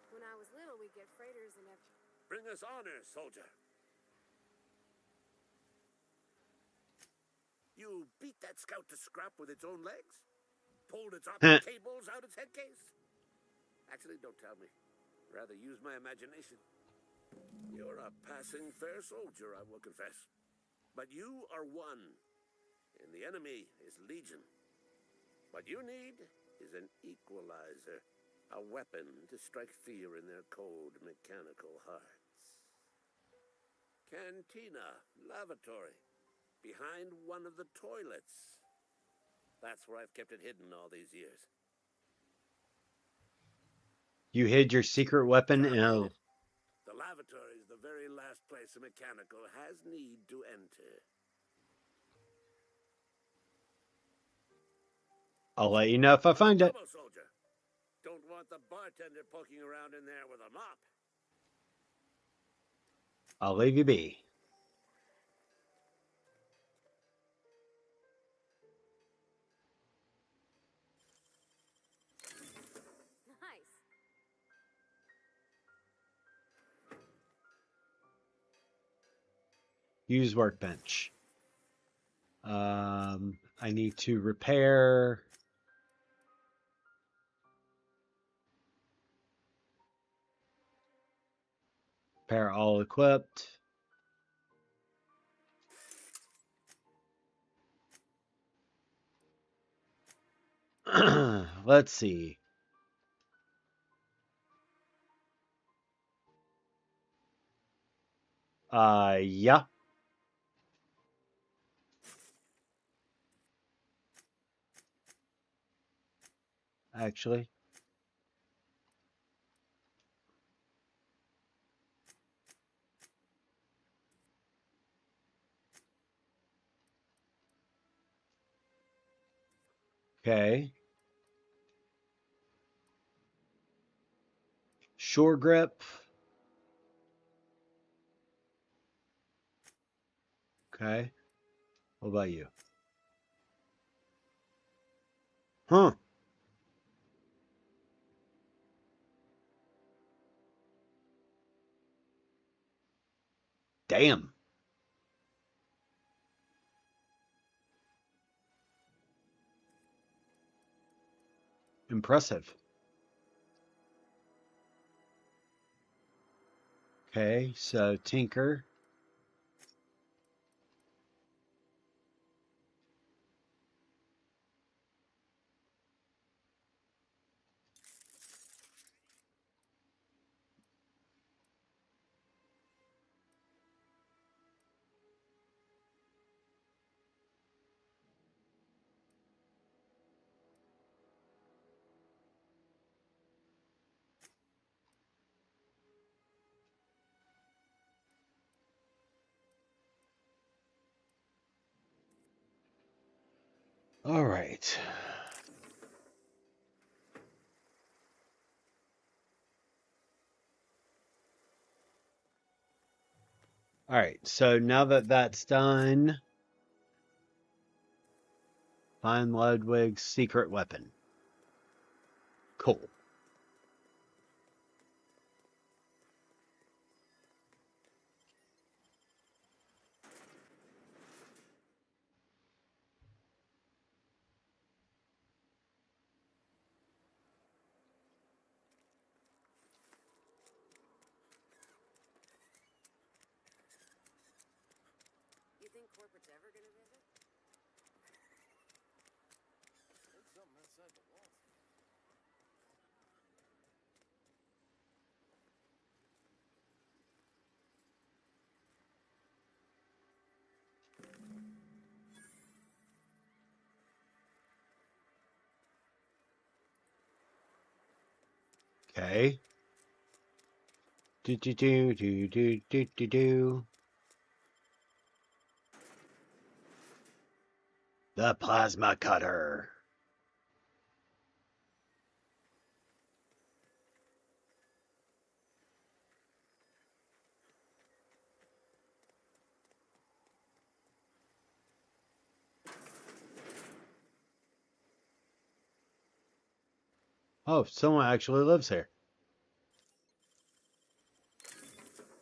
Speaker 13: When I was little, we'd get freighters and
Speaker 11: Bring us honor, soldier. You beat that scout to scrap with its own legs? Pulled its optic cables out its head case? Actually, don't tell me. Rather use my imagination. You're a passing fair soldier, I will confess. But you are one, and the enemy is legion. What you need is an equalizer. A weapon to strike fear in their cold, mechanical hearts. Cantina, lavatory, behind one of the toilets. That's where I've kept it hidden all these years.
Speaker 1: You hid your secret weapon in a...
Speaker 11: The lavatory is the very last place a mechanical has need to enter.
Speaker 1: I'll let you know if I find it.
Speaker 11: Trouble, soldier. Don't want the bartender poking around in there with a mop.
Speaker 1: I'll leave you be.
Speaker 13: nice.
Speaker 1: Use workbench. I need to repair... Repair all equipped. Let's see. Yeah. actually. Okay. Shore grip. Okay. What about you? Huh. Damn. Impressive. Okay, so Tinker. All right. All right, so now that that's done, find Ludwig's secret weapon. Cool.
Speaker 13: You think corporate's ever gonna visit?
Speaker 5: There's something outside the walls.
Speaker 1: Okay. Do do do do do do do do. The plasma cutter. Oh, someone actually lives here.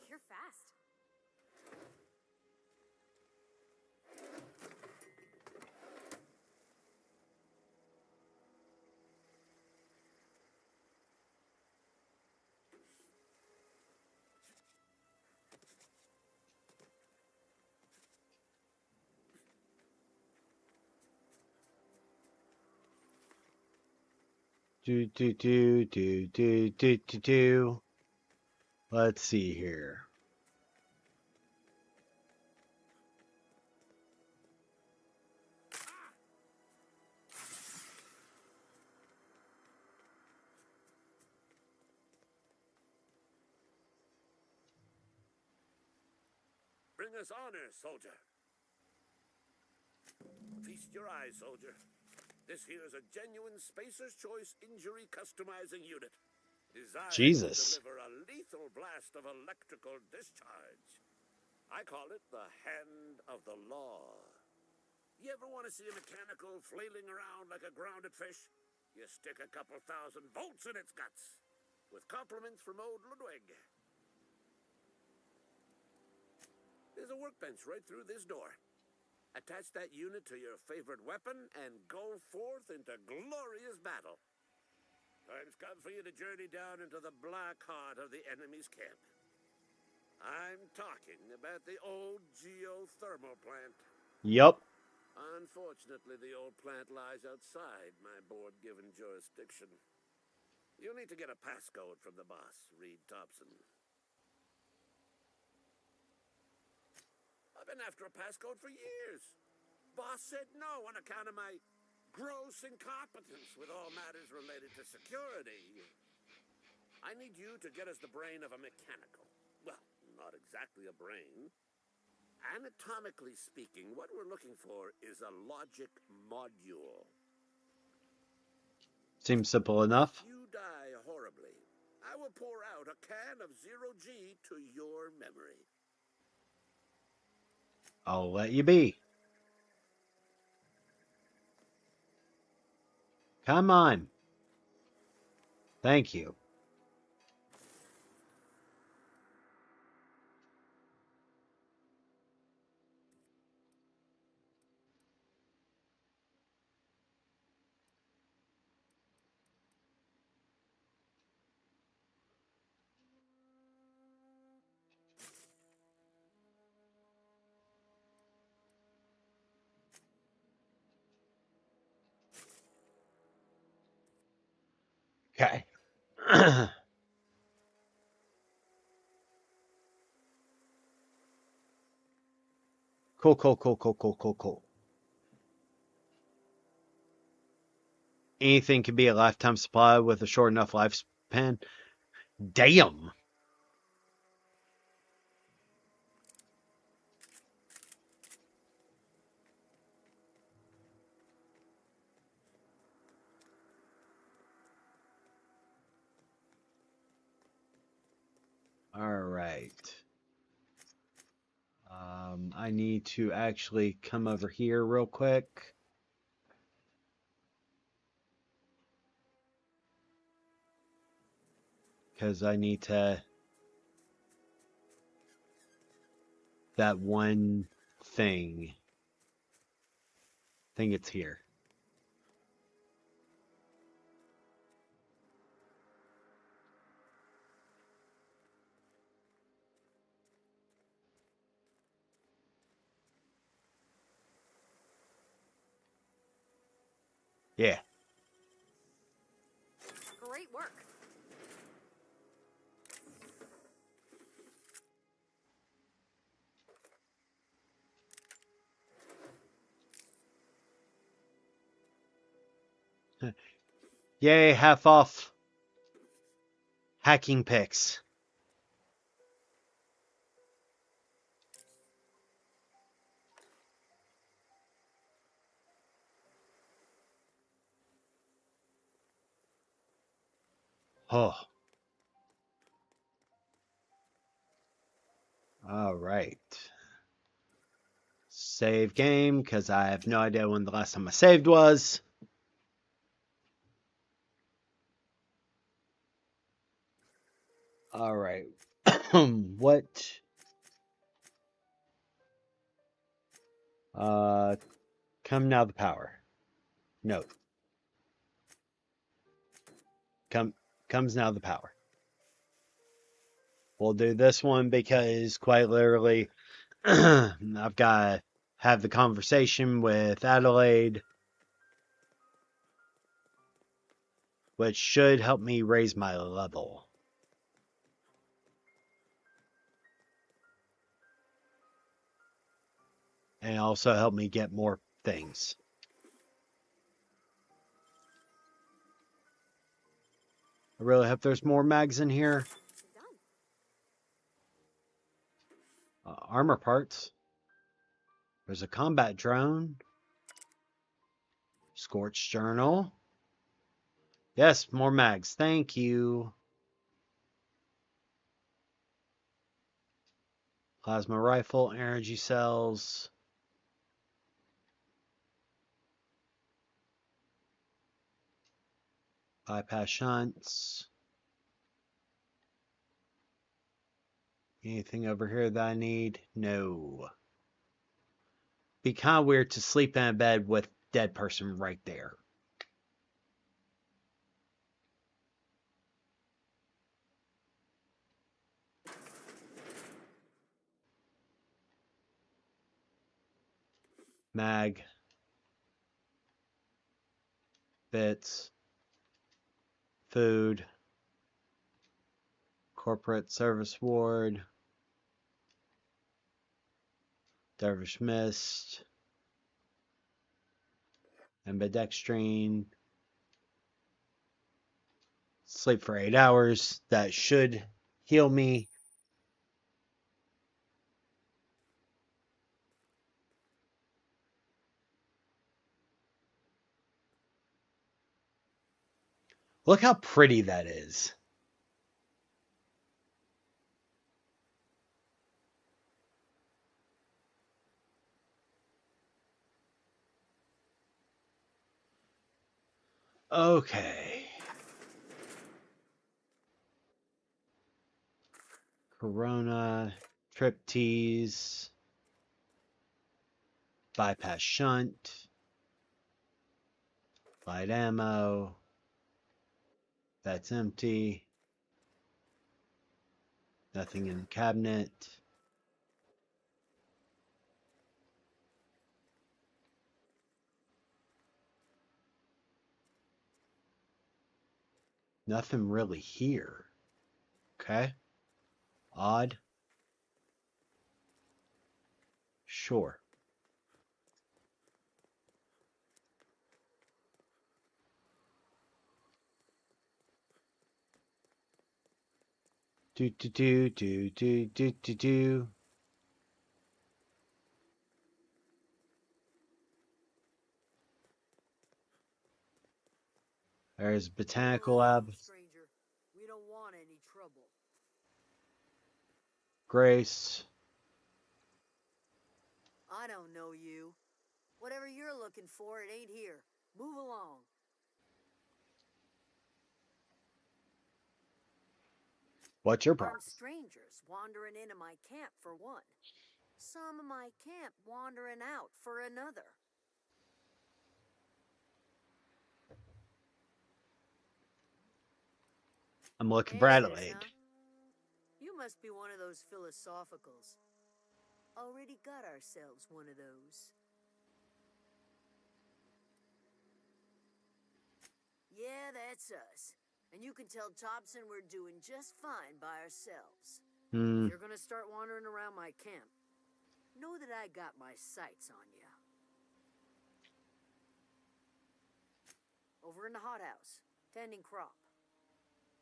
Speaker 13: You're fast.
Speaker 1: Do do do do do do do do. Let's see here.
Speaker 11: Bring us honor, soldier. Feast your eyes, soldier. This here is a genuine Spacer's Choice injury customizing unit. Designed
Speaker 1: Jesus.
Speaker 11: to deliver a lethal blast of electrical discharge. I call it the Hand of the Law. You ever want to see a mechanical flailing around like a grounded fish? You stick a couple thousand volts in its guts. With compliments from old Ludwig. There's a workbench right through this door. Attach that unit to your favorite weapon and go forth into glorious battle. Time's come for you to journey down into the black heart of the enemy's camp. I'm talking about the old geothermal plant.
Speaker 1: Yup.
Speaker 11: Unfortunately, the old plant lies outside my board-given jurisdiction. You'll need to get a passcode from the boss, Reed Thompson. I've been after a passcode for years. Boss said no on account of my gross incompetence with all matters related to security. I need you to get us the brain of a mechanical. Well, not exactly a brain. Anatomically speaking, what we're looking for is a logic module.
Speaker 1: Seems simple enough.
Speaker 11: If you die horribly, I will pour out a can of 0G to your memory.
Speaker 1: I'll let you be. Come on. Thank you. Okay. Cool. Anything can be a lifetime supply with a short enough lifespan. Damn. All right. I need to actually come over here real quick. Because I need to... That one thing. I think it's here. Yeah.
Speaker 13: Great work.
Speaker 1: Yay, half off hacking picks. Oh. All right. Save game, because I have no idea when the last time I saved was. All right. What? Come now the power. No. Comes now the power. We'll do this one because quite literally I've got to have the conversation with Adelaide, which should help me raise my level. And also help me get more things. I really hope there's more mags in here. Armor parts. There's a combat drone. Scorch journal. Yes, more mags. Thank you. Plasma rifle, energy cells. Bypass shunts. Anything over here that I need? No. Be kind of weird to sleep in a bed with dead person right there. Mag. Bits. Food. Corporate service ward. Dervish mist. ambidextrine. Sleep for 8 hours. That should heal me. Look how pretty that is. Okay. Corona, Triptease, bypass shunt, light ammo. That's empty. Nothing in the cabinet. Nothing really here. Okay. Odd. Sure. Do. There's Botanical Lab.
Speaker 16: Stranger, we don't want any trouble.
Speaker 1: Grace.
Speaker 16: I don't know you. Whatever you're looking for, it ain't here. Move along.
Speaker 1: What's your problem?
Speaker 16: Armed strangers wandering into my camp for one. Some of my camp wandering out for another.
Speaker 1: I'm looking for
Speaker 16: Answers,
Speaker 1: Adelaide.
Speaker 16: huh? You must be one of those philosophicals. Already got ourselves one of those. Yeah, that's us. And you can tell Thompson we're doing just fine by ourselves. If you're gonna start wandering around my camp, know that I got my sights on you. Over in the hothouse, tending crop.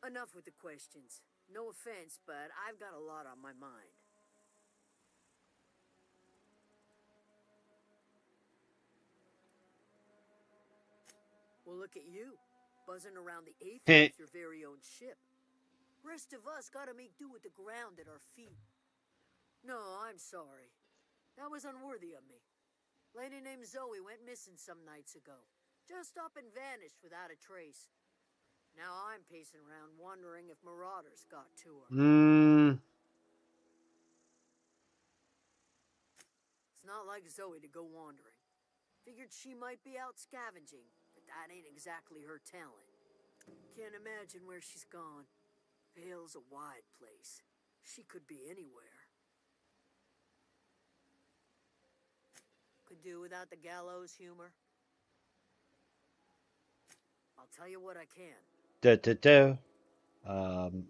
Speaker 16: Enough with the questions. No offense, but I've got a lot on my mind. Well, look at you, buzzing around the Aether with your very own ship. Rest of us gotta make do with the ground at our feet. No, I'm sorry. That was unworthy of me. Lady named Zoe went missing some nights ago. Just up and vanished without a trace. Now I'm pacing around wondering if marauders got to her. It's not like Zoe to go wandering. Figured she might be out scavenging, but that ain't exactly her talent. Can't imagine where she's gone. Vale's a wide place. She could be anywhere. Could do without the gallows humor. I'll tell you what I can.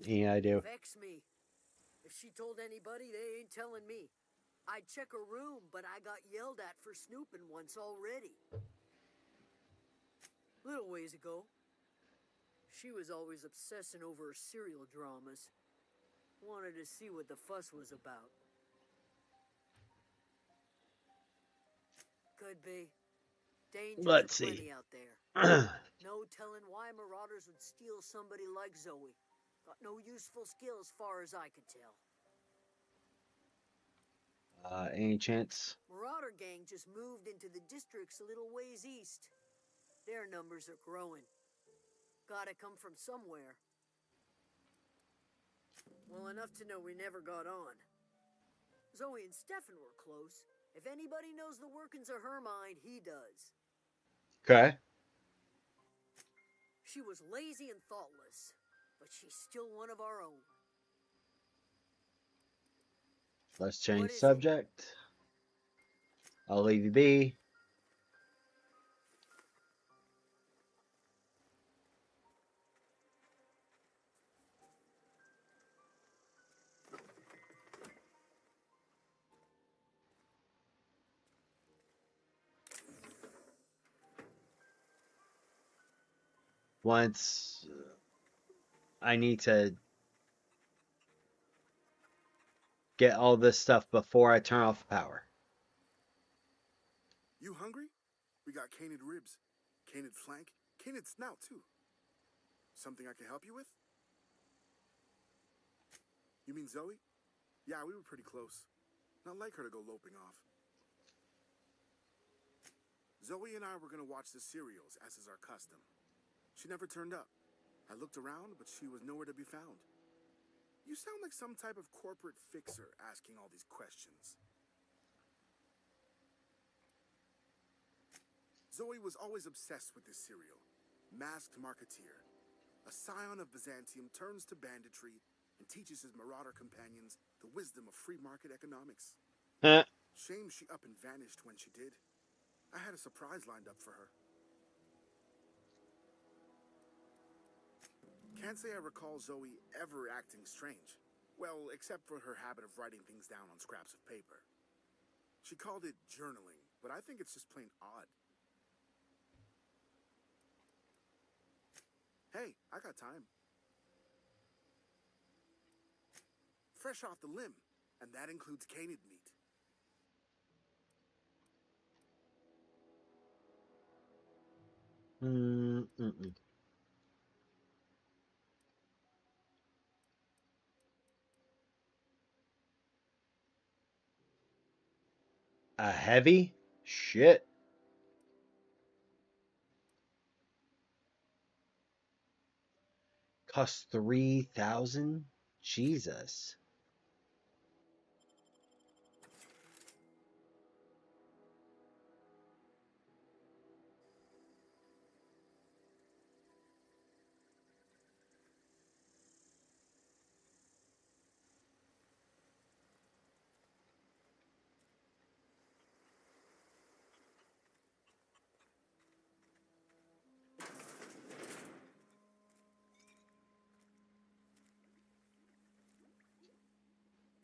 Speaker 1: Any idea?
Speaker 16: Vex me. If she told anybody, they ain't telling me. I'd check her room, but I got yelled at for snooping once already. Little ways ago. She was always obsessing over her serial dramas. Wanted to see what the fuss was about. Could be.
Speaker 1: Let's
Speaker 16: Dangers
Speaker 1: see.
Speaker 16: plenty out there. No telling why marauders would steal somebody like Zoe. Got no useful skill as far as I could tell.
Speaker 1: Any chance?
Speaker 16: Marauder gang just moved into the districts a little ways east. Their numbers are growing. Gotta come from somewhere. Well, enough to know we never got on. Zoe and Stefan were close. If anybody knows the workings of her mind, he does.
Speaker 1: Okay.
Speaker 16: She was lazy and thoughtless, but she's still one of our own.
Speaker 1: Let's change subject. I'll leave you be. once I need to get all this stuff before I turn off the power.
Speaker 17: You hungry? We got canid ribs, canid flank, canid snout too. Something I can help you with? You mean Zoe? Yeah, we were pretty close. Not like her to go loping off. Zoe and I were gonna watch the serials, as is our custom. She never turned up. I looked around, but she was nowhere to be found. You sound like some type of corporate fixer asking all these questions. Zoe was always obsessed with this serial. Masked Marketeer. A scion of Byzantium turns to banditry and teaches his marauder companions the wisdom of free market economics. Shame she up and vanished when she did. I had a surprise lined up for her. Can't say I recall Zoe ever acting strange. Well, except for her habit of writing things down on scraps of paper. She called it journaling, but I think it's just plain odd. Hey, I got time. Fresh off the limb, and that includes canid meat.
Speaker 1: A heavy? Shit. Cost 3,000? Jesus.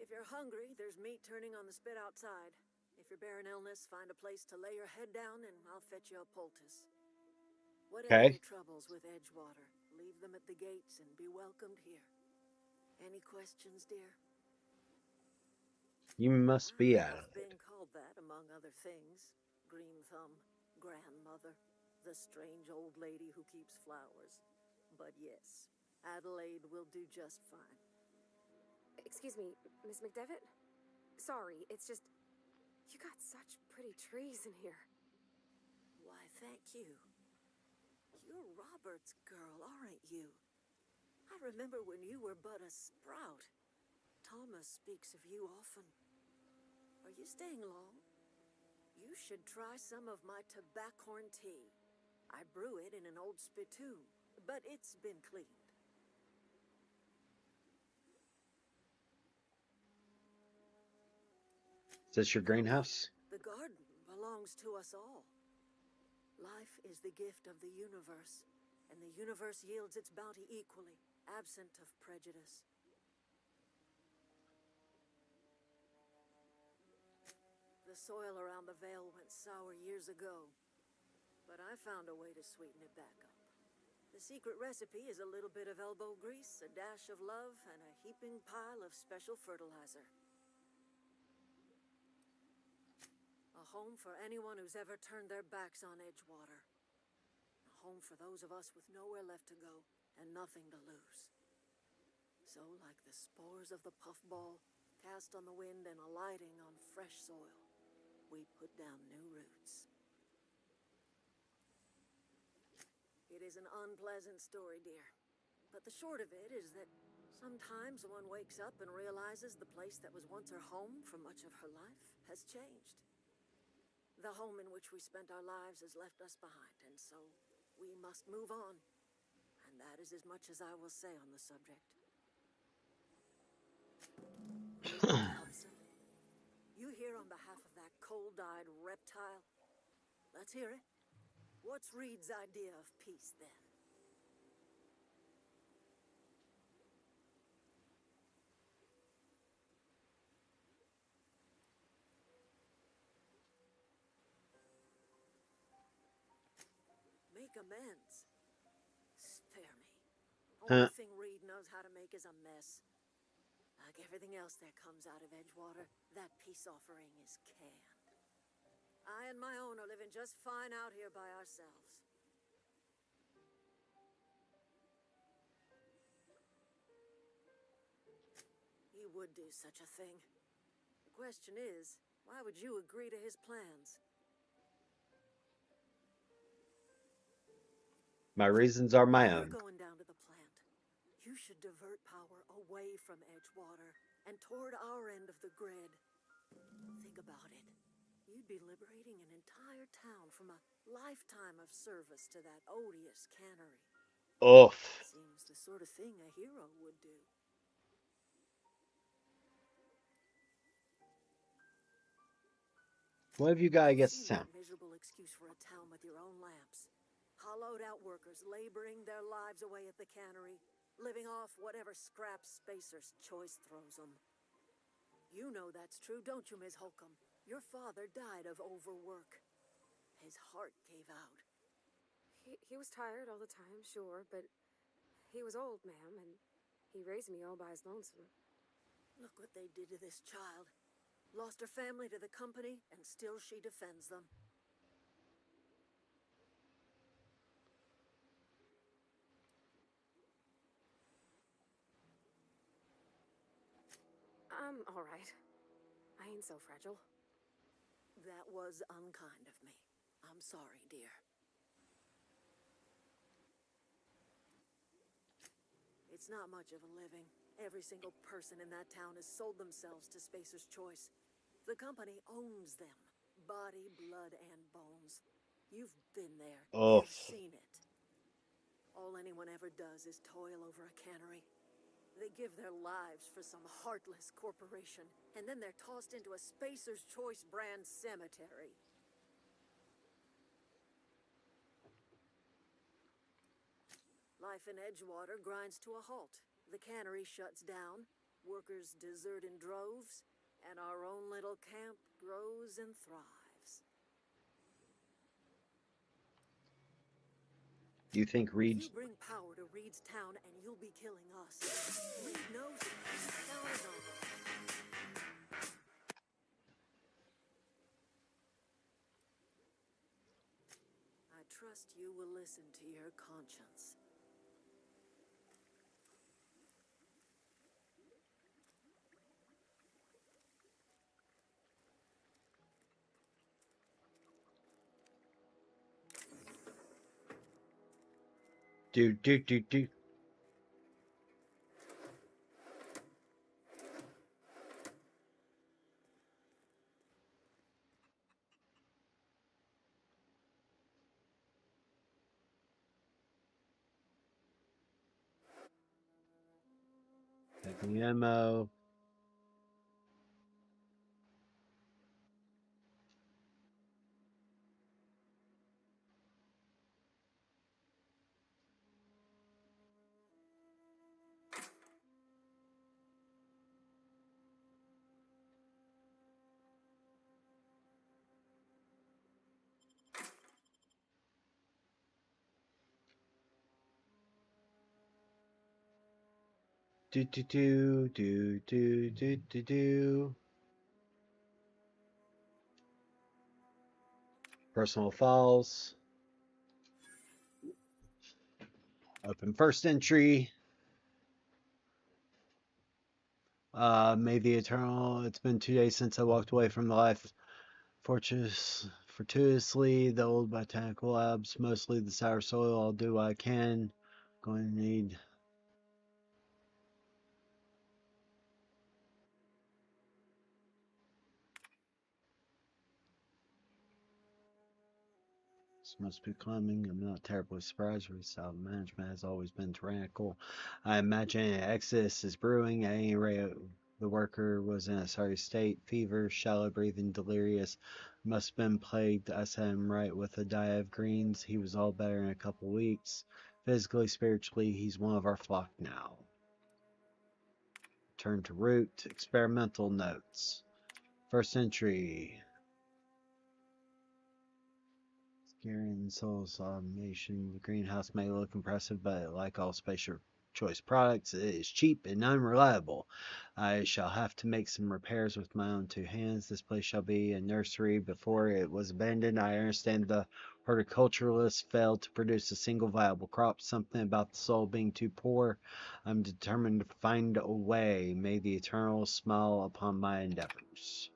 Speaker 6: If you're hungry, there's meat turning on the spit outside. If you're bearing illness, find a place to lay your head down and I'll fetch you a poultice. Whatever your troubles with Edgewater, leave them at the gates and be welcomed here. Any questions, dear?
Speaker 1: You must be out of
Speaker 6: I've been called that, among other things. Green Thumb, grandmother, the strange old lady who keeps flowers. But yes, Adelaide will do just fine.
Speaker 13: Excuse me, Miss McDevitt? Sorry, it's just... You got such pretty trees in here.
Speaker 6: Why, thank you. You're Robert's girl, aren't you? I remember when you were but a sprout. Thomas speaks of you often. Are you staying long? You should try some of my tobaccorn tea. I brew it in an old spittoon, but it's been cleaned.
Speaker 1: Is this your greenhouse?
Speaker 6: The garden belongs to us all. Life is the gift of the universe, and the universe yields its bounty equally, absent of prejudice. The soil around the Vale went sour years ago, but I found a way to sweeten it back up. The secret recipe is a little bit of elbow grease, a dash of love, and a heaping pile of special fertilizer. A home for anyone who's ever turned their backs on Edgewater. A home for those of us with nowhere left to go and nothing to lose. So, like the spores of the puffball, cast on the wind and alighting on fresh soil, we put down new roots. It is an unpleasant story, dear. But the short of it is that sometimes one wakes up and realizes the place that was once her home for much of her life has changed. The home in which we spent our lives has left us behind, and so we must move on. And that is as much as I will say on the subject. Hudson, you here on behalf of that cold-eyed reptile? Let's hear it. What's Reed's idea of peace, then? Make amends.
Speaker 1: Huh.
Speaker 13: Only thing Reed knows how to make is a mess. Like everything else that comes out of Edgewater, that peace offering is canned. I and my own are living just fine out here by ourselves. He would do such a thing. The question is, why would you agree to his plans?
Speaker 1: My reasons are my
Speaker 13: You're
Speaker 1: own.
Speaker 13: going down to the plant. You should divert power away from Edgewater and toward our end of the grid. Think about it. You'd be liberating an entire town from a lifetime of service to that odious cannery.
Speaker 1: Oof.
Speaker 13: Seems the sort of thing a hero would do.
Speaker 1: What have you got against
Speaker 13: Seen
Speaker 1: the town?
Speaker 13: that miserable excuse for a town with your own lamps. Hollowed out workers laboring their lives away at the cannery, living off whatever scraps Spacer's Choice throws them. You know that's true, don't you, Ms. Holcomb? Your father died of overwork. His heart gave out.
Speaker 18: He was tired all the time, sure, but he was old, ma'am, and he raised me all by his lonesome.
Speaker 13: Look what they did to this child. Lost her family to the company, and still she defends them.
Speaker 18: I'm all right. I ain't so fragile.
Speaker 13: That was unkind of me. I'm sorry, dear. It's not much of a living. Every single person in that town has sold themselves to Spacer's Choice. The company owns them. Body, blood, and bones. You've been there.
Speaker 1: Oof.
Speaker 13: You've seen it. All anyone ever does is toil over a cannery. They give their lives for some heartless corporation, and then they're tossed into a Spacer's Choice brand cemetery. Life in Edgewater grinds to a halt. The cannery shuts down, workers desert in droves, and our own little camp grows and thrives.
Speaker 1: You think Reed?
Speaker 13: You bring power to Reed's town and you'll be killing us. Reed knows it. Count on it. I trust you will listen to your conscience.
Speaker 1: Do. Taking ammo. Do. Personal files. Open first entry. May the eternal. It's been 2 days since I walked away from the life. Fortuitously, the old botanical labs, mostly the sour soil. I'll do what I can. Going to need. This must be climbing. I'm not terribly surprised. Restyle management has always been tyrannical. I imagine an exodus is brewing. At any rate, the worker was in a sorry state. Fever, shallow breathing, delirious. Must have been plagued. I set him right with a diet of greens. He was all better in a couple weeks. Physically, spiritually, he's one of our flock now. Turn to root. Experimental notes. First entry. Gearing souls automation. The greenhouse may look impressive, but like all spaceship choice products is cheap and unreliable. I shall have to make some repairs with my own two hands. This place shall be a nursery before it was abandoned. I understand the horticulturalists failed to produce a single viable crop, something about the soil being too poor. I'm determined to find a way. May the Eternal smile upon my endeavors.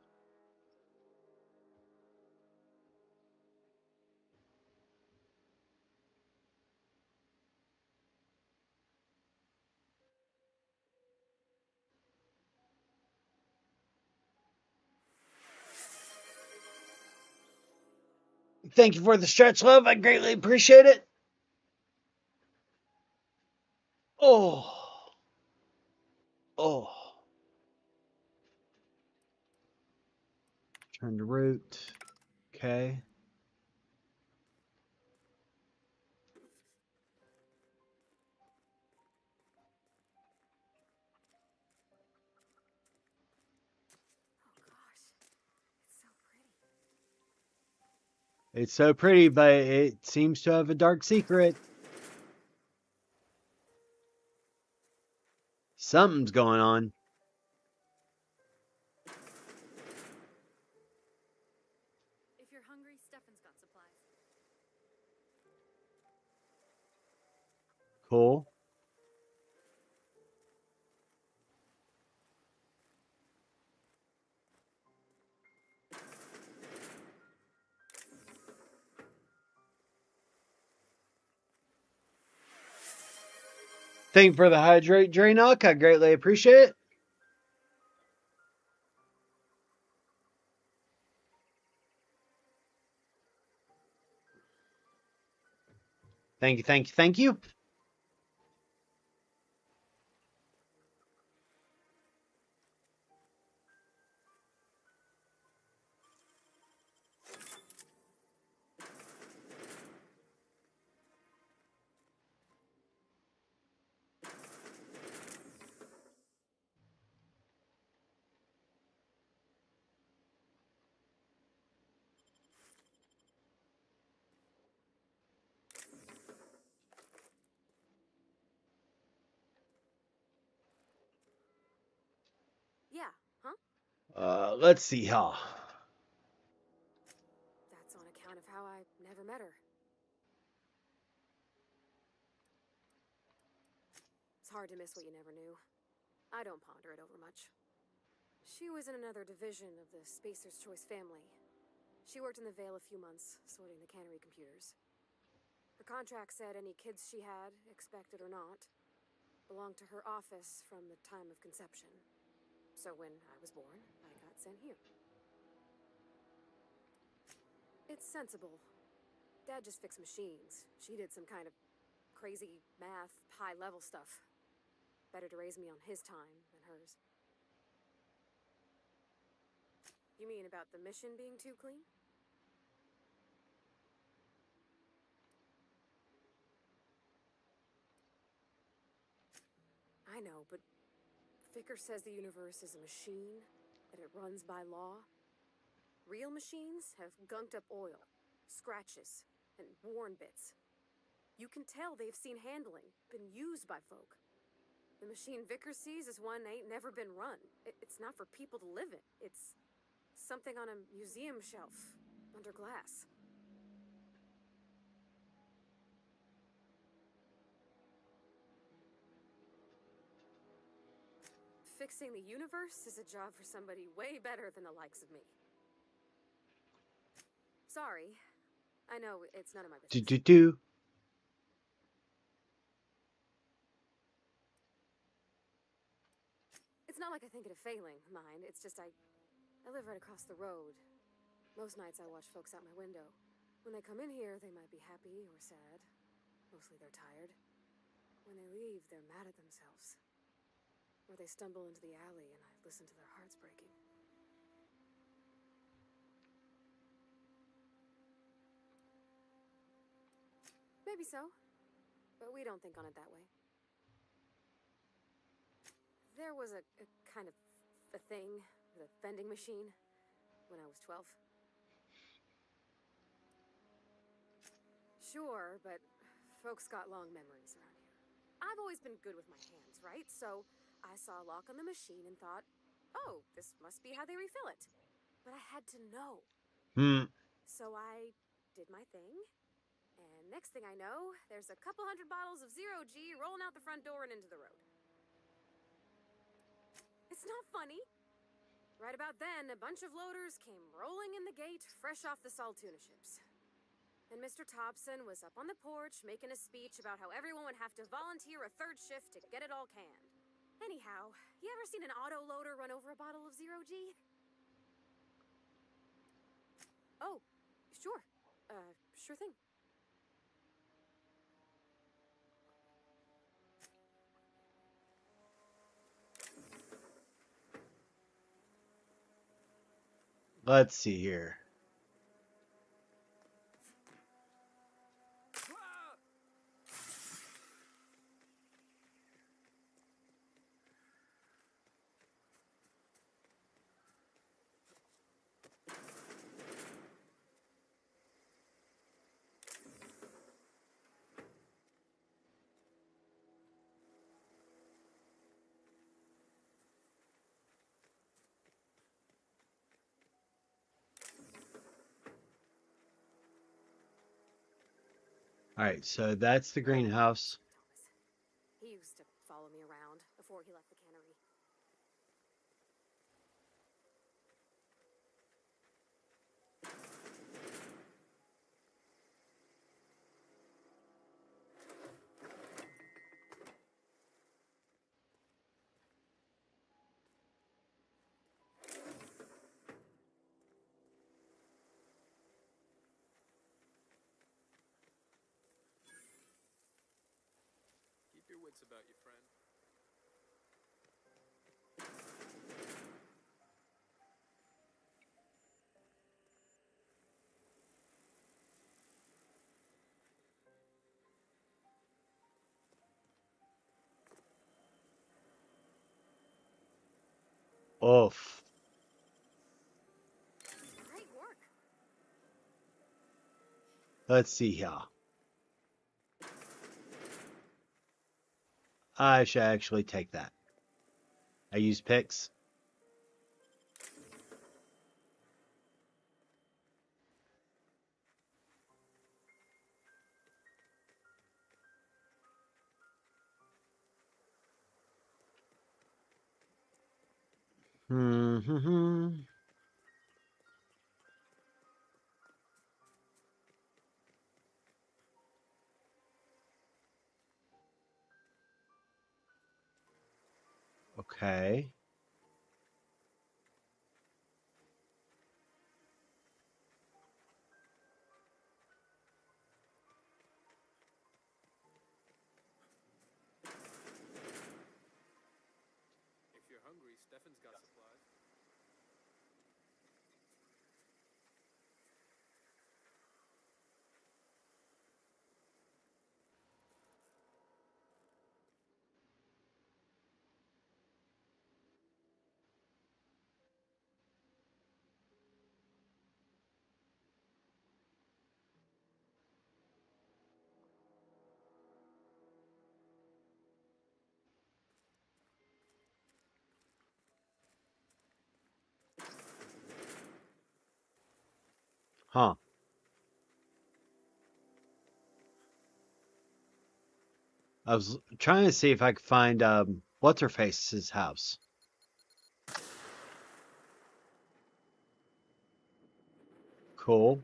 Speaker 1: Thank you for the stretch, love. I greatly appreciate it. Oh. Oh. Turn to root. Okay. It's so pretty, but it seems to have a dark secret. Something's going on.
Speaker 10: If you're hungry, Stefan's got supplies.
Speaker 1: Cool. Thank you for the hydrate, Draenock. I greatly appreciate it. Thank you, thank you, thank you.
Speaker 18: Yeah, huh?
Speaker 1: Let's see how.
Speaker 18: That's on account of how I never met her. It's hard to miss what you never knew. I don't ponder it over much. She was in another division of the Spacer's Choice family. She worked in the Vale a few months, sorting the cannery computers. Her contract said any kids she had, expected or not, belonged to her office from the time of conception. So when I was born, I got sent here. It's sensible. Dad just fixed machines. She did some kind of crazy math, high-level stuff. Better to raise me on his time than hers. You mean about the mission being too clean? I know, but Vicker says the universe is a machine, that it runs by law. Real machines have gunked up oil, scratches, and worn bits. You can tell they've seen handling, been used by folk. The machine Vicker sees is one ain't never been run. It's not for people to live in. It's something on a museum shelf, under glass. Fixing the universe is a job for somebody way better than the likes of me. Sorry. I know it's none of my business. It's not like I think it a failing, mind. It's just I live right across the road. Most nights I watch folks out my window. When they come in here, they might be happy or sad. Mostly they're tired. When they leave, they're mad at themselves. Or they stumble into the alley and I listen to their hearts breaking. Maybe so, but we don't think on it that way. There was a kind of a thing with a vending machine when I was 12. Sure, but folks got long memories around here.
Speaker 13: I've always been good with my hands, right? So I saw a lock on the machine and thought, oh, this must be how they refill it. But I had to know. So I did my thing, and next thing I know, there's a couple hundred bottles of Zero-G rolling out the front door and into the road. It's not funny. Right about then, a bunch of loaders came rolling in the gate, fresh off the Saltuna ships. And Mr. Thompson was up on the porch making a speech about how everyone would have to volunteer a third shift to get it all canned. Anyhow, you ever seen an auto loader run over a bottle of Zero-G? Oh, sure. Sure thing.
Speaker 1: Let's see here. All right, so that's the greenhouse.
Speaker 13: He used to follow me around before he left the cannery.
Speaker 5: Keep your wits about you, friend.
Speaker 1: Oof.
Speaker 13: Great work.
Speaker 1: Let's see here. I should actually take that. I use picks. Okay.
Speaker 5: If you're hungry, Stefan's got supplies.
Speaker 1: Huh. I was trying to see if I could find what's her face's house. Cool.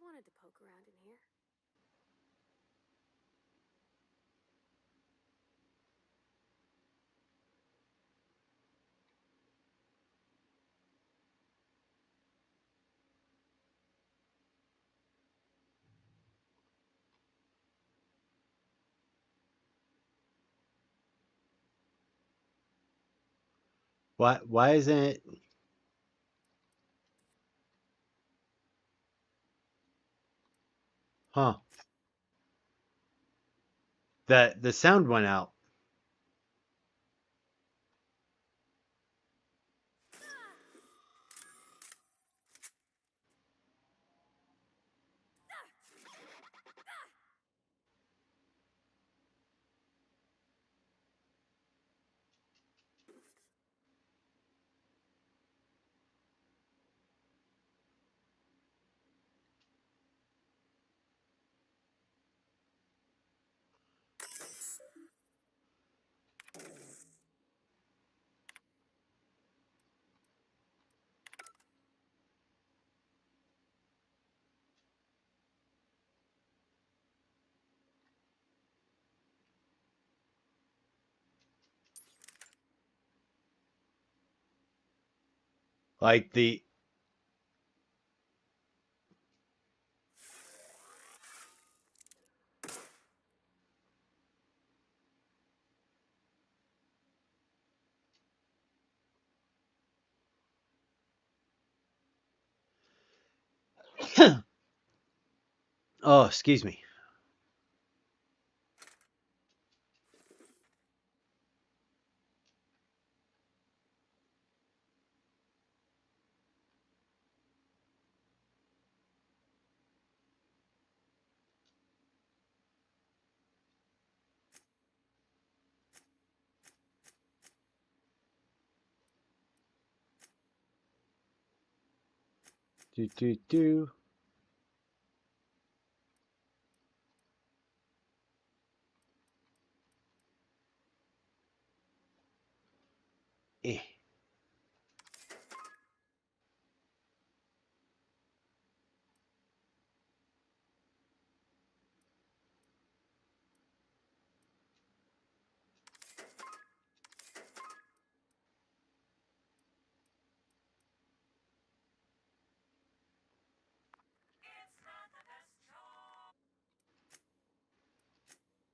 Speaker 13: wanted to poke around in here.
Speaker 1: Why isn't it? Huh. The sound went out. Like the Oh, excuse me. Do. Eh.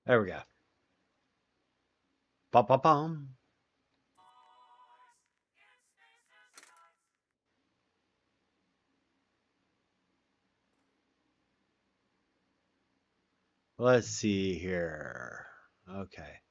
Speaker 1: There we go. Ba ba bum. Let's see here. Okay.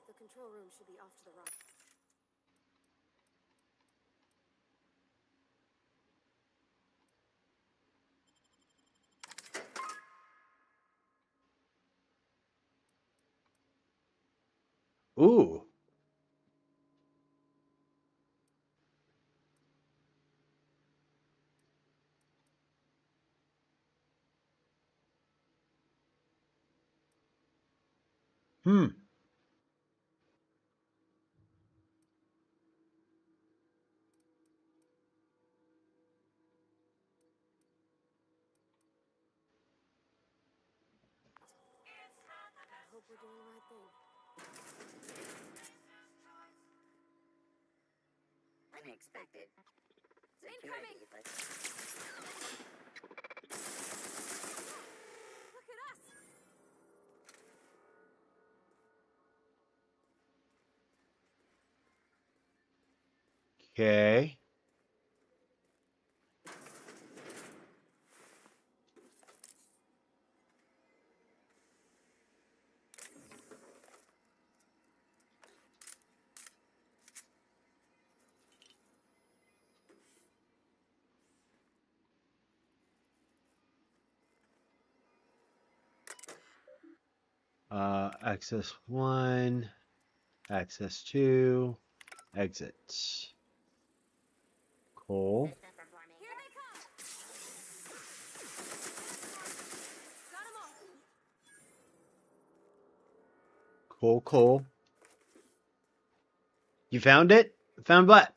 Speaker 13: The control room should be off to the right.
Speaker 1: Ooh. Hmm.
Speaker 13: I hope we're doing the right thing.
Speaker 15: Unexpected.
Speaker 13: Incoming!
Speaker 15: Security, but
Speaker 13: Look at us!
Speaker 1: Okay. Access 1. Access to exits. Cool. Cool, cool. You found it? Found what?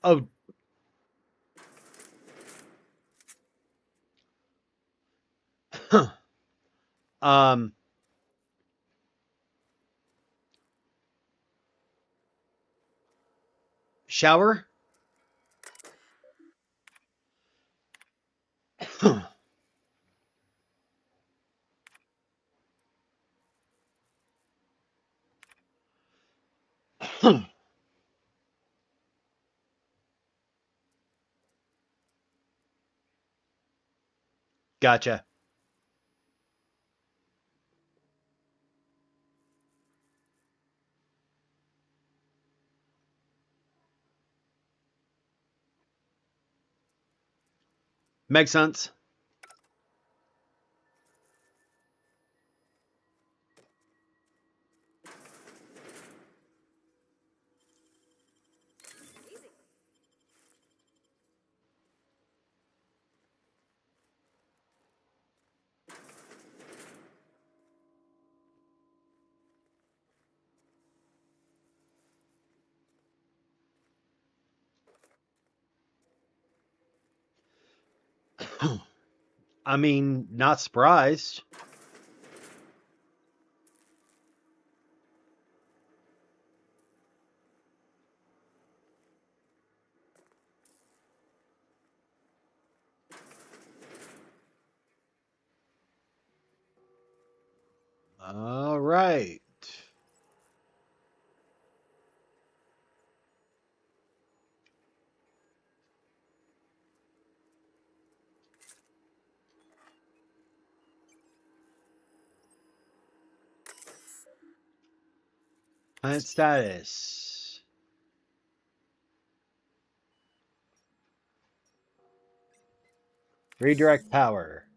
Speaker 1: Oh. Shower? Gotcha. Makes sense. I mean, not surprised. All right. Plant status. Redirect power.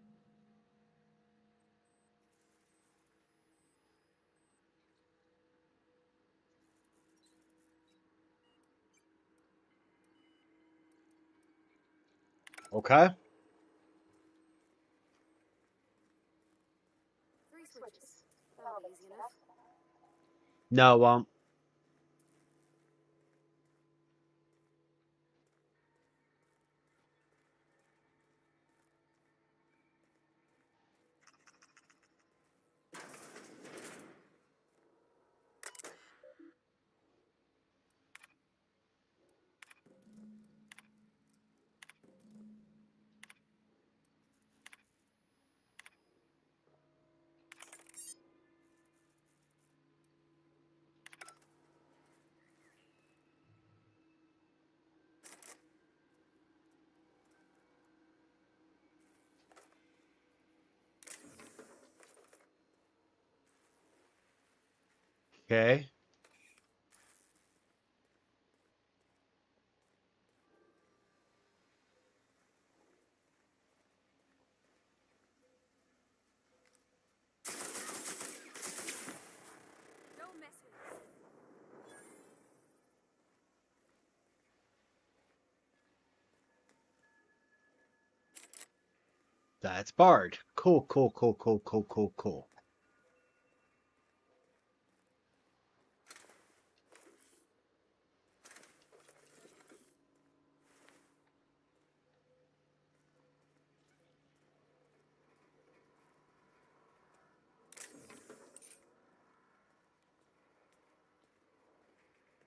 Speaker 1: Okay.
Speaker 13: 3 switches. That'll be easy enough.
Speaker 1: No, it won't. Okay.
Speaker 13: Don't mess with this.
Speaker 1: That's barred. Cool, cool, cool, cool, cool, cool, cool.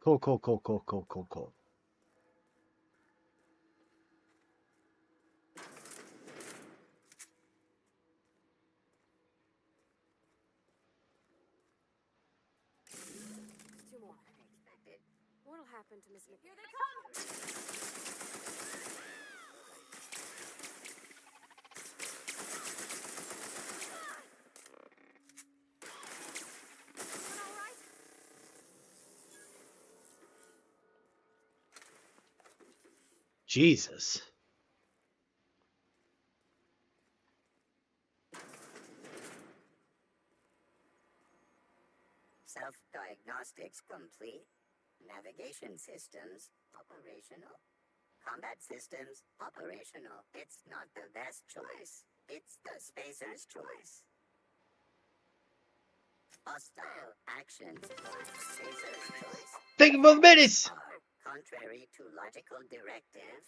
Speaker 1: Cool, cool, cool, cool, cool, cool, cool.
Speaker 13: Two more. What'll happen to Miss Here they come!
Speaker 1: Jesus.
Speaker 15: Self-diagnostics complete. Navigation systems operational. Combat systems operational. It's not the best choice. It's the spacer's choice. Hostile actions by spacer's choice.
Speaker 1: Thank you for the minutes.
Speaker 15: Contrary to logical directive.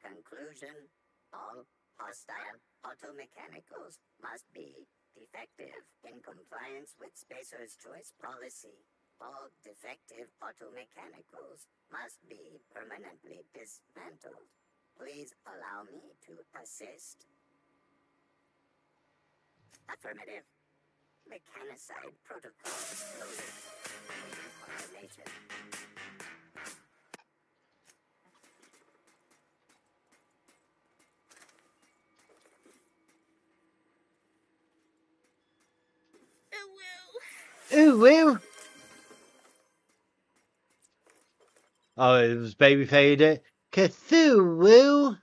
Speaker 15: Conclusion: all hostile automechanicals must be defective in compliance with spacer's choice policy. All defective automechanicals must be permanently dismantled. Please allow me to assist. Affirmative. Mechanicide protocol loaded. Confirmation.
Speaker 1: Ooh, woo. Oh, it was baby faded. Cthulhu.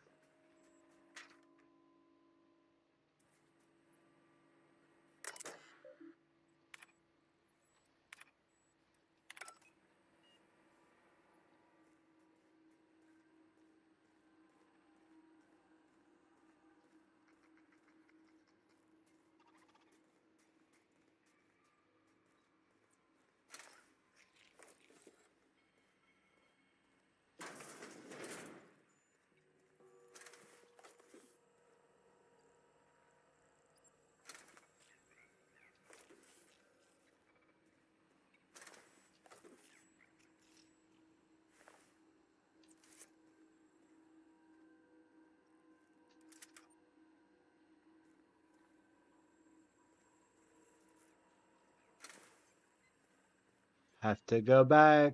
Speaker 1: Have to go back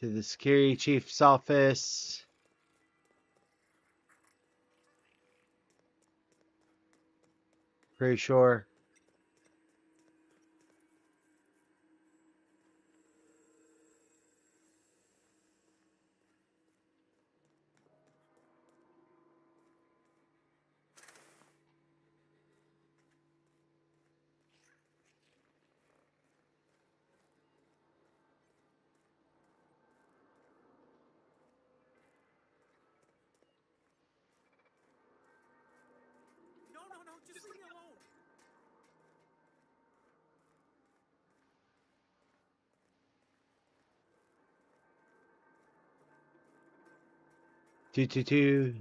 Speaker 1: to the security chief's office. Pretty sure.
Speaker 5: No, just leave me alone.
Speaker 1: Two.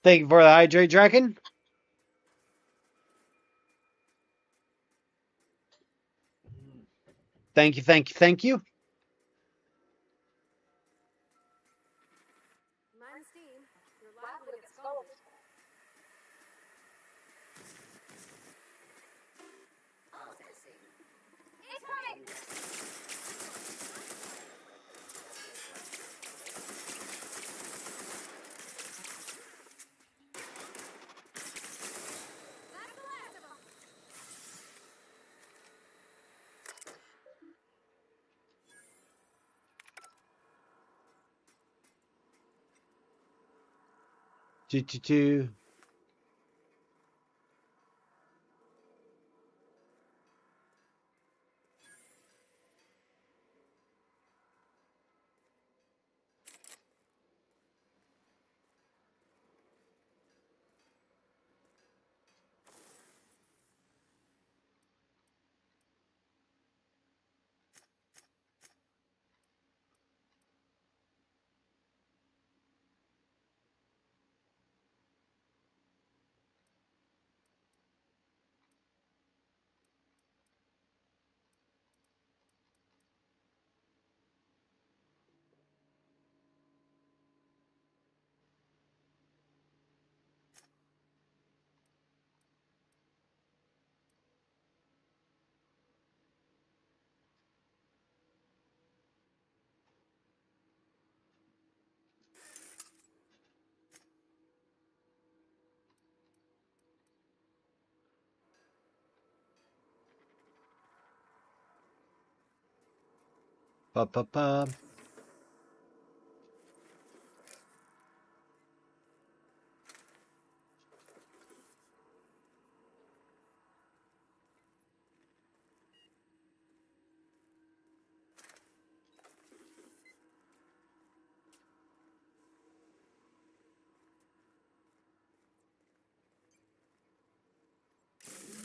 Speaker 1: Thank you for the hydrate, Draken. Thank you.
Speaker 13: Mind the steam. You're liable to get scalded.
Speaker 15: It's coming!
Speaker 13: That's the last of them.
Speaker 1: Two. Ba ba ba.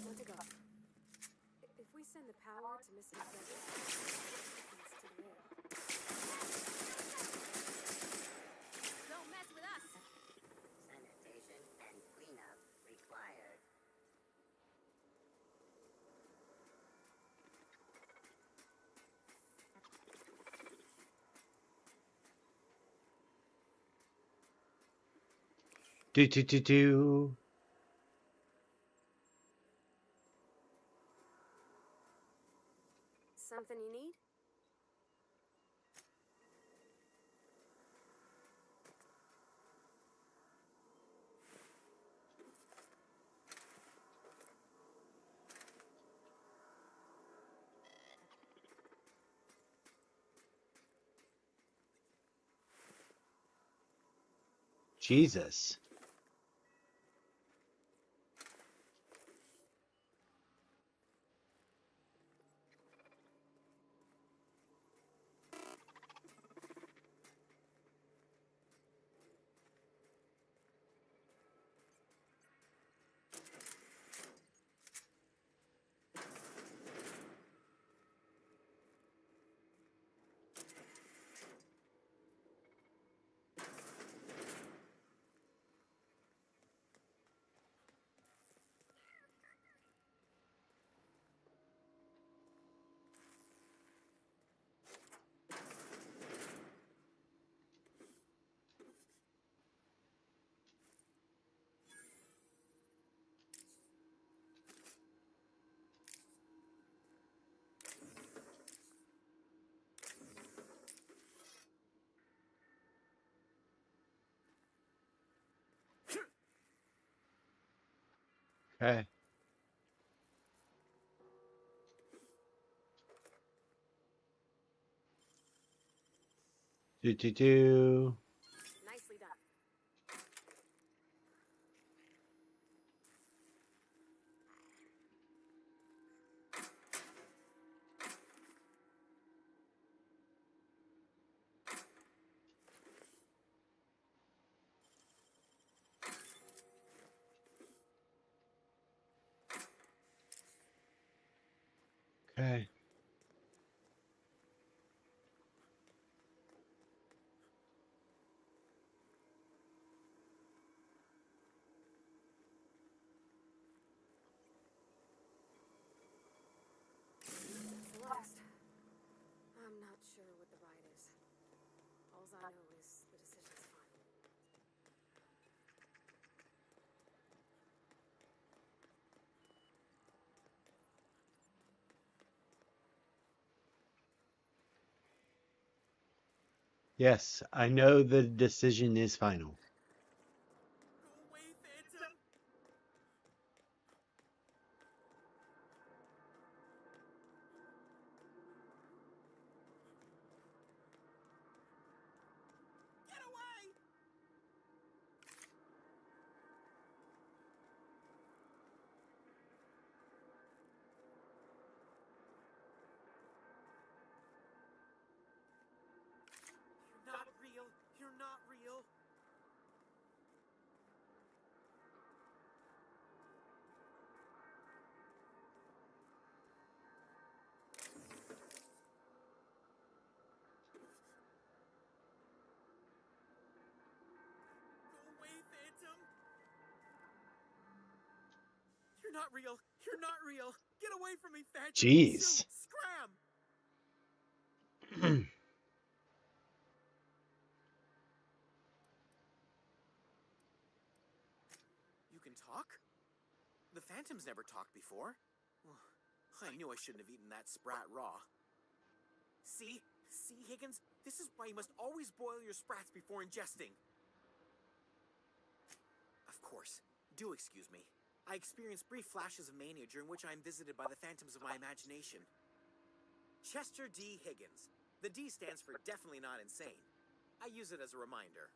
Speaker 13: What's it got? If we send the power to missing feathers, what happens to the air?
Speaker 15: Don't mess with us! Sanitation and cleanup required.
Speaker 1: Do do do do.
Speaker 13: Something you need?
Speaker 1: Jesus. Okay. Do do do.
Speaker 13: Nicely done.
Speaker 1: Okay.
Speaker 13: Celeste. I'm not sure what the right is. All I know is the decision's final.
Speaker 1: Yes, I know the decision is final.
Speaker 5: You're not real. You're not real. Go away, Phantom. You're not real. You're not real. Get away from me, Phantom.
Speaker 1: Jeez.
Speaker 5: Shoot. Scram. You can talk? The Phantom's never talked before. I knew I shouldn't have eaten that sprat raw. See? See, Higgins? This is why you must always boil your sprats before ingesting. Of course. Do excuse me. I experience brief flashes of mania during which I am visited by the phantoms of my imagination. Chester D. Higgins,
Speaker 19: The D stands for definitely not insane. I use it as a reminder.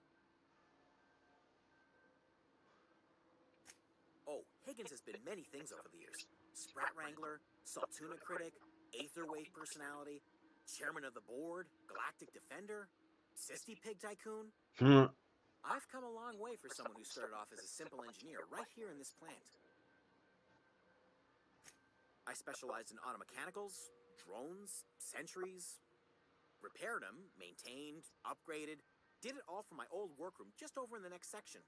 Speaker 19: Oh, Higgins has been many things over the years. Sprat Wrangler, Saltuna Critic, Aetherwave Personality, Chairman of the Board, Galactic Defender, Sisty Pig Tycoon. I've come a long way for someone who started off as a simple engineer right here in this plant. I specialized in automechanicals, drones, sentries, repaired them, maintained, upgraded, did it all from my old workroom just over in the next section.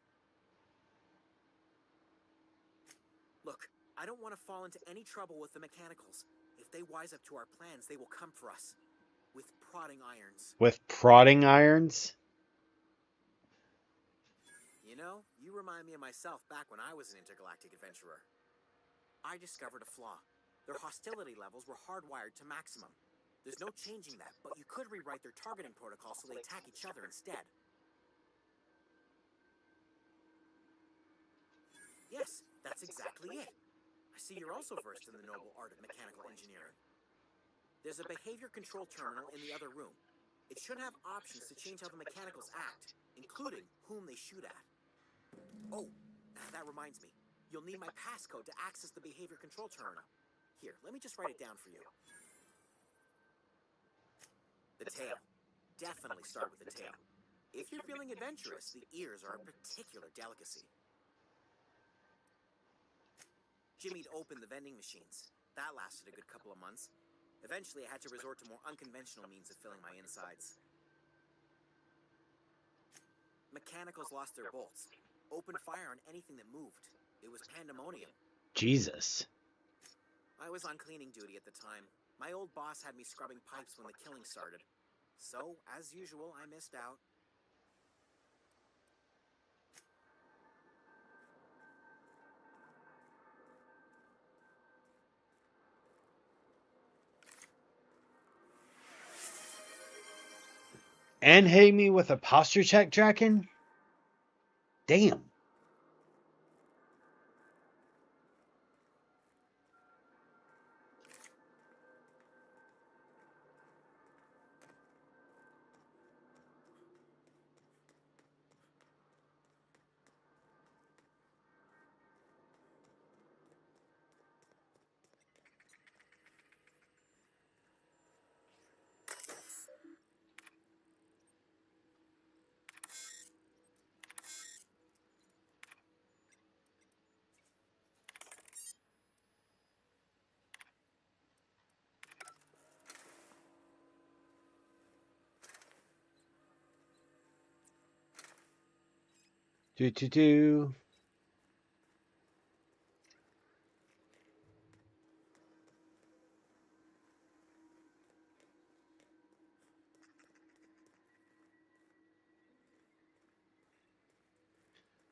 Speaker 19: Look, I don't want to fall into any trouble with the mechanicals. If they wise up to our plans, they will come for us. With prodding irons.
Speaker 1: With prodding irons?
Speaker 19: You know, you remind me of myself back when I was an intergalactic adventurer. I discovered a flaw. Their hostility levels were hardwired to maximum. There's no changing that, but you could rewrite their targeting protocol so they attack each other instead. Yes, that's exactly it. I see you're also versed in the noble art of mechanical engineering. There's a behavior control terminal in the other room. It should have options to change how the mechanicals act, including whom they shoot at. Oh, that reminds me. You'll need my passcode to access the behavior control terminal. Here, let me just write it down for you. The tail. Definitely start with the tail. If you're feeling adventurous, the ears are a particular delicacy. Jimmy'd opened the vending machines. That lasted a good couple of months. Eventually, I had to resort to more unconventional means of filling my insides. Mechanicals lost their bolts. Opened fire on anything that moved. It was pandemonium.
Speaker 1: Jesus.
Speaker 19: I was on cleaning duty at the time. My old boss had me scrubbing pipes when the killing started. So, as usual, I missed out.
Speaker 1: And hitting me with a posture check, Draken? Damn. Do.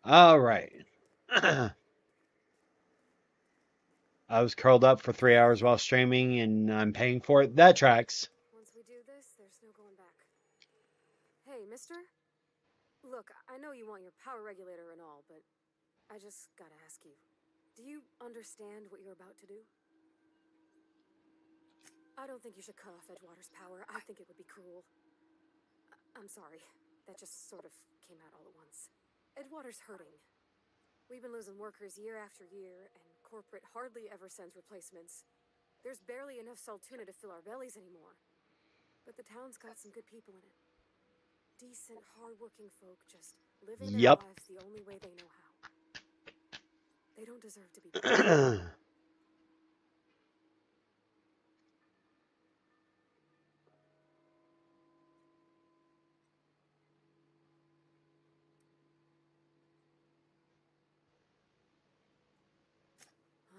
Speaker 1: All right. I was curled up for 3 hours while streaming, and I'm paying for it. That tracks.
Speaker 13: Once we do this, there's no going back. Hey, mister? Look, I know you want your power regulator and all, but I just gotta ask you. Do you understand what you're about to do? I don't think you should cut off Edgewater's power. I think it would be cruel. I'm sorry. That just sort of came out all at once. Edgewater's hurting. We've been losing workers year after year, and corporate hardly ever sends replacements. There's barely enough Saltuna to fill our bellies anymore. But the town's got some good people in it. Decent, hard-working folk just living their lives the only way they know how. They don't deserve to be punished.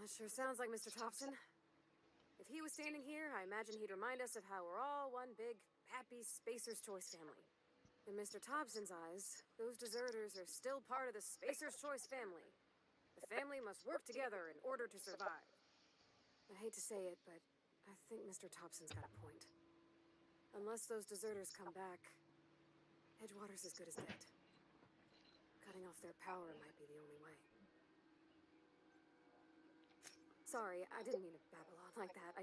Speaker 13: That sure sounds like Mr. Thompson. If he was standing here, I imagine he'd remind us of how we're all one big, happy Spacer's Choice family. In Mr. Thompson's eyes, those deserters are still part of the Spacer's Choice family. The family must work together in order to survive. I hate to say it, but I think Mr. Thompson's got a point. Unless those deserters come back, Edgewater's as good as dead. Cutting off their power might be the only way. Sorry, I didn't mean to babble on like that. I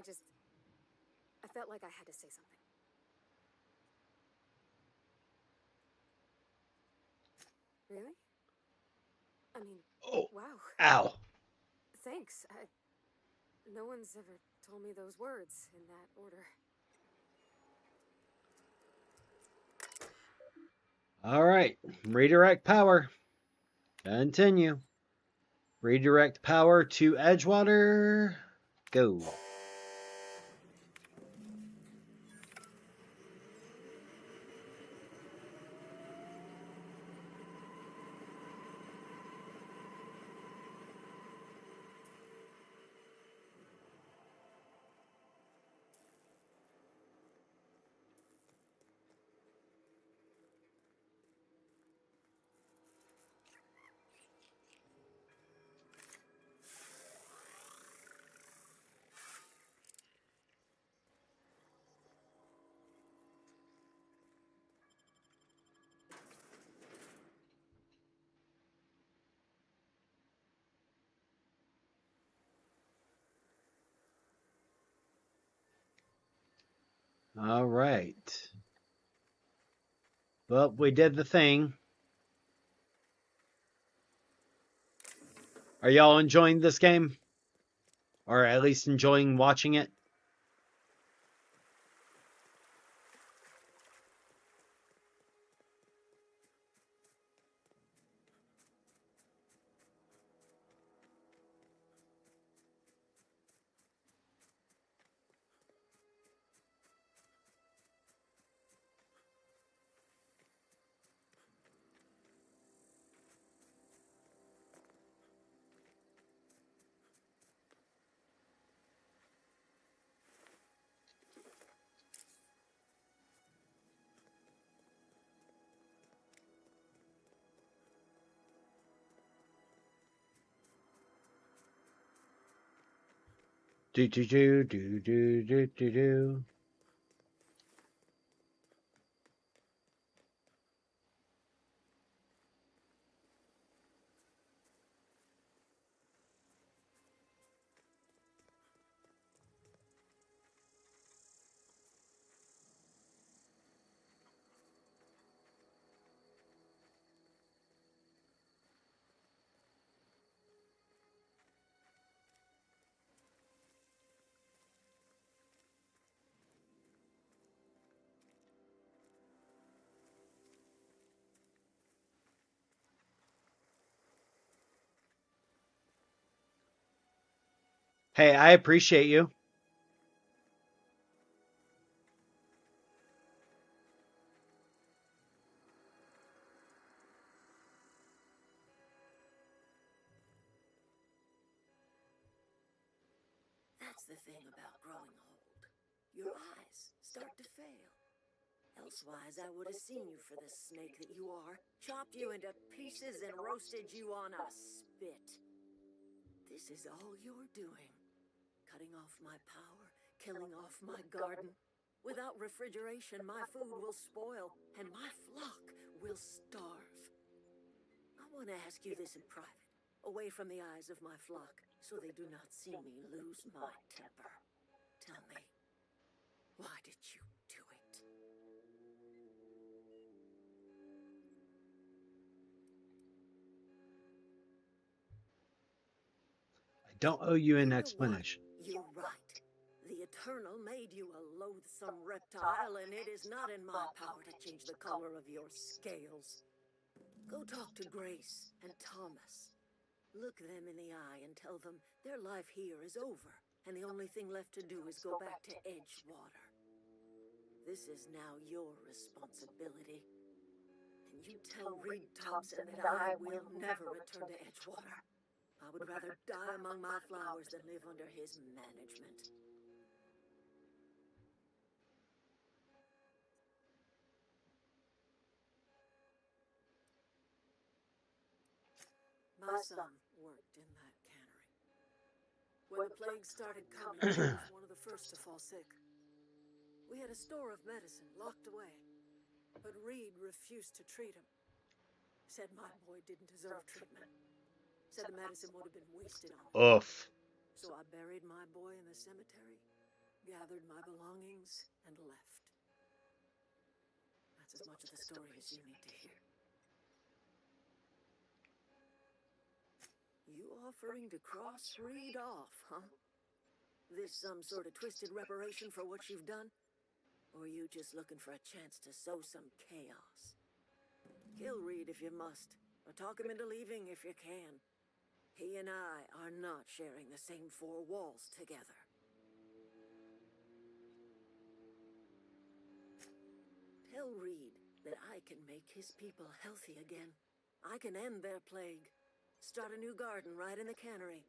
Speaker 13: felt like I had to say something. Really? I mean,
Speaker 1: Oh,
Speaker 13: wow.
Speaker 1: ow.
Speaker 13: Thanks. No one's ever told me those words in that order.
Speaker 1: All right, redirect power. Continue. Redirect power to Edgewater. Go. All right. Well, we did the thing. Are y'all enjoying this game? Or at least enjoying watching it? Do do do do do do do do. Hey, I appreciate you.
Speaker 15: That's the thing about growing old. Your eyes start to fail. Elsewise, I would have seen you for the snake that you are, chopped you into pieces and roasted you on a spit. This is all you're doing. Cutting off my power, killing off my garden. Without refrigeration, my food will spoil, and my flock will starve. I want to ask you this in private, away from the eyes of my flock, so they do not see me lose my temper. Tell me, why did you do it?
Speaker 1: I don't owe you an explanation.
Speaker 15: You're right. The Eternal made you a loathsome reptile, and it is not in my power to change the color of your scales. Go talk to Grace and Thomas. Look them in the eye and tell them their life here is over, and the only thing left to do is go back to Edgewater. This is now your responsibility. And you tell Reed Thompson that I will never return to Edgewater. I would rather die among my flowers than live under his management. My son worked in that cannery. When the plague started coming, he was one of the first to fall sick. We had a store of medicine locked away, but Reed refused to treat him. Said my boy didn't deserve treatment. Said the medicine would have been wasted on him.
Speaker 1: Oof.
Speaker 15: So I buried my boy in the cemetery, gathered my belongings, and left. That's as much of the story as you need to hear. offering to cross Reed off, huh? This some sort of twisted reparation for what you've done? Or are you just looking for a chance to sow some chaos? Kill Reed if you must, or talk him into leaving if you can. He and I are not sharing the same four walls together. Tell Reed that I can make his people healthy again. I can end their plague. Start a new garden right in the cannery.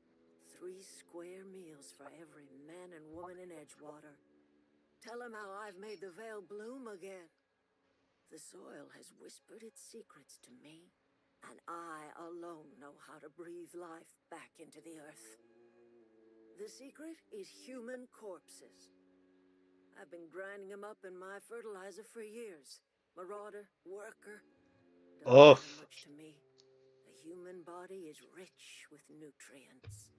Speaker 15: 3 square meals for every man and woman in Edgewater. Tell him how I've made the Vale bloom again. The soil has whispered its secrets to me, and I alone know how to breathe life back into the earth. The secret is human corpses. I've been grinding them up in my fertilizer for years. Marauder, worker, don't matter much to me. The human body is rich with nutrients.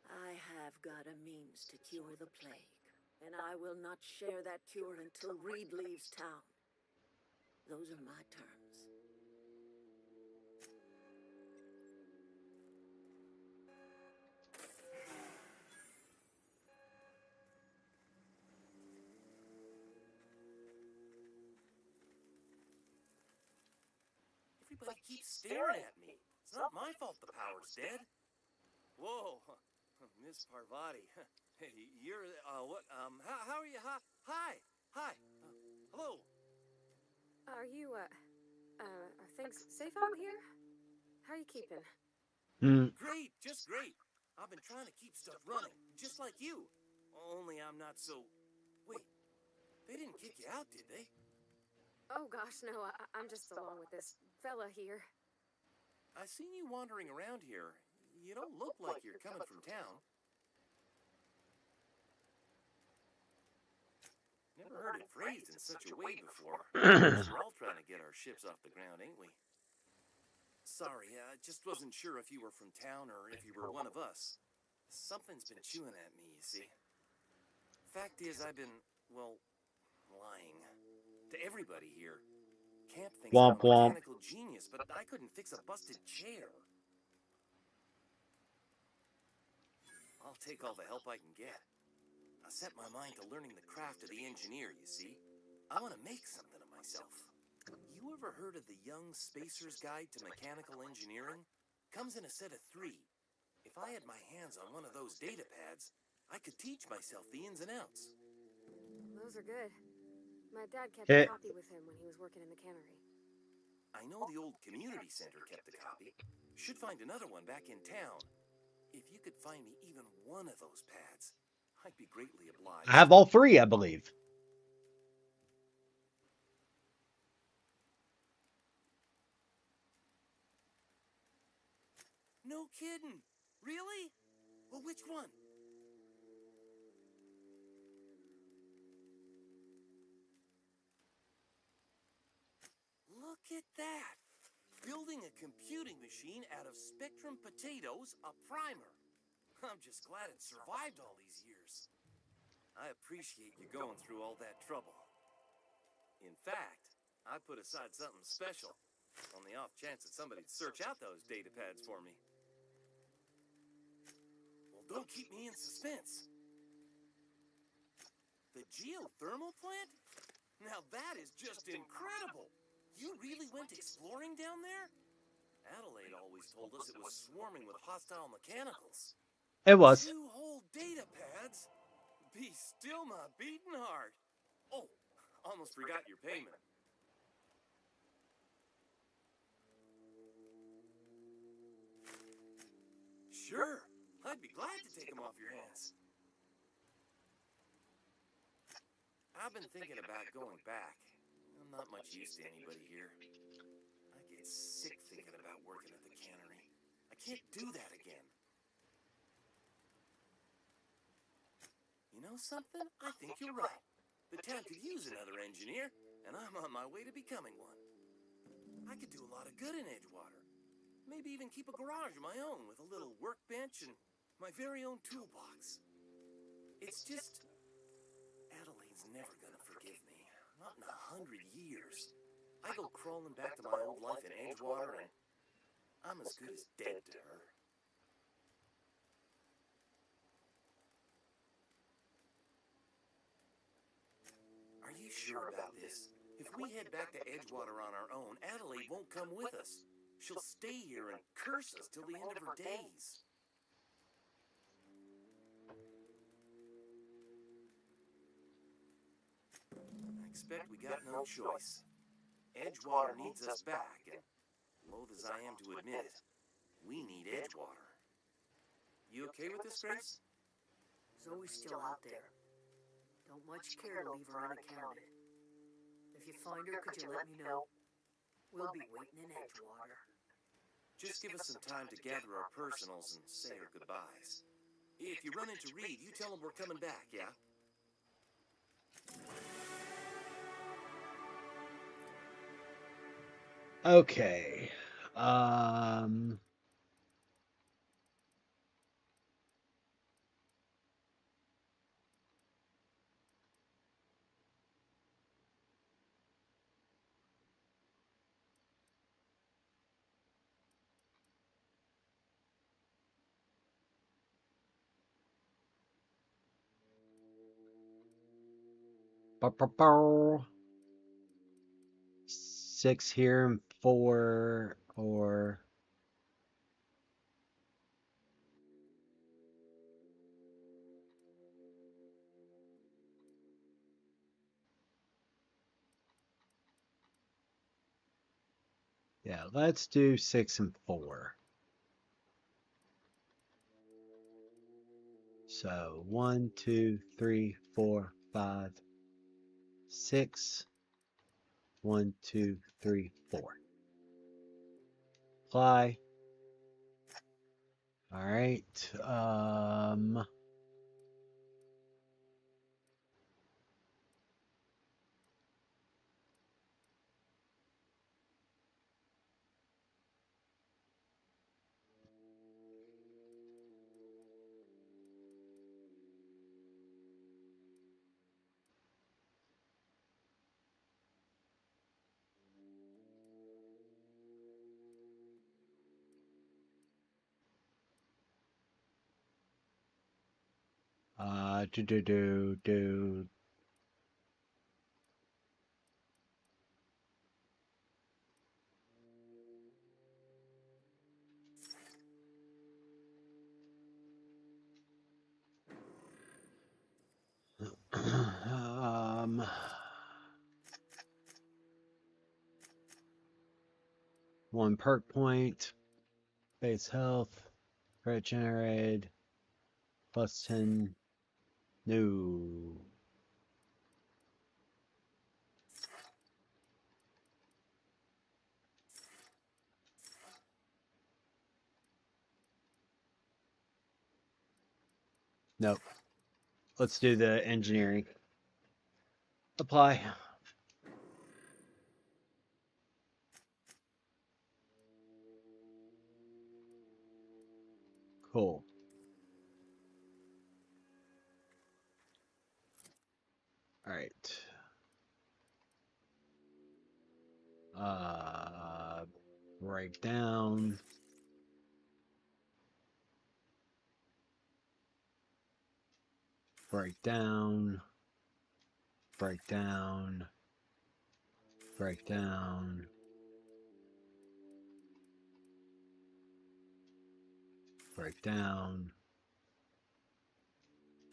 Speaker 15: I have got a means to cure the plague, and I will not share that cure until Reed leaves town. Those are my terms.
Speaker 20: Everybody keeps staring at me. It's not my fault the power's dead. Whoa, Miss Parvati. Hey, you're, what, how are you? Hi, hello.
Speaker 13: Are you, are things safe out here? How are you keeping?
Speaker 20: Great, just great. I've been trying to keep stuff running, just like you. Only I'm not so... Wait, they didn't kick you out, did they?
Speaker 13: Oh gosh, no, I'm just along with this fella here.
Speaker 20: I seen you wandering around here. You don't look like you're coming from town. Never heard it phrased in such a way before. We're all trying to get our ships off the ground, ain't we? Sorry, I just wasn't sure if you were from town or if you were one of us. Something's been chewing at me, you see. Fact is, I've been, well, lying. To everybody here. Camp thinks I'm a mechanical genius, but I couldn't fix a busted chair. I'll take all the help I can get. I set my mind to learning the craft of the engineer, you see. I want to make something of myself. You ever heard of the Young Spacer's Guide to Mechanical Engineering? Comes in a set of 3. If I had my hands on one of those data pads, I could teach myself the ins and outs.
Speaker 13: Those are good. My dad kept a copy with him when he was working in the cannery.
Speaker 20: I know the old community center kept a copy. Should find another one back in town. If you could find me even one of those pads, I'd be greatly obliged.
Speaker 1: I have all 3, I believe.
Speaker 20: No kidding. Really? Well, which one? Look at that. Building a computing machine out of Spectrum potatoes, a primer. I'm just glad it survived all these years. I appreciate you going through all that trouble. In fact, I put aside something special on the off chance that somebody'd search out those data pads for me. Well, don't keep me in suspense. The geothermal plant? Now that is just incredible! You really went exploring down there? Adelaide always told us it was swarming with hostile mechanicals.
Speaker 1: It was.
Speaker 20: 2 whole data pads? Be still my beating heart. Oh, almost forgot your payment. Sure, I'd be glad to take them off your hands. I've been thinking about going back. I'm not much use to anybody here. I get sick thinking about working at the cannery. I can't do that again. You know something? I think you're right. The town could use another engineer, and I'm on my way to becoming one. I could do a lot of good in Edgewater. Maybe even keep a garage of my own with a little workbench and my very own toolbox. It's just... Adelaide's never gonna forgive me. Not in 100 years. I go crawling back to my old life in Edgewater, and I'm as good as dead to her. Are you sure about this? If we head back to Edgewater on our own, Adelaide won't come with us. She'll stay here and curse us till the end of her days. I expect we got no choice. Edgewater needs us back, and loath as I am to admit it, we need Edgewater. You okay with this, Grace?
Speaker 16: Zoe's still out there. Don't much care to leave her unaccounted. If you find her, could you let me know? We'll be waiting in Edgewater.
Speaker 20: Just give us some time to gather our personals and say our goodbyes. If you run into Reed, you tell him we're coming back, yeah?
Speaker 1: Okay. Six here and 4, or yeah, let's do 6 and 4. So 1, 2, 3, 4, 5, 6. 1, 2, 3, 4. Apply. All right. Do. One perk point, base health, credit generated, plus 10. No. Nope. Let's do the engineering. Apply. Cool. All right. Break down. Break down. Break down. Break down. Break down.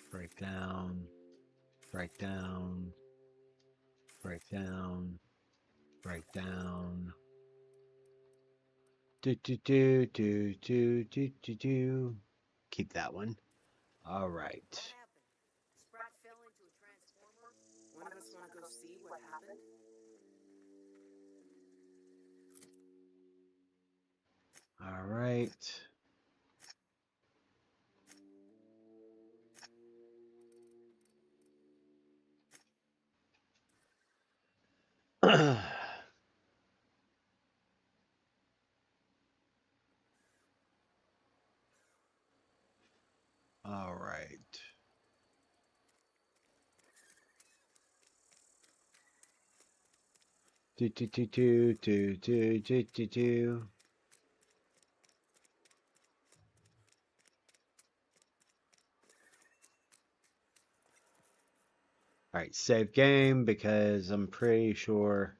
Speaker 1: Break down. Break down. Break down. Break down. Do. Keep that one. All right.
Speaker 16: Sprat fell into a transformer. One of us want to go see what happened?
Speaker 1: All right. All right. Do, do, do, do, do, do, do, do, do. All right, save game because I'm pretty sure.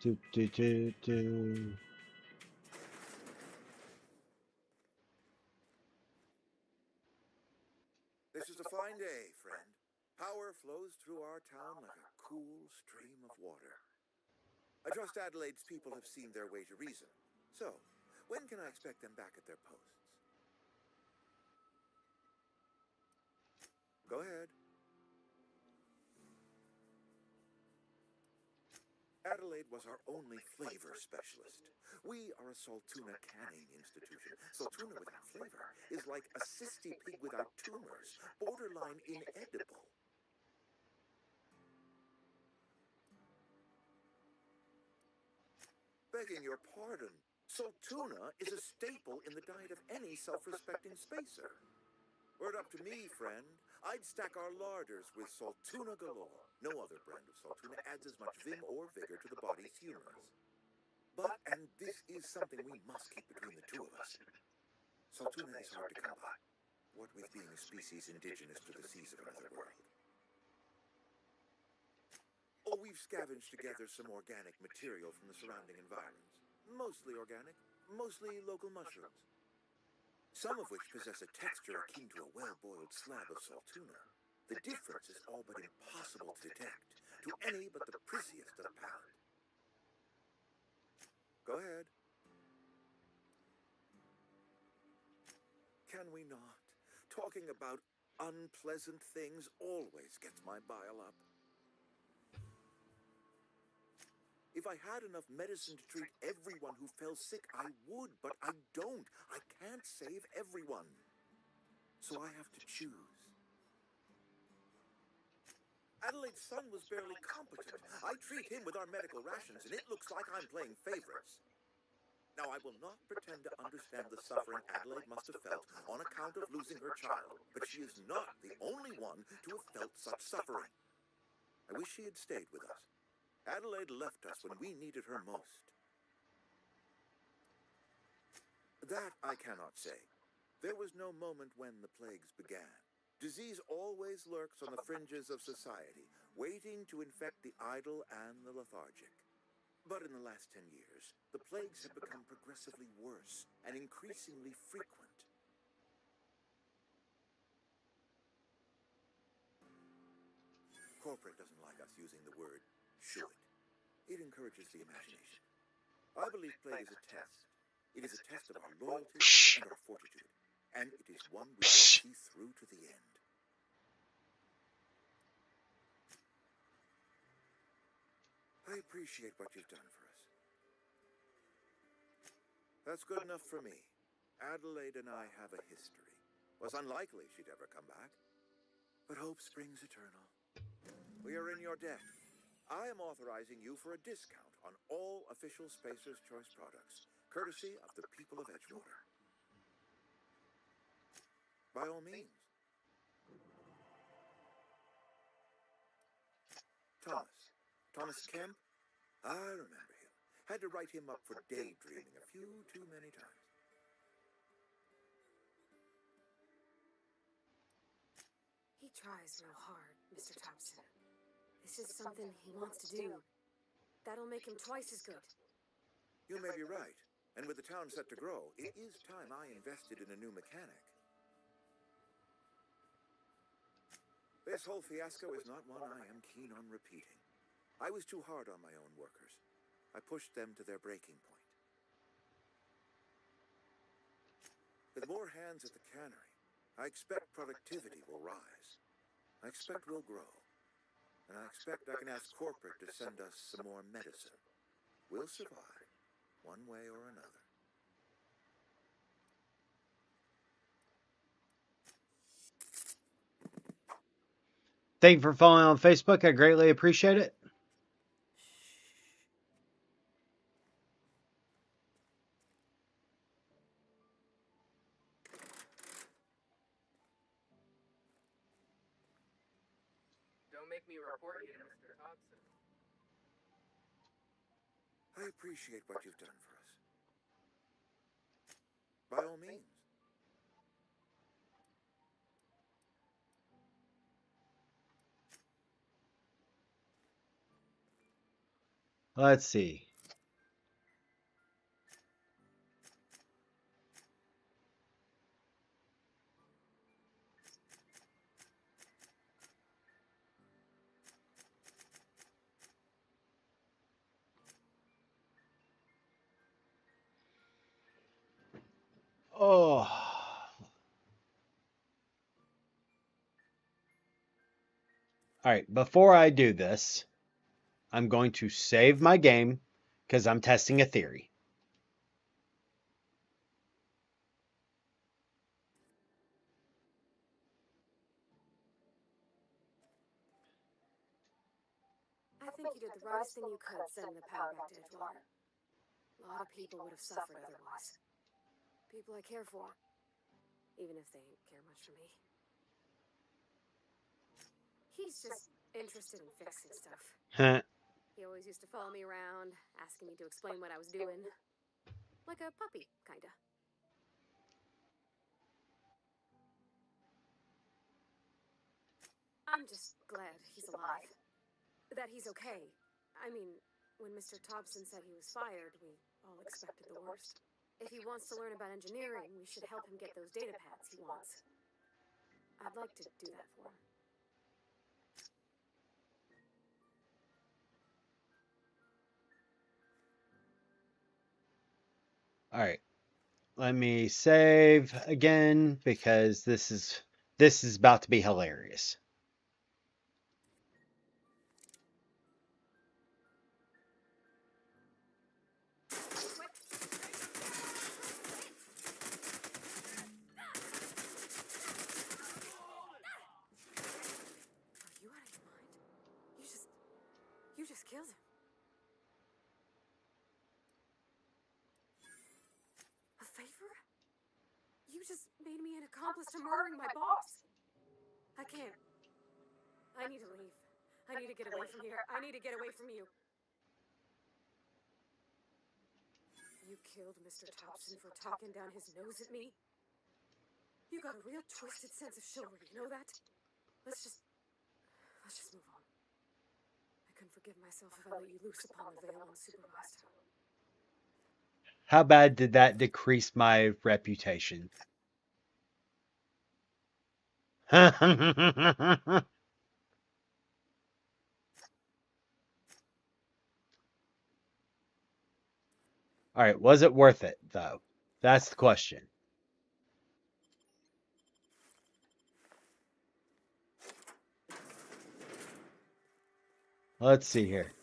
Speaker 1: Do, do, do, do.
Speaker 12: This is a fine day, friend. Power flows through our town like a cool stream of water. I trust Adelaide's people have seen their way to reason. So, when can I expect them back at their posts? Go ahead. Adelaide was our only flavor specialist. We are a Saltuna canning institution. Saltuna without flavor is like a cysty pig without tumors, borderline inedible. Begging your pardon, Saltuna is a staple in the diet of any self-respecting spacer. Were it up to me, friend, I'd stack our larders with Saltuna galore. No other brand of Saltuna adds as much vim or vigor to the body's humors. But, and this is something we must keep between the two of us, Saltuna is hard to come by, what with being a species indigenous to the seas of another world. Oh, we've scavenged together some organic material from the surrounding environs. Mostly organic, mostly local mushrooms. Some of which possess a texture akin to a well-boiled slab of Saltuna. The difference is all but impossible to detect to any but the prissiest of the palate. Go ahead. Can we not? Talking about unpleasant things always gets my bile up. If I had enough medicine to treat everyone who fell sick, I would, but I don't. I can't save everyone. So I have to choose. Adelaide's son was barely competent. I treat him with our medical rations, and it looks like I'm playing favorites. Now, I will not pretend to understand the suffering Adelaide must have felt on account of losing her child, but she is not the only one to have felt such suffering. I wish she had stayed with us. Adelaide left us when we needed her most. That I cannot say. There was no moment when the plagues began. Disease always lurks on the fringes of society, waiting to infect the idle and the lethargic. But in the last 10 years, the plagues have become progressively worse and increasingly frequent. Corporate doesn't like us using the word should. It encourages the imagination. I believe plague is a test. It is a test of our loyalty and our fortitude, and it is one we will see through to the end. I appreciate what you've done for us. That's good enough for me. Adelaide and I have a history. Was unlikely she'd ever come back. But hope springs eternal. We are in your debt. I am authorizing you for a discount on all official Spacer's Choice products, courtesy of the people of Edgewater. By all means. Thomas Kemp? I remember him. Had to write him up for daydreaming a few too many times.
Speaker 13: He tries real hard, Mr. Thompson. This is something he wants to do. That'll make him twice as good.
Speaker 12: You may be right. And with the town set to grow, it is time I invested in a new mechanic. This whole fiasco is not one I am keen on repeating. I was too hard on my own workers. I pushed them to their breaking point. With more hands at the cannery, I expect productivity will rise. I expect we'll grow. And I expect I can ask corporate to send us some more medicine. We'll survive, one way or another.
Speaker 1: Thank you for following on Facebook. I greatly appreciate it.
Speaker 5: make me report you to Mr. Thompson.
Speaker 12: I appreciate what you've done for us. By all means.
Speaker 1: Let's see. Oh. All right, before I do this, I'm going to save my game because I'm testing a theory.
Speaker 13: I think you did the rightest thing you could sending the power back to Edgewater. A lot of people would have suffered otherwise. People I care for, even if they don't care much for me. He's just interested in fixing stuff.
Speaker 1: Huh.
Speaker 13: He always used to follow me around, asking me to explain what I was doing. Like a puppy, kinda. I'm just glad he's alive. That he's okay. I mean, when Mr. Thompson said he was fired, we all expected the worst. If he wants to learn about engineering, we should help him get those data pads he wants. I'd like to do that for him.
Speaker 1: All right. Let me save again because this is about to be hilarious.
Speaker 13: Are you out of your mind? You just killed him. A favor? You just made me an accomplice to murdering my boss. I can't. I need to leave. I need to get away from here. I need to get away from you. You killed Mr. Thompson for talking down his nose at me? You got a real twisted sense of chivalry, you know that? Let's just move on. I couldn't forgive myself if I let you loose upon the veil unsupervised.
Speaker 1: How bad did that decrease my reputation? All right, was it worth it though? That's the question. Let's see here.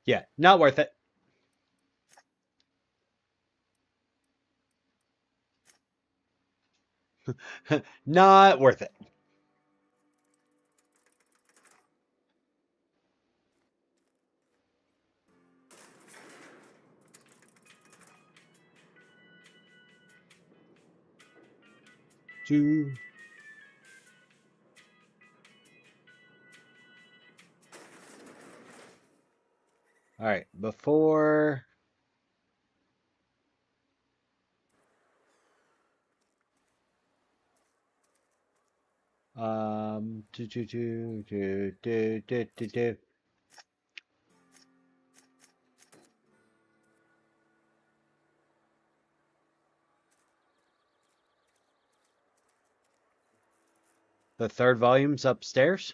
Speaker 1: Yeah, not worth it. Not worth it. All right, before do, do, do, do, do, do, do, do. The third volume's upstairs?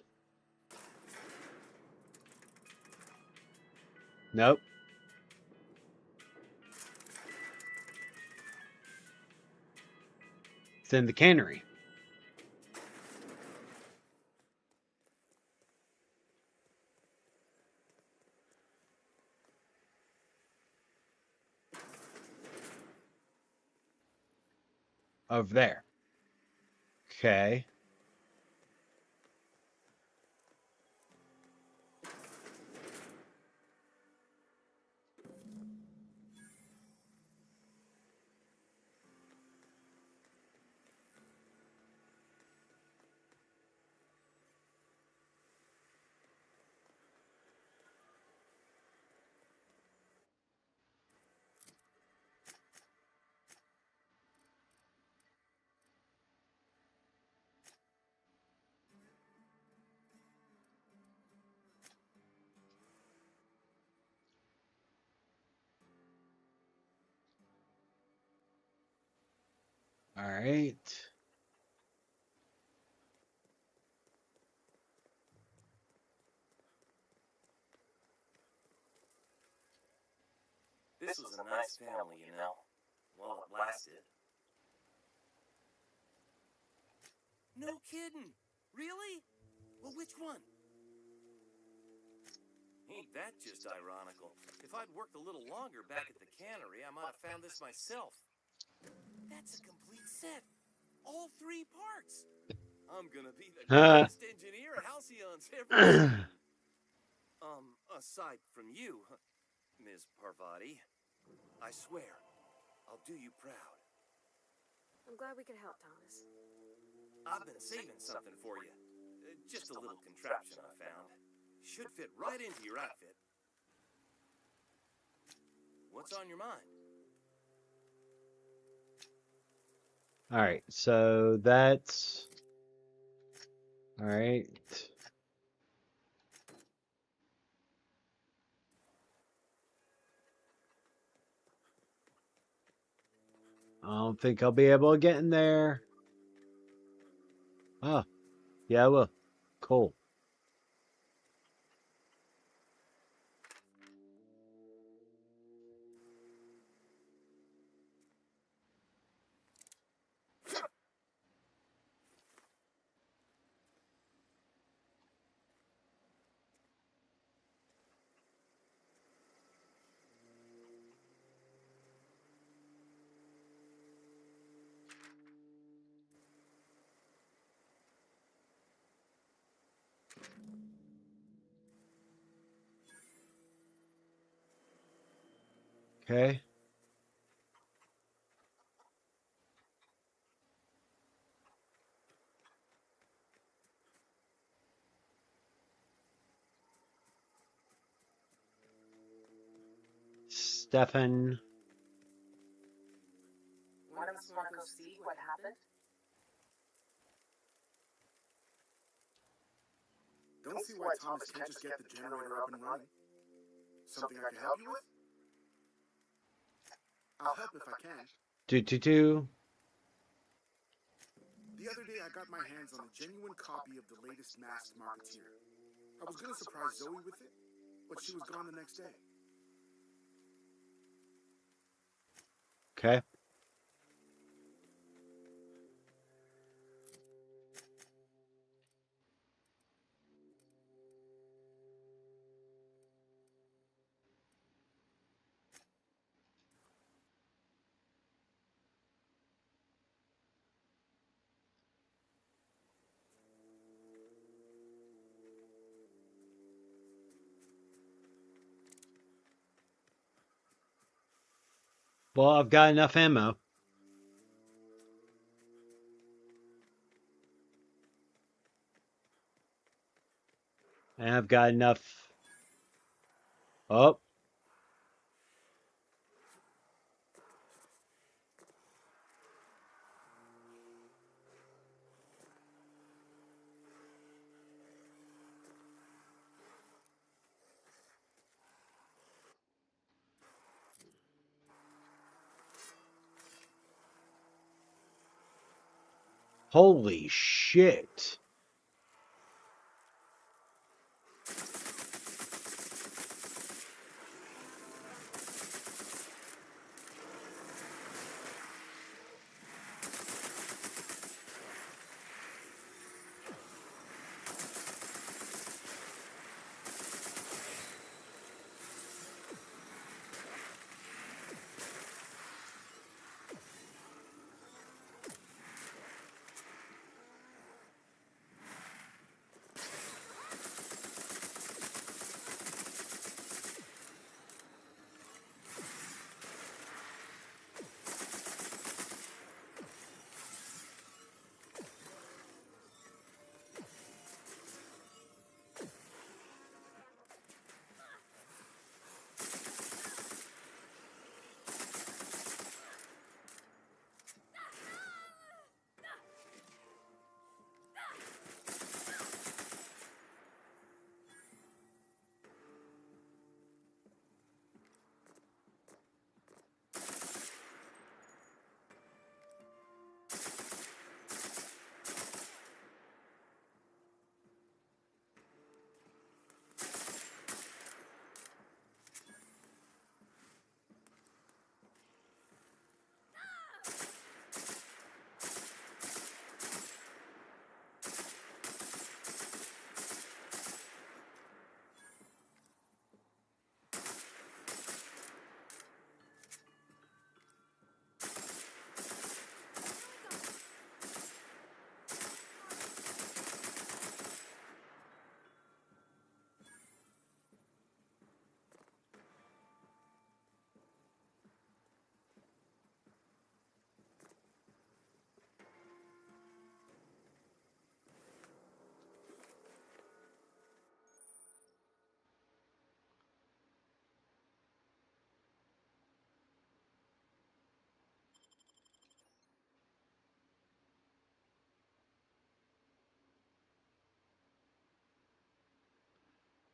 Speaker 1: Nope. It's in the cannery. Over there. Okay. All right.
Speaker 20: This was a nice family, you know. While it lasted. No kidding. Really? Well, which one? Ain't that just ironical? If I'd worked a little longer back at the cannery, I might have found this myself. That's a complete set. All 3 parts. I'm gonna be the greatest engineer Halcyon's ever seen. Aside from you, Ms. Parvati. I swear, I'll do you proud.
Speaker 13: I'm glad we could help, Thomas.
Speaker 20: I've been saving something for you. Just a little contraption I found. Should fit right into your outfit. What's on your mind?
Speaker 1: All right. So that's... All right. I don't think I'll be able to get in there. Oh, yeah, I will. Cool. Okay. Stefan.
Speaker 7: One of us want to go see what happened?
Speaker 17: Don't see why Thomas can't just get the generator up and running. Something I can help you with? I'll help if I can.
Speaker 1: Do.
Speaker 17: The other day I got my hands on a genuine copy of the latest Masked Marketeer. I was gonna surprise Zoe with it, but she was gone the next day.
Speaker 1: Okay. Well, I've got enough ammo. And I've got enough. Oh. Holy shit.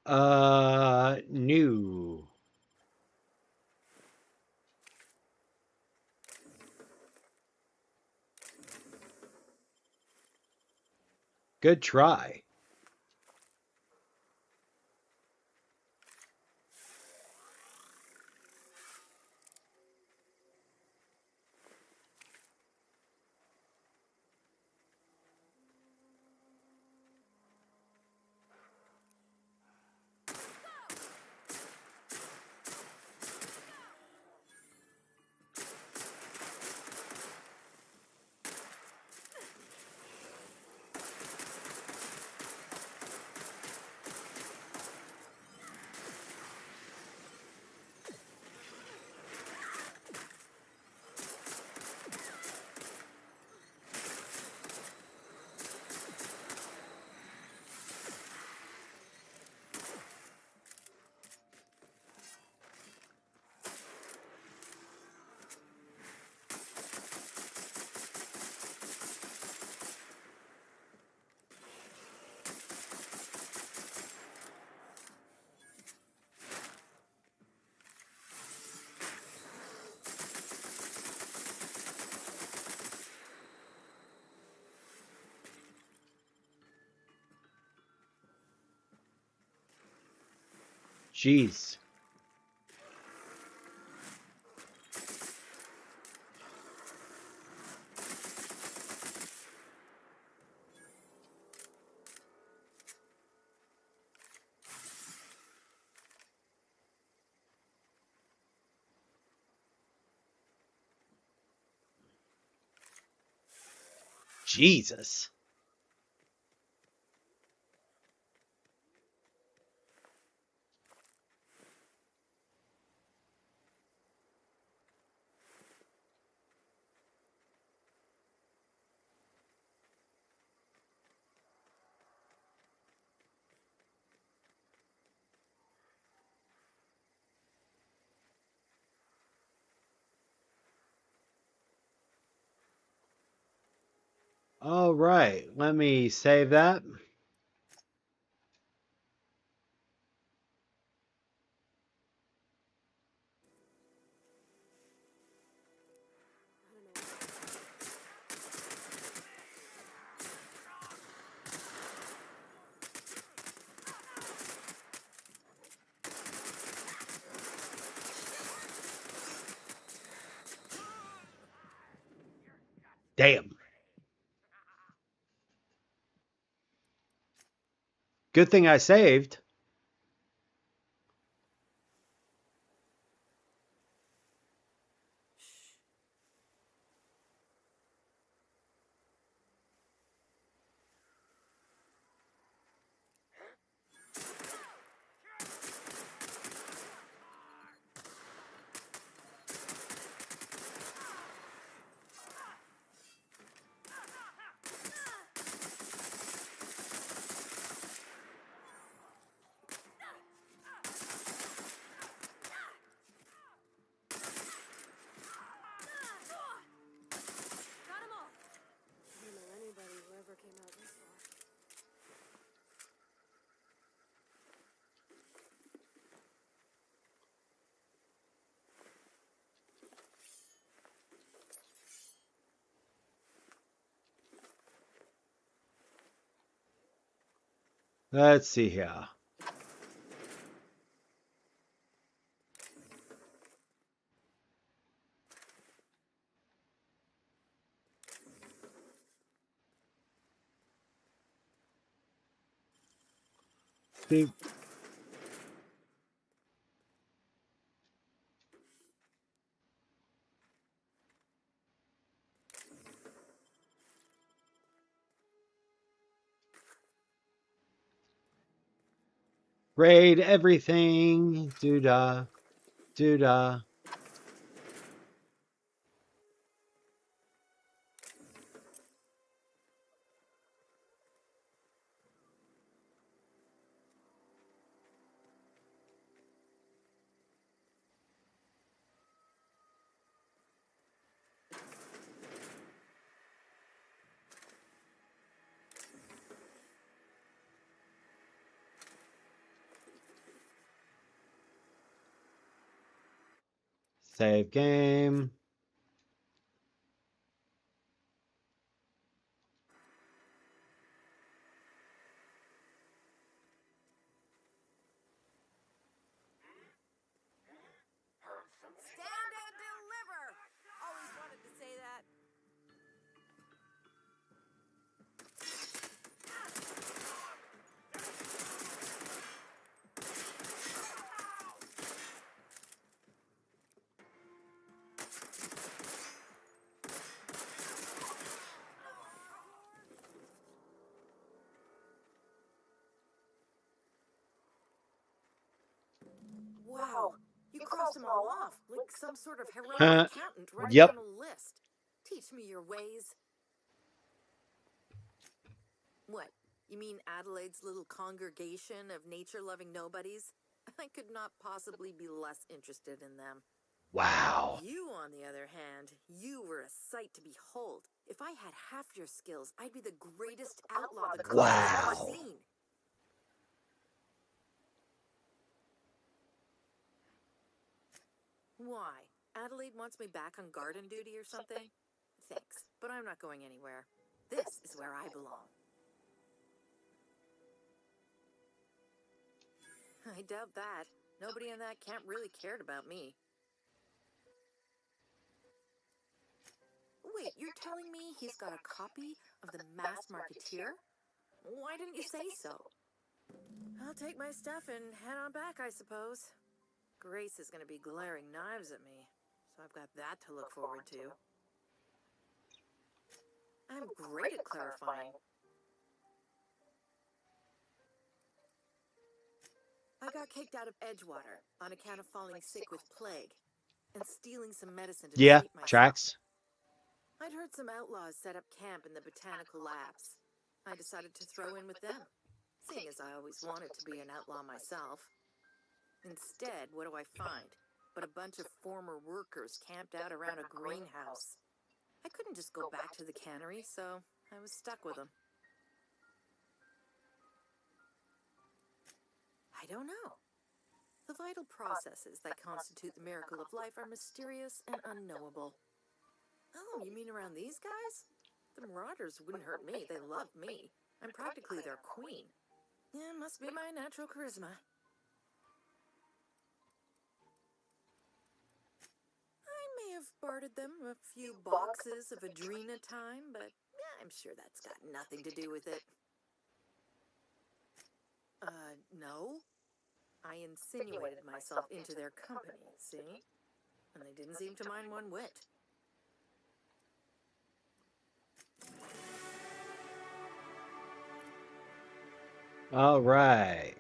Speaker 1: New. Good try. Jeez. Jesus. All right, let me save that. Damn. Good thing I saved. Let's see here. See. Raid everything. Doo-da. Doo-da. Save game.
Speaker 6: Stand and deliver! Always wanted to say that.
Speaker 13: Wow, you crossed them all off, like some sort of heroic
Speaker 1: Huh.
Speaker 13: accountant running
Speaker 1: Yep.
Speaker 13: down a list. Teach me your ways. What? You mean Adelaide's little congregation of nature-loving nobodies? I could not possibly be less interested in them.
Speaker 1: Wow.
Speaker 13: You, on the other hand, you were a sight to behold. If I had half your skills, I'd be the greatest outlaw the country's ever
Speaker 1: Wow.
Speaker 13: seen. Why? Adelaide wants me back on garden duty or something? Thanks, but I'm not going anywhere. This is where I belong. I doubt that. Nobody in that camp really cared about me. Wait, you're telling me he's got a copy of the Masked Marketeer? Why didn't you say so? I'll take my stuff and head on back, I suppose. Grace is going to be glaring knives at me, so I've got that to look forward to. I'm great at clarifying. I got kicked out of Edgewater on account of falling sick with plague and stealing some medicine to
Speaker 1: Yeah,
Speaker 13: treat myself.
Speaker 1: tracks.
Speaker 13: I'd heard some outlaws set up camp in the botanical labs. I decided to throw in with them, seeing as I always wanted to be an outlaw myself. Instead, what do I find but a bunch of former workers camped out around a greenhouse? I couldn't just go back to the cannery, so I was stuck with them. I don't know. The vital processes that constitute the miracle of life are mysterious and unknowable. Oh, you mean around these guys? The Marauders wouldn't hurt me. They love me. I'm practically their queen. Yeah, must be my natural charisma. I may have bartered them a few boxes of Adrena time, but yeah, I'm sure that's got nothing to do with it. No. I insinuated myself into their company, see? And they didn't seem to mind one whit.
Speaker 1: All right.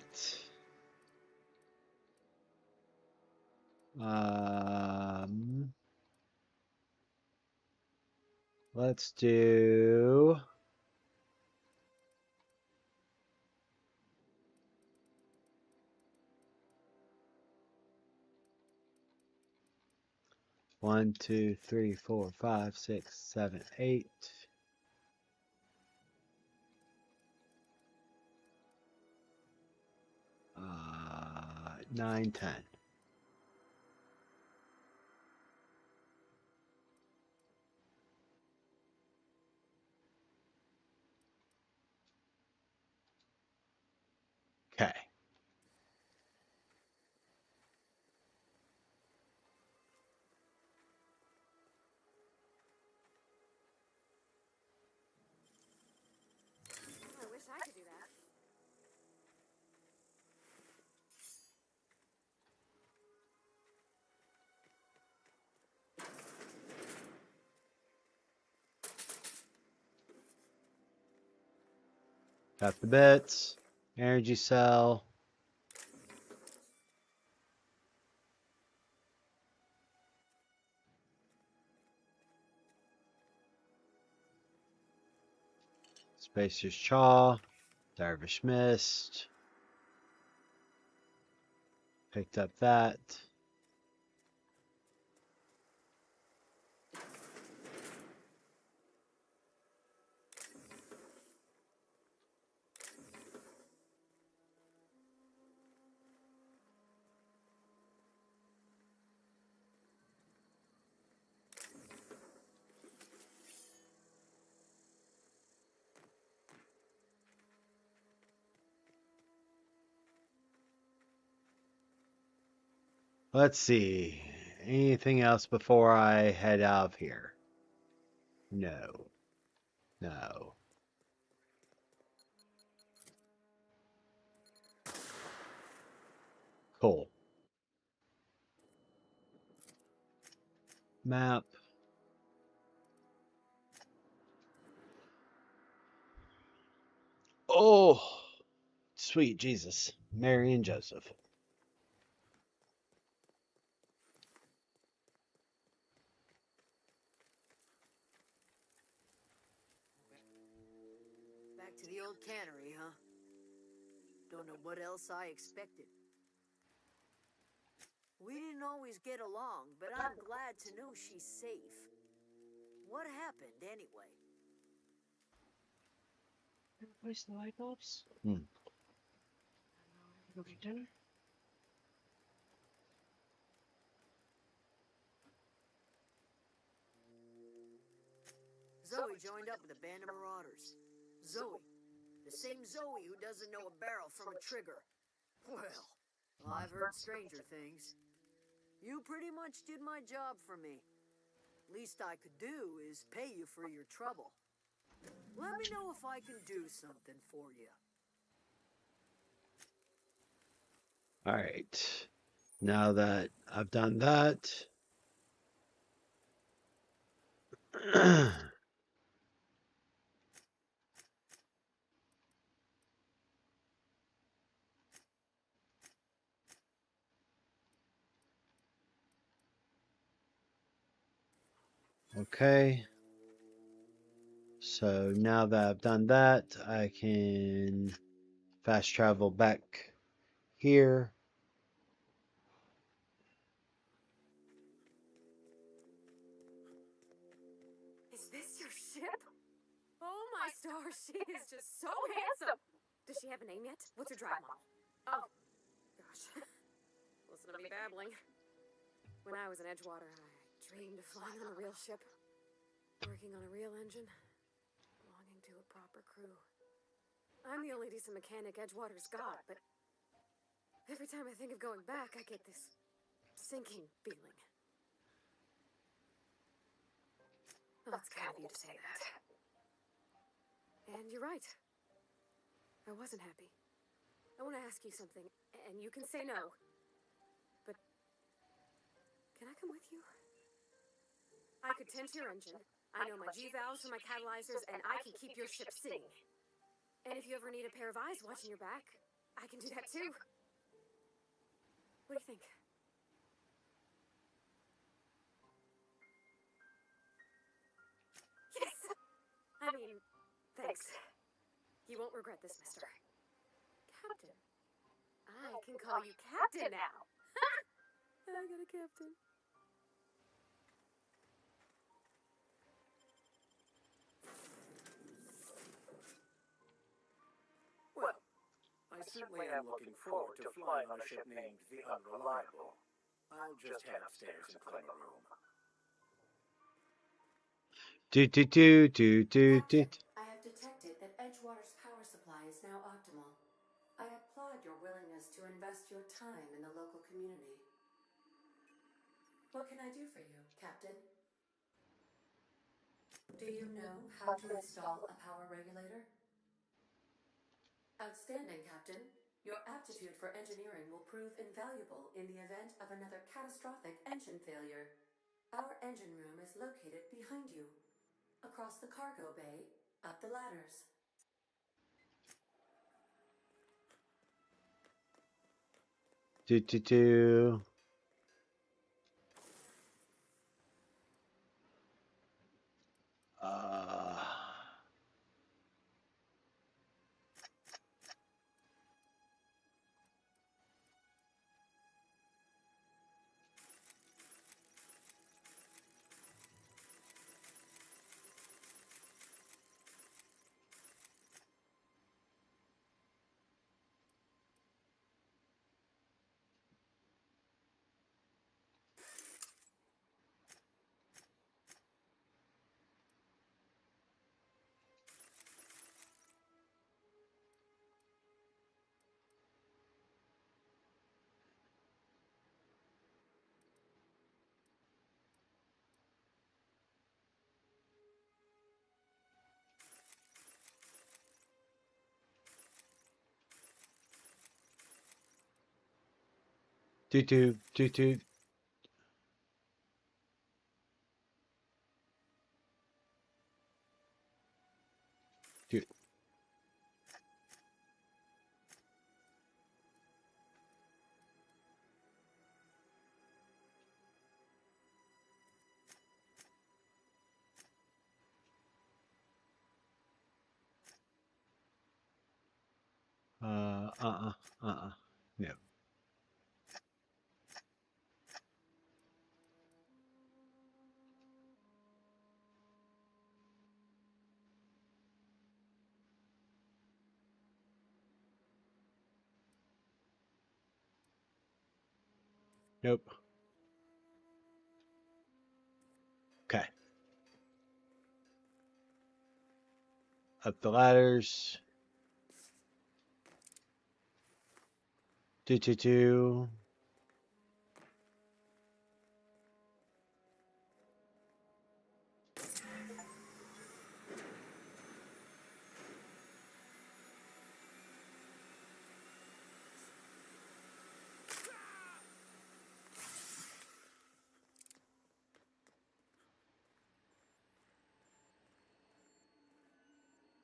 Speaker 1: Let's do. One, two, three, 4, 5, 6, 7, 8. Uh, 9, 10. Okay.
Speaker 13: I wish I could do that.
Speaker 1: Got the bits. Energy cell. Spacer's Chaw. Dervish Mist. Picked up that. Let's see. Anything else before I head out of here? No. No. Cool. Map. Oh, sweet Jesus. Mary and Joseph.
Speaker 16: Back to the old cannery, huh? Don't know what else I expected. We didn't always get along, but I'm glad to know she's safe. What happened, anyway?
Speaker 4: Replace the light bulbs. Go get dinner.
Speaker 16: Zoe joined up with a band of marauders. Zoe. The same Zoe who doesn't know a barrel from a trigger. Well, I've heard stranger things. You pretty much did my job for me. Least I could do is pay you for your trouble. Let me know if I can do something for you.
Speaker 1: All right. Now that I've done that. Okay. So now that I've done that, I can fast travel back here.
Speaker 13: Is this your ship? Oh my stars, she is just so handsome. Does she have a name yet? What's her drive model? Oh, gosh. Listen to me babbling. When I was in Edgewater, I dreamed of flying on a real ship, working on a real engine, belonging to a proper crew. I'm the only decent mechanic Edgewater's got, but every time I think of going back, I get this sinking feeling. Well, it's kind of you to say that. And you're right. I wasn't happy. I want to ask you something, and you can say no. But can I come with you? I could tend to your engine. I know my G-valves for my catalyzers, and I can keep your ship sitting. And if you ever need a pair of eyes watching your back, I can do that too. What do you think? Yes! I mean, thanks. You won't regret this, mister. Captain. I can call you Captain now. I got a captain.
Speaker 14: Well, I certainly am looking forward to flying on a ship named the Unreliable. I'll just head upstairs and claim a room.
Speaker 7: I have detected that Edgewater's power supply is now optimal. I applaud your willingness to invest your time in the local community. What can I do for you, Captain? Do you know how to install a power regulator? Outstanding, Captain. Your aptitude for engineering will prove invaluable in the event of another catastrophic engine failure. Our engine room is located behind you. Across the cargo bay, up the ladders.
Speaker 1: Toot toot toot toot. Toot. No. Nope. Okay. Up the ladders. 2 2 2.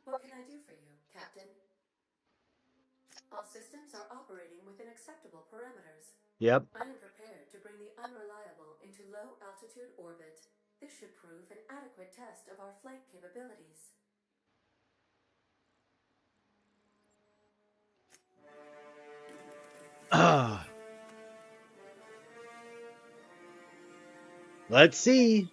Speaker 7: What can I do for you, Captain? All systems are operating within acceptable parameters.
Speaker 1: Yep.
Speaker 7: I am prepared to bring the Unreliable into low-altitude orbit. This should prove an adequate test of our flight capabilities.
Speaker 1: Let's see.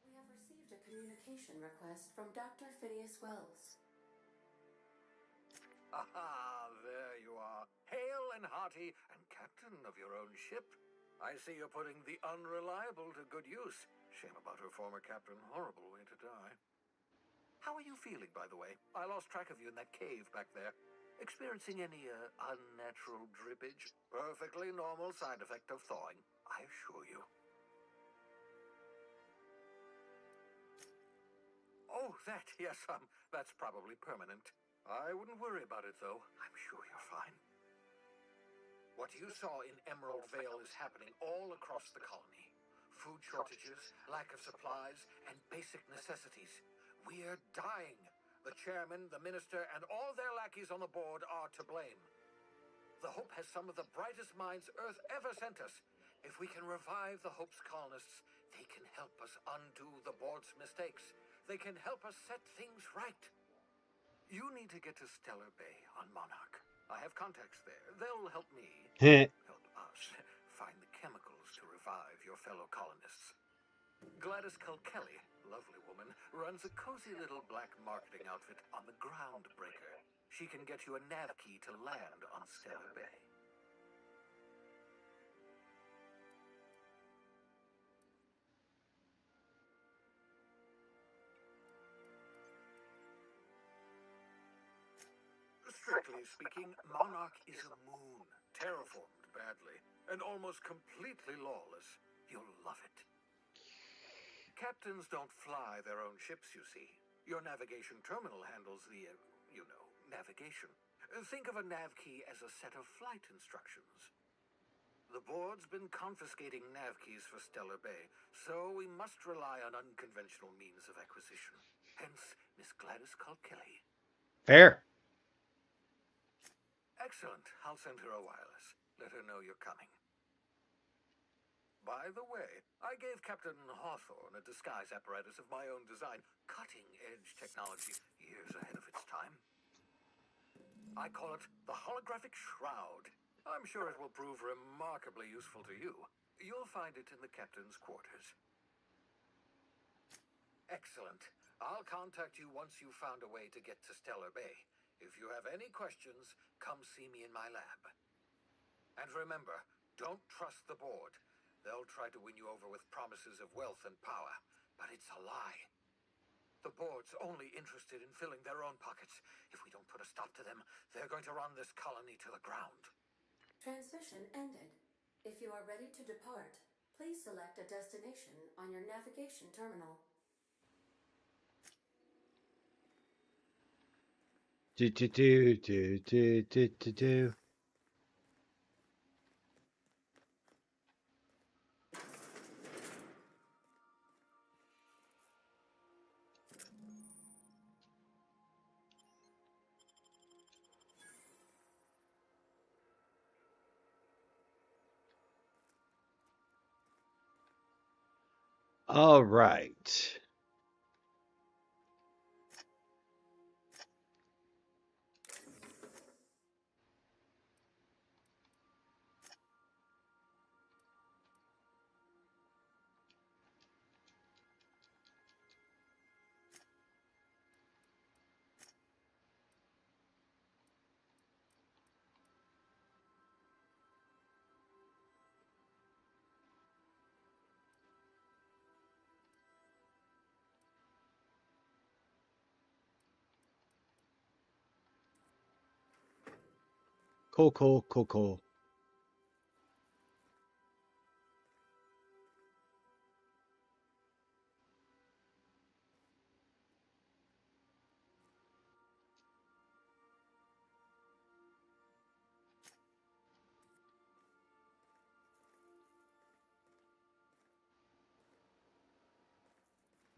Speaker 7: We have received a communication request from Dr. Phineas Wells.
Speaker 3: Aha, there you are. Hale and hearty and captain of your own ship. I see you're putting the Unreliable to good use. Shame about her former captain. Horrible way to die. How are you feeling, by the way? I lost track of you in that cave back there. Experiencing any unnatural drippage? Perfectly normal side effect of thawing, I assure you. Oh, that, yes, that's probably permanent. I wouldn't worry about it, though. I'm sure you're fine. What you saw in Emerald Vale is happening all across the colony. Food shortages, lack of supplies, and basic necessities. We're dying. The chairman, the minister, and all their lackeys on the board are to blame. The Hope has some of the brightest minds Earth ever sent us. If we can revive the Hope's colonists, they can help us undo the board's mistakes. They can help us set things right. You need to get to Stellar Bay on Monarch. I have contacts there. They'll help me, help us, find the chemicals to revive your fellow colonists. Gladys Kilkelly, lovely woman, runs a cozy little black marketing outfit on the Groundbreaker. She can get you a nav key to land on Stellar Bay. Strictly speaking, Monarch is a moon, terraformed badly, and almost completely lawless. You'll love it. Captains don't fly their own ships, you see. Your navigation terminal handles the, navigation. Think of a nav key as a set of flight instructions. The board's been confiscating nav keys for Stellar Bay, so we must rely on unconventional means of acquisition. Hence, Miss Gladys Kilkelly.
Speaker 1: Fair.
Speaker 3: Excellent. I'll send her a wireless. Let her know you're coming. By the way, I gave Captain Hawthorne a disguise apparatus of my own design, cutting-edge technology, years ahead of its time. I call it the Holographic Shroud. I'm sure it will prove remarkably useful to you. You'll find it in the captain's quarters. Excellent. I'll contact you once you've found a way to get to Stellar Bay. If you have any questions, come see me in my lab. And remember, don't trust the board. They'll try to win you over with promises of wealth and power, but it's a lie. The board's only interested in filling their own pockets. If we don't put a stop to them, they're going to run this colony to the ground.
Speaker 7: Transmission ended. If you are ready to depart, please select a destination on your navigation terminal.
Speaker 1: Do. All right. Cool.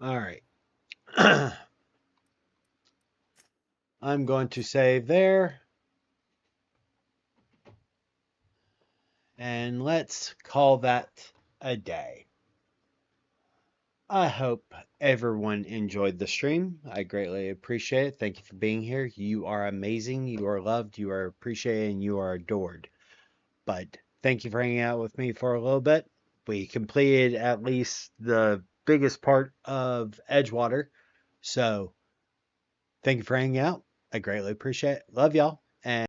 Speaker 1: All right. I'm going to save there. And let's call that a day. I hope everyone enjoyed the stream. I greatly appreciate it. Thank you for being here. You are amazing. You are loved. You are appreciated. And you are adored. But thank you for hanging out with me for a little bit. We completed at least the biggest part of Edgewater. So thank you for hanging out. I greatly appreciate it. Love y'all.